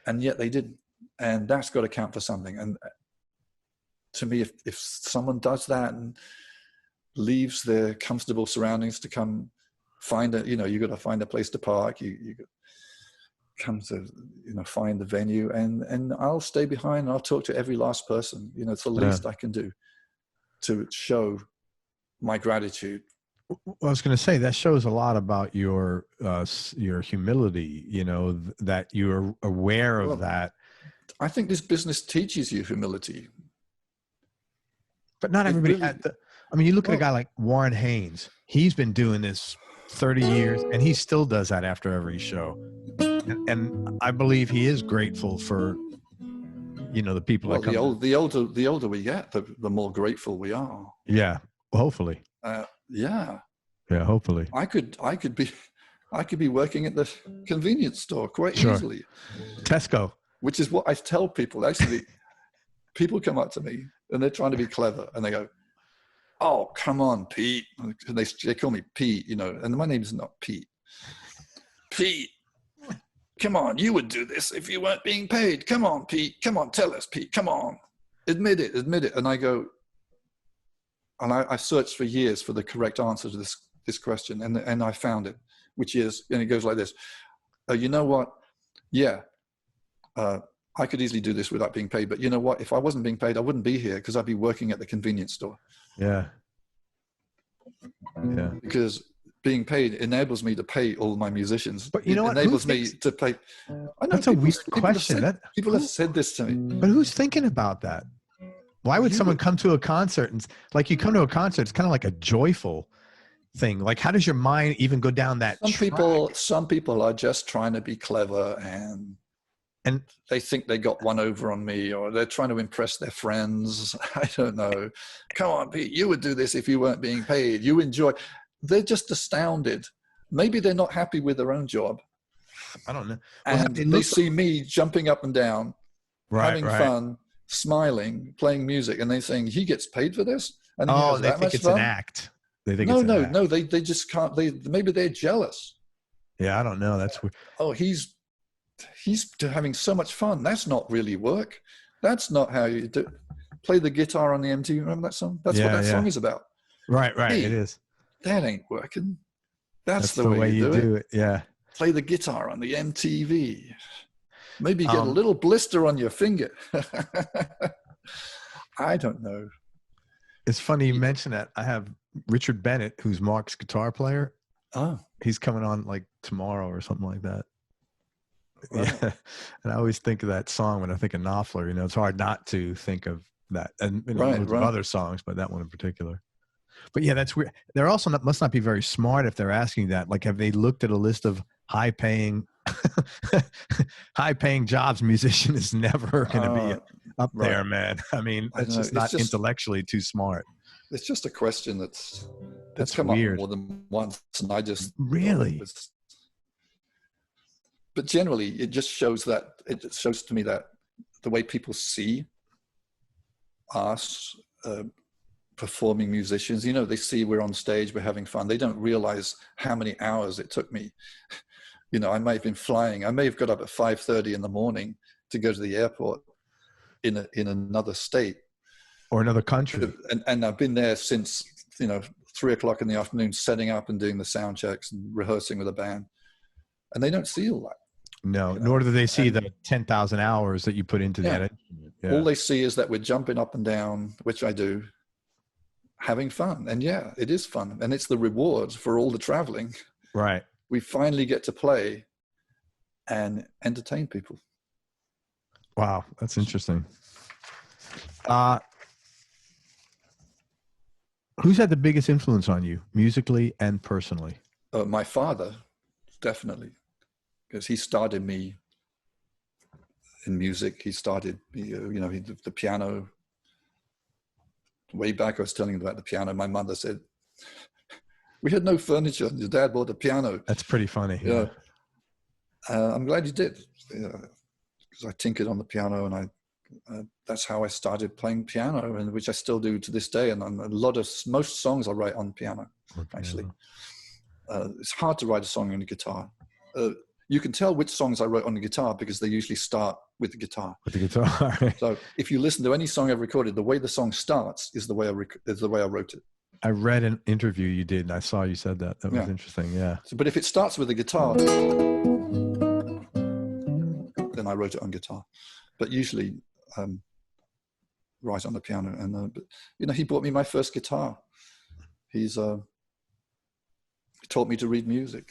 And yet they didn't. And that's got to count for something. And to me, if someone does that and leaves their comfortable surroundings to come find you got to find a place to park, you come to, find the venue, and I'll stay behind and I'll talk to every last person. You know, it's the least I can do to show my gratitude. I was going to say that shows a lot about your humility, you know, that you're aware of that. I think this business teaches you humility. But not everybody you look at a guy like Warren Haynes. He's been doing this 30 years and he still does that after every show. And I believe he is grateful for, the people that come. The older we get, the more grateful we are. Yeah. Well, hopefully. Yeah, hopefully. I could be working at the convenience store quite easily. Tesco. Which is what I tell people. Actually, people come up to me and they're trying to be clever and they go, "Oh, come on, Pete." And they call me Pete, and my name is not Pete. Pete, come on, you would do this if you weren't being paid. Come on, Pete. Come on, tell us, Pete. Come on. Admit it. And I go, and I searched for years for the correct answer to this question, and I found it, which is, and it goes like this: you know what? Yeah, I could easily do this without being paid, but you know what? If I wasn't being paid, I wouldn't be here because I'd be working at the convenience store. Yeah. Because being paid enables me to pay all my musicians. But you know what? Enables me to pay. That's a weird question. People have said this to me. But who's thinking about that? Why would someone come to a concert and like you come to a concert? It's kind of like a joyful thing. Like, how does your mind even go down that? Some people are just trying to be clever and they think they got one over on me, or they're trying to impress their friends. I don't know. Come on, Pete, you would do this if you weren't being paid. You enjoy. They're just astounded. Maybe they're not happy with their own job. I don't know. And they see me jumping up and down, having fun, smiling, playing music, and they're saying, he gets paid for this? And they think it's an act. They think no, they just can't. Maybe they're jealous. Yeah, I don't know. That's weird. Oh, he's having so much fun. That's not really work. That's not how you play the guitar on the MTV. Remember that song? That's what that song is about. Right. Hey, it is. That ain't working. That's the way you do it. Yeah. Play the guitar on the MTV. Maybe get a little blister on your finger. I don't know. It's funny you mention that. I have Richard Bennett, who's Mark's guitar player. Oh. He's coming on like tomorrow or something like that. Right. Yeah. And I always think of that song when I think of Knopfler. It's hard not to think of that. And other songs, but that one in particular. But yeah, that's weird. They're also must not be very smart if they're asking that. Like, have they looked at a list of high-paying jobs? Musician is never going to be up there, man. I mean, that's just not intellectually too smart. It's just a question that's come weird. up more than once, and I just really. but generally it just shows to me that the way people see us, performing musicians, you know, they see we're on stage, we're having fun. They don't realize how many hours it took me. You know, I may have been flying. I may have got up at 5:30 in the morning to go to the airport in another state or another country. And I've been there since, you know, 3 o'clock in the afternoon, setting up and doing the sound checks and rehearsing with a band. And they don't see all that. No, you know? nor do they see the 10,000 hours that you put into that instrument. Yeah. All they see is that we're jumping up and down, which I do, having fun. And yeah, it is fun. And it's the reward for all the traveling. Right. We finally get to play and entertain people. Wow, that's interesting. Who's had the biggest influence on you, musically and personally? My father, definitely, because he started me in music. He started, you know, the piano. Way back, I was telling you about the piano. My mother said, we had no furniture. Your dad bought a piano. That's pretty funny. Yeah. I'm glad you did, because I tinkered on the piano, and that's how I started playing piano, and which I still do to this day. And most songs I write on piano, actually. It's hard to write a song on a guitar. You can tell which songs I wrote on the guitar because they usually start with the guitar. With the guitar. So if you listen to any song I've recorded, the way the song starts is the way I wrote it. I read an interview you did, and I saw you said that. That was interesting. Yeah. So, but if it starts with the guitar, then I wrote it on guitar. But usually, write on the piano. And but you know, he bought me my first guitar. He taught me to read music.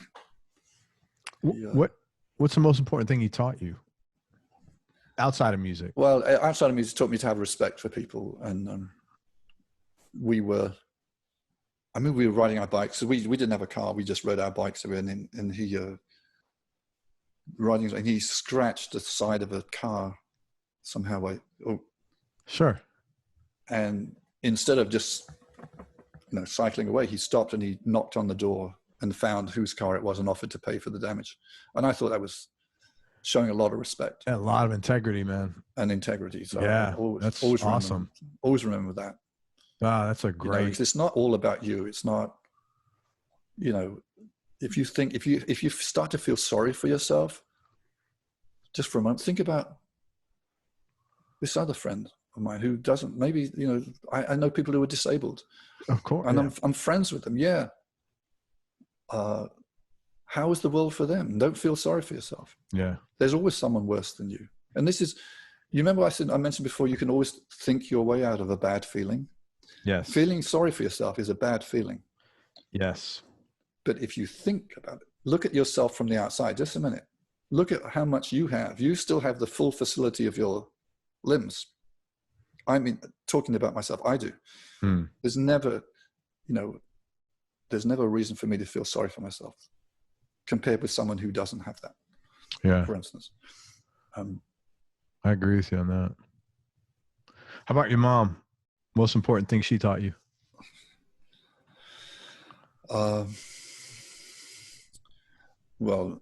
What's the most important thing he taught you outside of music? Well, outside of music, he taught me to have respect for people. And we were riding our bikes. So we didn't have a car. We just rode our bikes around, and he riding, and he scratched the side of a car somehow. Sure. And instead of just, you know, cycling away, he stopped and he knocked on the door and found whose car it was and offered to pay for the damage. And I thought that was showing a lot of respect. A lot of integrity, man. And integrity. So yeah, that's awesome. Always remember that. Wow, that's a great. You know, it's not all about you. It's not, you know, if you start to feel sorry for yourself, just for a moment, think about this other friend of mine who doesn't, maybe, you know, I know people who are disabled. Of course. And I'm friends with them. Yeah. How is the world for them? Don't feel sorry for yourself. Yeah. There's always someone worse than you. And this is, you remember I mentioned before, you can always think your way out of a bad feeling. Yes. Feeling sorry for yourself is a bad feeling. Yes. But if you think about it, look at yourself from the outside, just a minute. Look at how much you have. You still have the full facility of your limbs. I mean, talking about myself, I do. There's never, you know, there's never a reason for me to feel sorry for myself compared with someone who doesn't have that. Yeah. For instance. I agree with you on that. How about your mom? Most important thing she taught you? Well,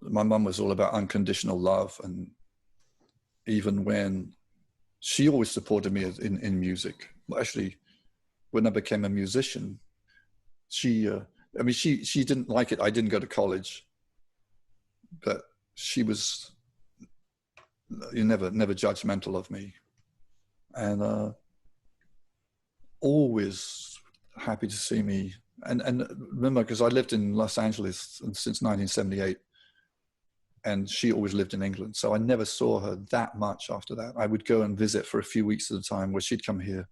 my mom was all about unconditional love. And even when she always supported me in music, well, actually, when I became a musician, she didn't like it. I didn't go to college, but she was never judgmental of me, and always happy to see me. And remember, because I lived in Los Angeles since 1978, and she always lived in England, so I never saw her that much after that. I would go and visit for a few weeks at a time, where she'd come here.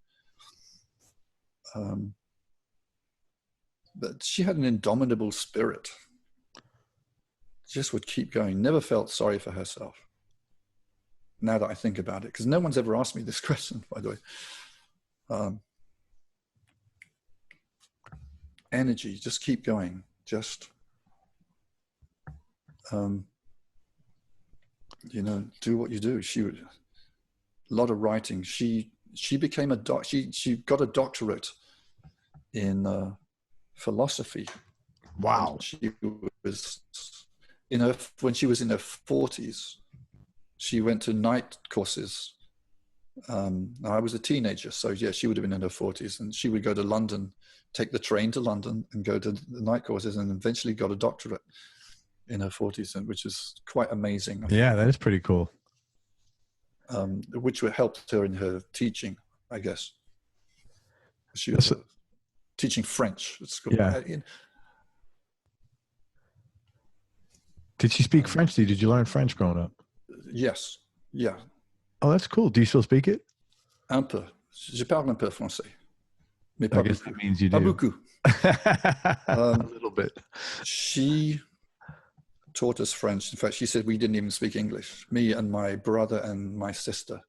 But she had an indomitable spirit. Just would keep going. Never felt sorry for herself. Now that I think about it, because no one's ever asked me this question, by the way. Energy, just keep going. Just, you know, do what you do. She would, a lot of writing. She became she got a doctorate in philosophy. Wow. She was when she was in her 40s, she went to night courses. I was a teenager, so yeah, she would have been in her 40s, and she would go to London, take the train to London and go to the night courses, and eventually got a doctorate in her 40s, and which is quite amazing. Yeah, that is pretty cool. Which helped her in her teaching, I guess. She was teaching French at school. Yeah. Did she speak French? Did you learn French growing up? Yes. Yeah. Oh, that's cool. Do you still speak it? Un peu. Je parle un peu français. Mais I guess that means you do. Pas beaucoup. A little bit. She taught us French. In fact, she said we didn't even speak English. Me and my brother and my sister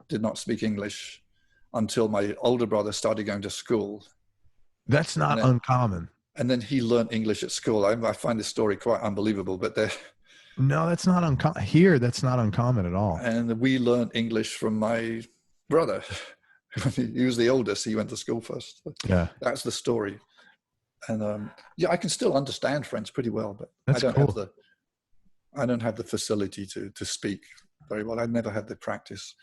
did not speak English until my older brother started going to school. That's not uncommon. And then he learned English at school. I find this story quite unbelievable, but no, that's not uncommon. Here, that's not uncommon at all. And we learned English from my brother. He was the oldest. He went to school first. Yeah. That's the story. And yeah, I can still understand French pretty well, but that's I don't cool. have the facility to speak very well. I never had the practice.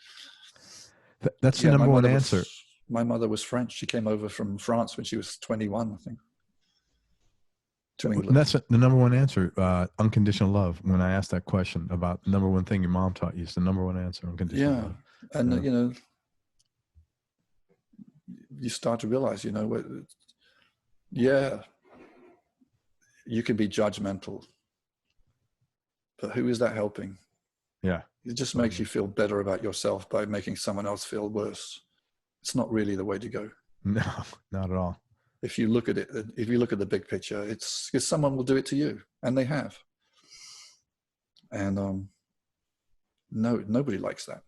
That's the number one answer. My mother was French. She came over from France when she was 21, I think. And that's the number one answer, unconditional love. When I asked that question about the number one thing your mom taught you, it's the number one answer, unconditional love. And you know, you start to realize, you know, yeah, you can be judgmental, but who is that helping? Yeah. It just makes you feel better about yourself by making someone else feel worse. It's not really the way to go. No, not at all. If you look at it, if you look at the big picture, it's because someone will do it to you, and they have. And no, nobody likes that.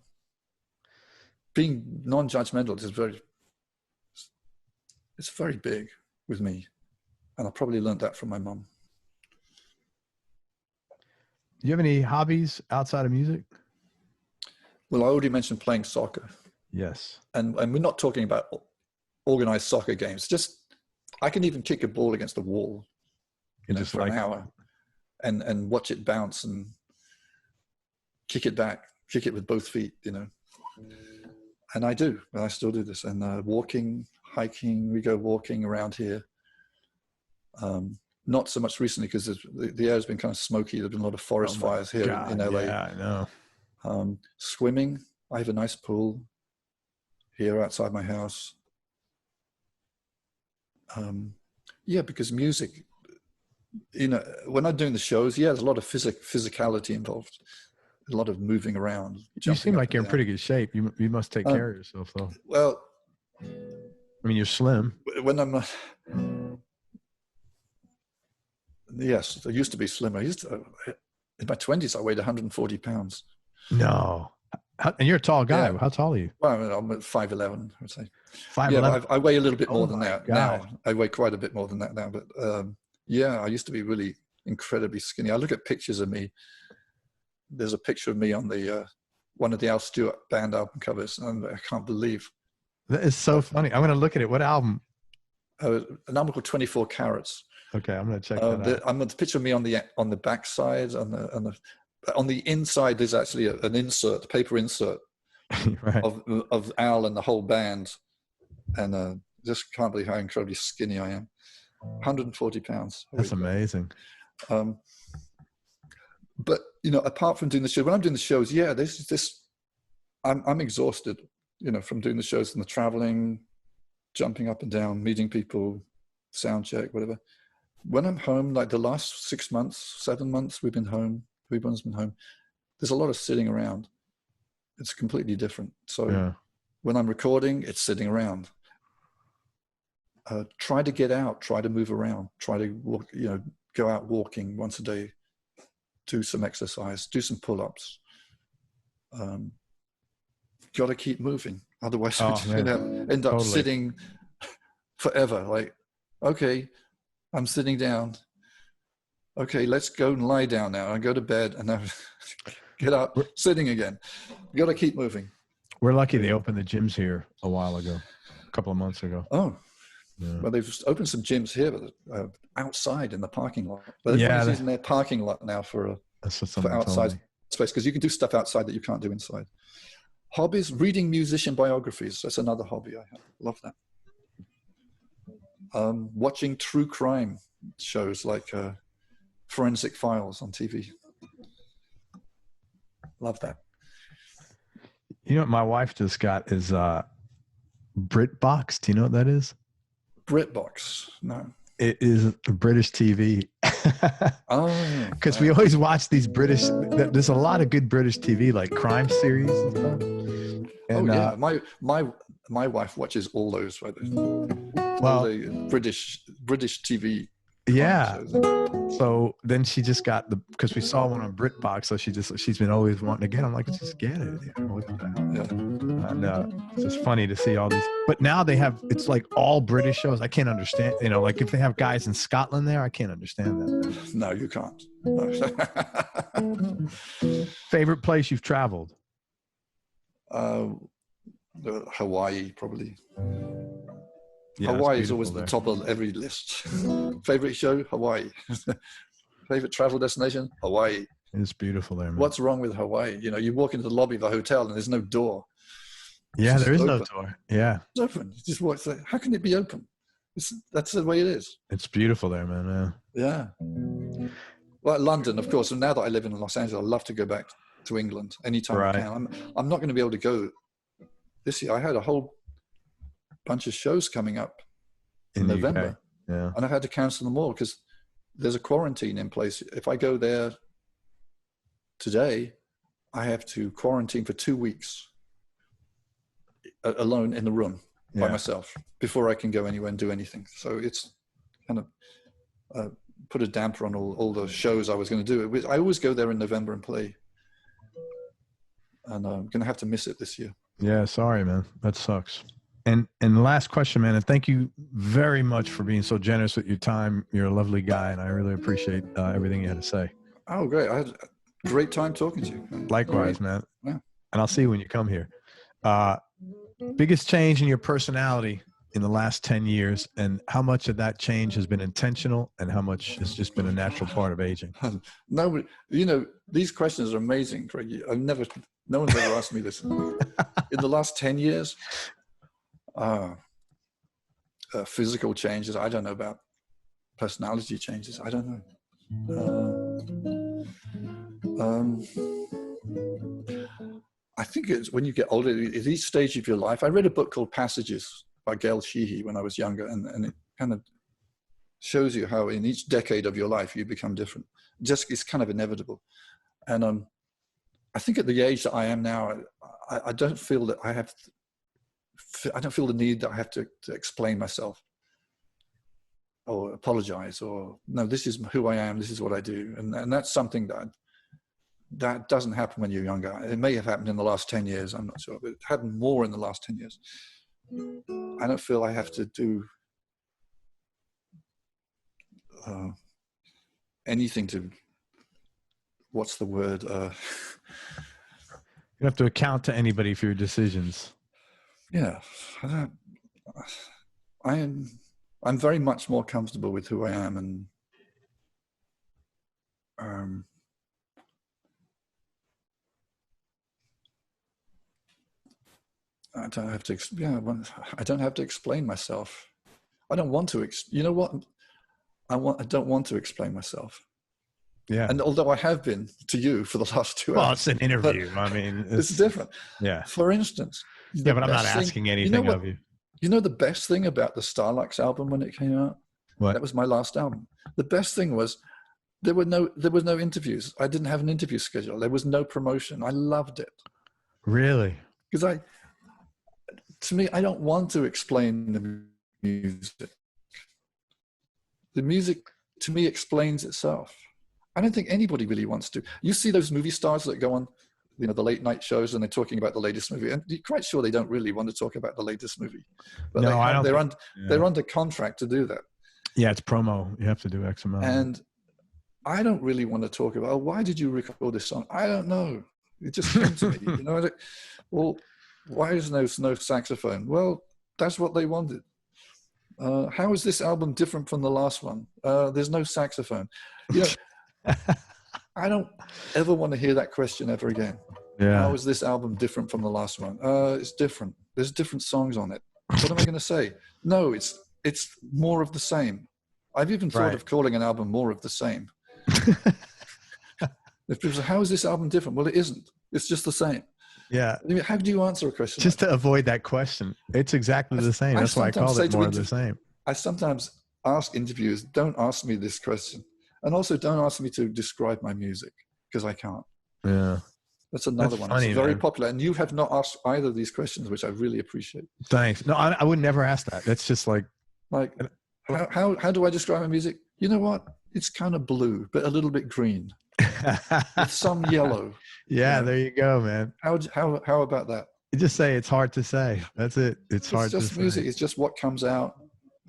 Being non-judgmental is it's very big with me, and I probably learned that from my mom. Do you have any hobbies outside of music? Well, I already mentioned playing soccer. Yes. And we're not talking about organized soccer games. Just I can even kick a ball against the wall, you know, just for an hour, and watch it bounce and kick it back, kick it with both feet, you know. And I do, and I still do this. And walking, hiking, we go walking around here. Not so much recently because the air has been kind of smoky. There's been a lot of forest fires here in LA. Yeah, I know. Swimming. I have a nice pool here outside my house. Yeah, because music, you know, when I'm doing the shows, yeah, there's a lot of physicality involved, a lot of moving around. You seem like you're in pretty good shape. You must take care of yourself, though. Well, I mean, you're slim. When I'm yes, I used to be slimmer. In my 20s, I weighed 140 pounds. No. And you're a tall guy. Yeah. How tall are you? Well, I'm at 5'11", I would say. 5'11"? Yeah, I weigh a little bit more than that now. I weigh quite a bit more than that now. But yeah, I used to be really incredibly skinny. I look at pictures of me. There's a picture of me on the one of the Al Stewart band album covers, and I can't believe. That is so funny. I'm going to look at it. What album? An album called 24 Carats. Okay, I'm going to check that out. I'm the picture of me on the back side, on the inside. There's actually an insert, a paper insert right. of Al and the whole band, and just can't believe how incredibly skinny I am. 140 pounds. That's amazing. But you know, apart from doing the show, when I'm doing the shows, yeah, I'm exhausted, you know, from doing the shows and the traveling, jumping up and down, meeting people, sound check, whatever. When I'm home, like the last 6 months, 7 months, we've been home. Everyone's been home. There's a lot of sitting around. It's completely different. So when I'm recording, it's sitting around. Try to get out. Try to move around. Try to walk. You know, go out walking once a day. Do some exercise. Do some pull-ups. Got to keep moving. Otherwise, we're just going to end up sitting forever. Like, okay, I'm sitting down. Okay, let's go and lie down now and go to bed and then get up, sitting again. You got to keep moving. We're lucky they opened the gyms here a while ago, a couple of months ago. Oh, Yeah. Well, they've opened some gyms here, but outside in the parking lot. But Yeah, everybody's using their parking lot now for that's what someone told outside me. space, because you can do stuff outside that you can't do inside. Hobbies: reading musician biographies. That's another hobby I have. Love that. Watching true crime shows like Forensic Files on TV. Love that. You know what my wife just got is BritBox. Do you know what that is? BritBox. No. It is British TV. Oh, Because we always watch these British. There's a lot of good British TV, like crime series and stuff. And, oh yeah, my wife watches all those. Right? Well, the British TV. Yeah. Shows. So then she just got because we saw one on BritBox, so she's been always wanting to get. I'm like, just get it. What the hell? Yeah. And it's just funny to see all these. But now they have, it's like all British shows. I can't understand. You know, like if they have guys in Scotland there, I can't understand that. No, you can't. No. Favorite place you've traveled? Hawaii, probably. Yeah, Hawaii is always the top of every list. Favorite show? Hawaii. Favorite travel destination? Hawaii. It's beautiful there, man. What's wrong with Hawaii? You know, you walk into the lobby of a hotel and there's no door. Yeah, there is no door. Yeah. It's open. You just walk. How can it be open? That's the way it is. It's beautiful there, man. Yeah. Well, London, of course. And now that I live in Los Angeles, I'd love to go back to England anytime I can. I'm not going to be able to go this year. I had a whole bunch of shows coming up in November. UK. Yeah. And I had to cancel them all because there's a quarantine in place. If I go there today, I have to quarantine for 2 weeks alone in the room by myself before I can go anywhere and do anything. So it's kind of put a damper on all the shows I was going to do. I always go there in November and play. And I'm going to have to miss it this year. Yeah, sorry, man. That sucks. And the last question, man, and thank you very much for being so generous with your time. You're a lovely guy, and I really appreciate everything you had to say. Oh, great. I had a great time talking to you. Likewise, man. Yeah. And I'll see you when you come here. Biggest change in your personality in the last 10 years, and how much of that change has been intentional and how much has just been a natural part of aging? No, you know, these questions are amazing, Craig. No one's ever asked me this. In the last 10 years, physical changes, I don't know about. Personality changes, I don't know. I think it's when you get older, at each stage of your life. I read a book called Passages by Gail Sheehy when I was younger, and it kind of shows you how in each decade of your life you become different. It's kind of inevitable. And I think at the age that I am now, I don't feel that I don't feel the need that I have to explain myself or apologize or no, this is who I am, this is what I do. And that's something that doesn't happen when you're younger. It may have happened in the last 10 years, I'm not sure, but it happened more in the last 10 years. I don't feel I have to do anything to, what's the word? You have to account to anybody for your decisions. Yeah, I'm very much more comfortable with who I am, and I don't have to. I don't have to explain myself. I don't want to. You know what? I don't want to explain myself. Yeah. And although I have been to you for the last 2 hours. Well, it's an interview. I mean, it's different. Yeah. For instance. Yeah, but I'm not asking anything of you. You know the best thing about the Starlux album when it came out? What? That was my last album. The best thing was there was no interviews. I didn't have an interview schedule. There was no promotion. I loved it. Really? Because to me, I don't want to explain the music. The music to me explains itself. I don't think anybody really wants to. You see those movie stars that go on, you know, the late night shows and they're talking about the latest movie, and you're quite sure they don't really want to talk about the latest movie. But no, they're under contract to do that. Yeah, it's promo. You have to do X amount. And I don't really want to talk about, why did you record this song? I don't know. It just came to me. You know, well, why is no saxophone? Well, that's what they wanted. How is this album different from the last one? There's no saxophone. You know, I don't ever want to hear that question ever again. Yeah. How is this album different from the last one? It's different. There's different songs on it. What am I going to say? No, it's more of the same. I've even thought of calling an album More of the Same. If people say, how is this album different? Well, it isn't. It's just the same. Yeah. How do you answer a question? Just to avoid that question. It's exactly the same. That's why I called it More of the Same. I sometimes ask interviewers, don't ask me this question. And also don't ask me to describe my music, because I can't. Yeah. That's another one. Funny, it's very popular. And you have not asked either of these questions, which I really appreciate. Thanks. No, I would never ask that. That's just like how do I describe my music? You know what? It's kind of blue, but a little bit green. With some yellow. Yeah, there you go, man. How about that? You just say it's hard to say. That's it. It's hard to say. It's just music. It's just what comes out,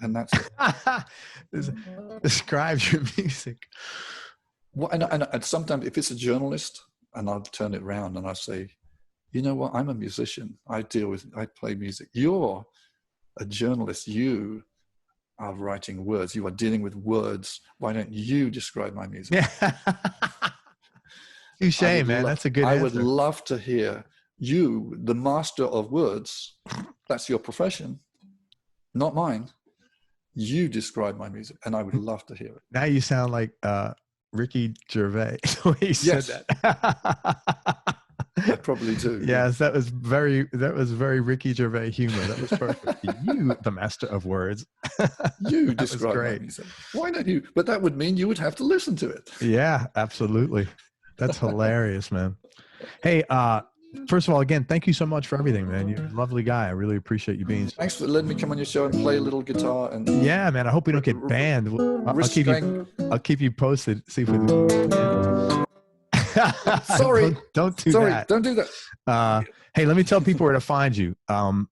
and that's it. Describes your music. Well, and sometimes if it's a journalist, and I'll turn it around and I'll say, you know what? I'm a musician. I play music. You're a journalist. You are writing words. You are dealing with words. Why don't you describe my music? Yeah. Touche, man. That's a good answer. I would love to hear you, the master of words. That's your profession, not mine. You describe my music, and I would love to hear it. Now you sound like Ricky Gervais. He said that. I probably do. Yes, that was very Ricky Gervais humor. That was perfect. You, the master of words. You describe my music. Why don't you? But that would mean you would have to listen to it. Yeah, absolutely. That's hilarious, man. Hey, first of all, again, thank you so much for everything, man. You're a lovely guy. I really appreciate you being. Thanks for letting me come on your show and play a little guitar. And yeah, man. I hope we don't get banned. I'll keep you posted. See if we do. Sorry. Don't do that. Don't do that. Hey, let me tell people where to find you. Do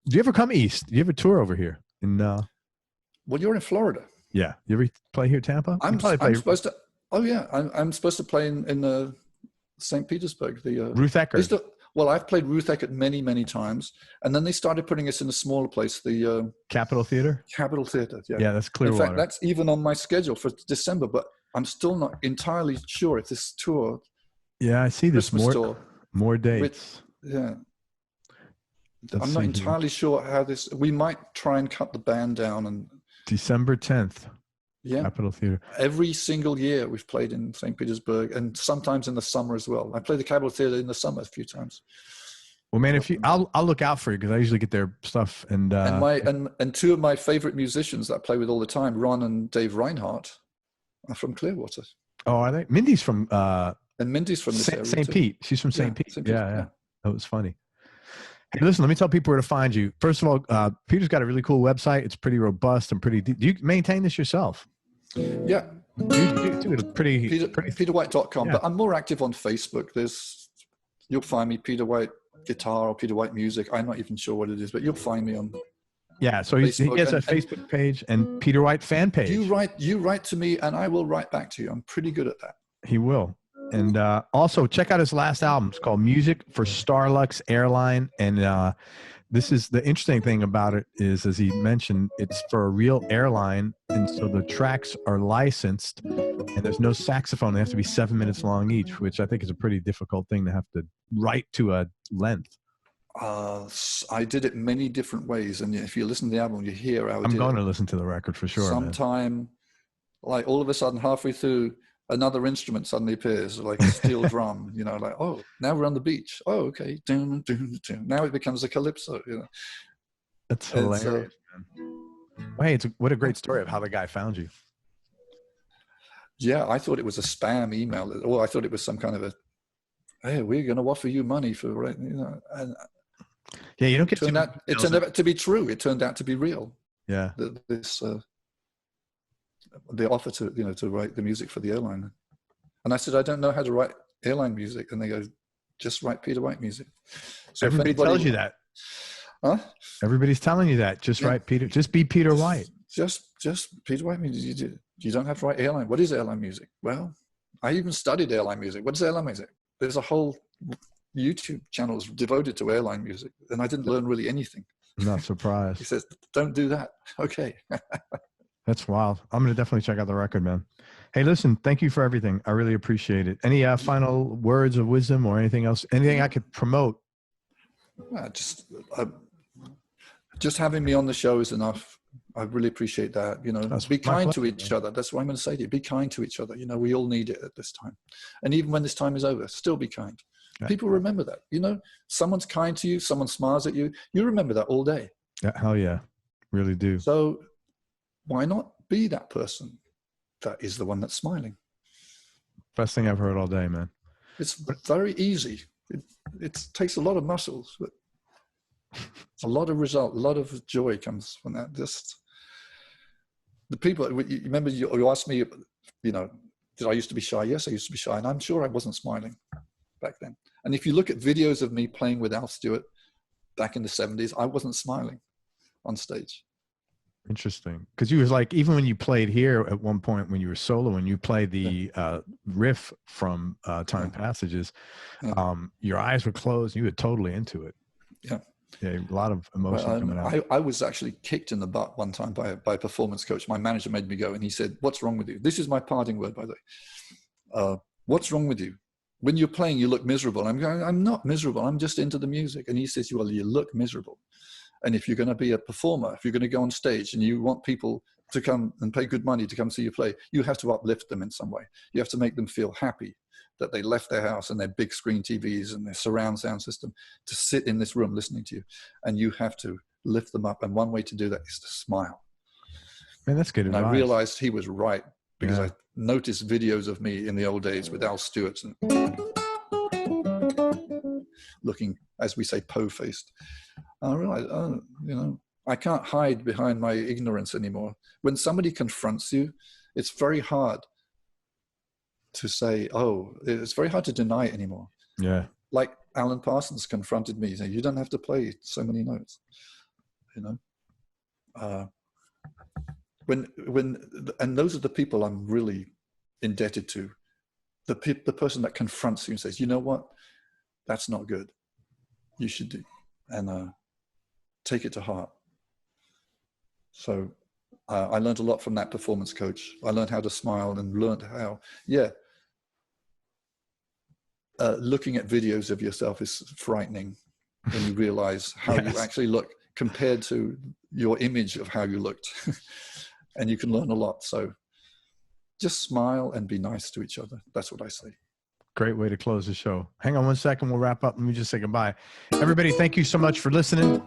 you ever come east? Do you ever tour over here? Well, you're in Florida. Yeah. You ever play here, Tampa? I'm supposed to. Oh yeah, I'm supposed to play in St. Petersburg. The Ruth Eckerd. Well, I've played Ruth Eckerd many times, and then they started putting us in a smaller place, the Capitol Theater. Capitol Theater, yeah. Yeah, that's Clearwater. In fact, that's even on my schedule for December, but I'm still not entirely sure if this tour. Yeah, I see this more dates. Yeah, I'm not entirely sure how this. We might try and cut the band down and. December 10th. Yeah, Capitol Theater. Every single year we've played in St. Petersburg, and sometimes in the summer as well. I played the Capitol Theater in the summer a few times. Well, man, I'll look out for you because I usually get their stuff. And two of my favorite musicians that I play with all the time, Ron and Dave Reinhardt, are from Clearwater. Oh, are they? Mindy's from. And Mindy's from this area St. Pete. She's from St. Pete. Yeah. That was funny. Hey, listen, let me tell people where to find you. First of all, Peter's got a really cool website. It's pretty robust and pretty deep. Do you maintain this yourself? Yeah. You do it pretty. PeterWhite.com. Yeah. But I'm more active on Facebook. You'll find me Peter White Guitar or Peter White Music. I'm not even sure what it is, but you'll find me on. Yeah, so he has a Facebook page and Peter White fan page. You write to me, and I will write back to you. I'm pretty good at that. He will. And also check out his last album. It's called Music for Starlux Airline. And this is the interesting thing about it is, as he mentioned, it's for a real airline. And so the tracks are licensed and there's no saxophone. They have to be 7 minutes long each, which I think is a pretty difficult thing to have to write to a length. I did it many different ways. And if you listen to the album, you hear how I'm going to listen to the record for sure. Sometime, like all of a sudden, halfway through, another instrument suddenly appears, like a steel drum, like, oh, now we're on the beach. Oh, okay. Dun, dun, dun. Now it becomes a calypso, That's hilarious, man. Hey, what a great story of how the guy found you. Yeah, I thought it was a spam email, or I thought it was some kind of hey, we're going to offer you money for, and yeah, you don't get it turned out to be true. It turned out to be real. Yeah. The offer to to write the music for the airline, and I said, I don't know how to write airline music, and they go, just write Peter White music. So everybody tells you that, huh? Everybody's telling you that. Just write Peter. Just be Peter White. Just Peter White music. You don't have to write airline. What is airline music? Well, I even studied airline music. What is airline music? There's a whole YouTube channel devoted to airline music, and I didn't learn really anything. I'm not surprised. He says, don't do that. Okay. That's wild. I'm going to definitely check out the record, man. Hey, listen, thank you for everything. I really appreciate it. Any final words of wisdom or anything else? Anything I could promote? Just having me on the show is enough. I really appreciate that. Be kind to each other. That's what I'm going to say to you. Be kind to each other. We all need it at this time. And even when this time is over, still be kind. Yeah. People remember that. Someone's kind to you, someone smiles at you. You remember that all day. Yeah, hell yeah. Really do. So why not be that person that is the one that's smiling? Best thing I've heard all day, man. It's very easy. It takes a lot of muscles, but a lot of result, a lot of joy comes from that. Just the people, you remember you asked me, did I used to be shy? Yes, I used to be shy. And I'm sure I wasn't smiling back then. And if you look at videos of me playing with Al Stewart back in the 70s, I wasn't smiling on stage. Interesting. Because you was like, even when you played here at one point, when you were solo, when you played the riff from Time Passages, your eyes were closed. You were totally into it. Yeah. Yeah, a lot of emotion coming out. I was actually kicked in the butt one time by a performance coach. My manager made me go, and he said, "What's wrong with you?" This is my parting word, by the way. What's wrong with you? When you're playing, you look miserable. I'm going, I'm not miserable. I'm just into the music. And he says, well, you look miserable. And if you're going to be a performer, if you're going to go on stage and you want people to come and pay good money to come see you play, you have to uplift them in some way. You have to make them feel happy that they left their house and their big screen TVs and their surround sound system to sit in this room listening to you. And you have to lift them up. And one way to do that is to smile. Man, that's good advice. I realized he was right because I noticed videos of me in the old days with Al Stewart and looking, as we say, po-faced. I realized, I can't hide behind my ignorance anymore. When somebody confronts you, it's very hard to say, it's very hard to deny it anymore. Yeah. Like Alan Parsons confronted me, saying, you don't have to play so many notes, and those are the people I'm really indebted to. The person that confronts you and says, you know what, that's not good. You should do, and take it to heart. So I learned a lot from that performance coach. I learned how to smile and learned how, looking at videos of yourself is frightening when you realize how you actually look compared to your image of how you looked. And you can learn a lot. So just smile and be nice to each other. That's what I say. Great way to close the show. Hang on one second. We'll wrap up. Let me just say goodbye. Everybody, thank you so much for listening.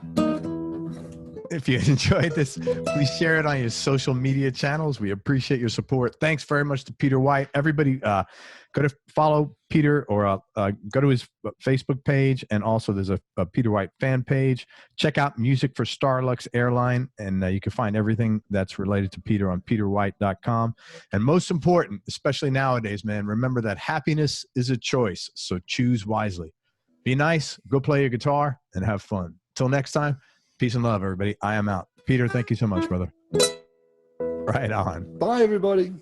If you enjoyed this, please share it on your social media channels. We appreciate your support. Thanks very much to Peter White. Everybody, go to follow Peter or go to his Facebook page. And also there's a Peter White fan page. Check out Music for Starlux Airline. And you can find everything that's related to Peter on peterwhite.com. And most important, especially nowadays, man, remember that happiness is a choice. So choose wisely. Be nice, go play your guitar, and have fun. Till next time. Peace and love, everybody. I am out. Peter, thank you so much, brother. Right on. Bye, everybody.